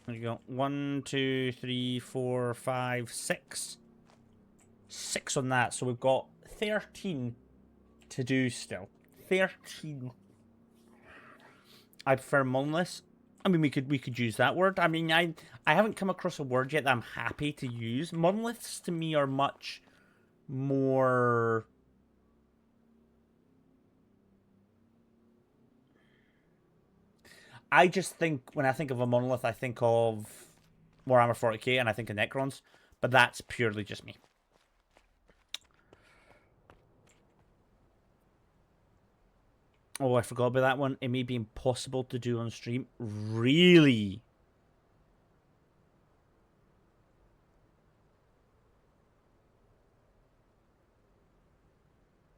1, 2, 3, 4, 5, 6. 6 on that, so we've got 13 to do still. 13. I prefer monoliths. I mean, we could use that word. I mean, I haven't come across a word yet that I'm happy to use. Monoliths to me are much more. I just think, when I think of a monolith, I think of Warhammer 40k and I think of Necrons. But that's purely just me. Oh, I forgot about that one. It may be impossible to do on stream. Really?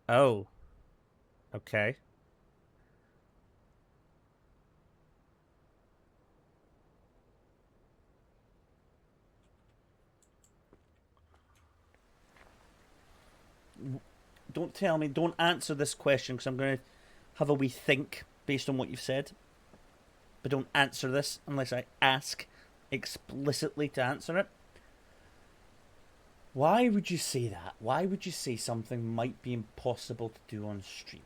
Oh. Okay. Don't tell me, don't answer this question, because I'm going to have a wee think based on what you've said. But don't answer this unless I ask explicitly to answer it. Why would you say that? Why would you say something might be impossible to do on stream?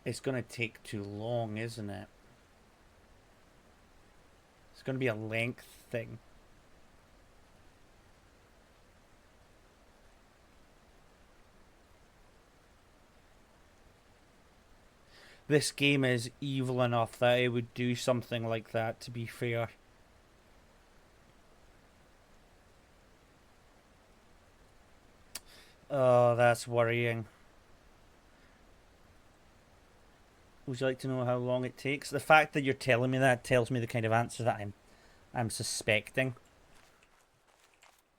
It's going to take too long, isn't it? It's going to be a length thing. This game is evil enough that it would do something like that, to be fair. Oh, that's worrying. Would you like to know how long it takes? The fact that you're telling me that tells me the kind of answer that I'm suspecting.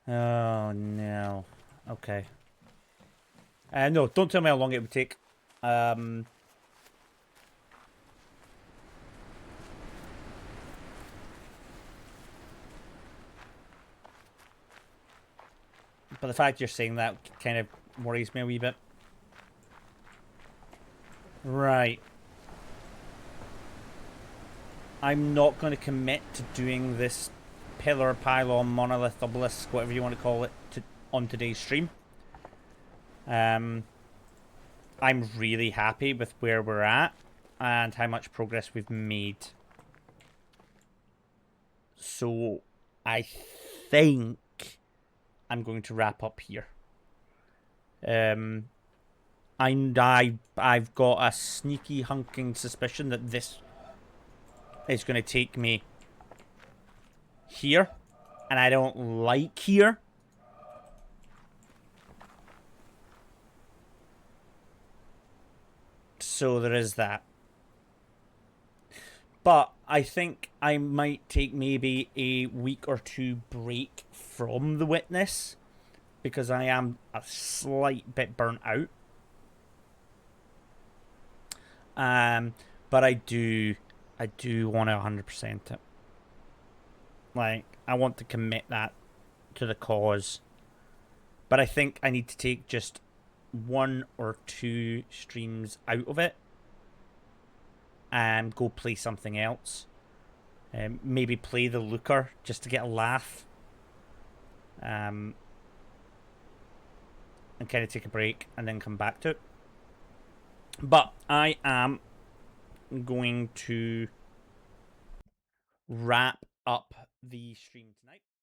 Oh no. Okay. No, don't tell me how long it would take. But the fact you're saying that kind of worries me a wee bit. Right. I'm not going to commit to doing this pillar, pylon, monolith, obelisk, whatever you want to call it, on today's stream. I'm really happy with where we're at and how much progress we've made. So I think I'm going to wrap up here. I've got a sneaky hunking suspicion that this is going to take me here, and I don't like here. So there is that. But I think I might take maybe a week or 2 break from The Witness, because I am a slight bit burnt out. But I do I do want to 100% it. Like, I want to commit that to the cause. But I think I need to take just 1 or 2 streams out of it and go play something else. Maybe play the Looker just to get a laugh. And kind of take a break and then come back to it. But I am going to wrap up the stream tonight.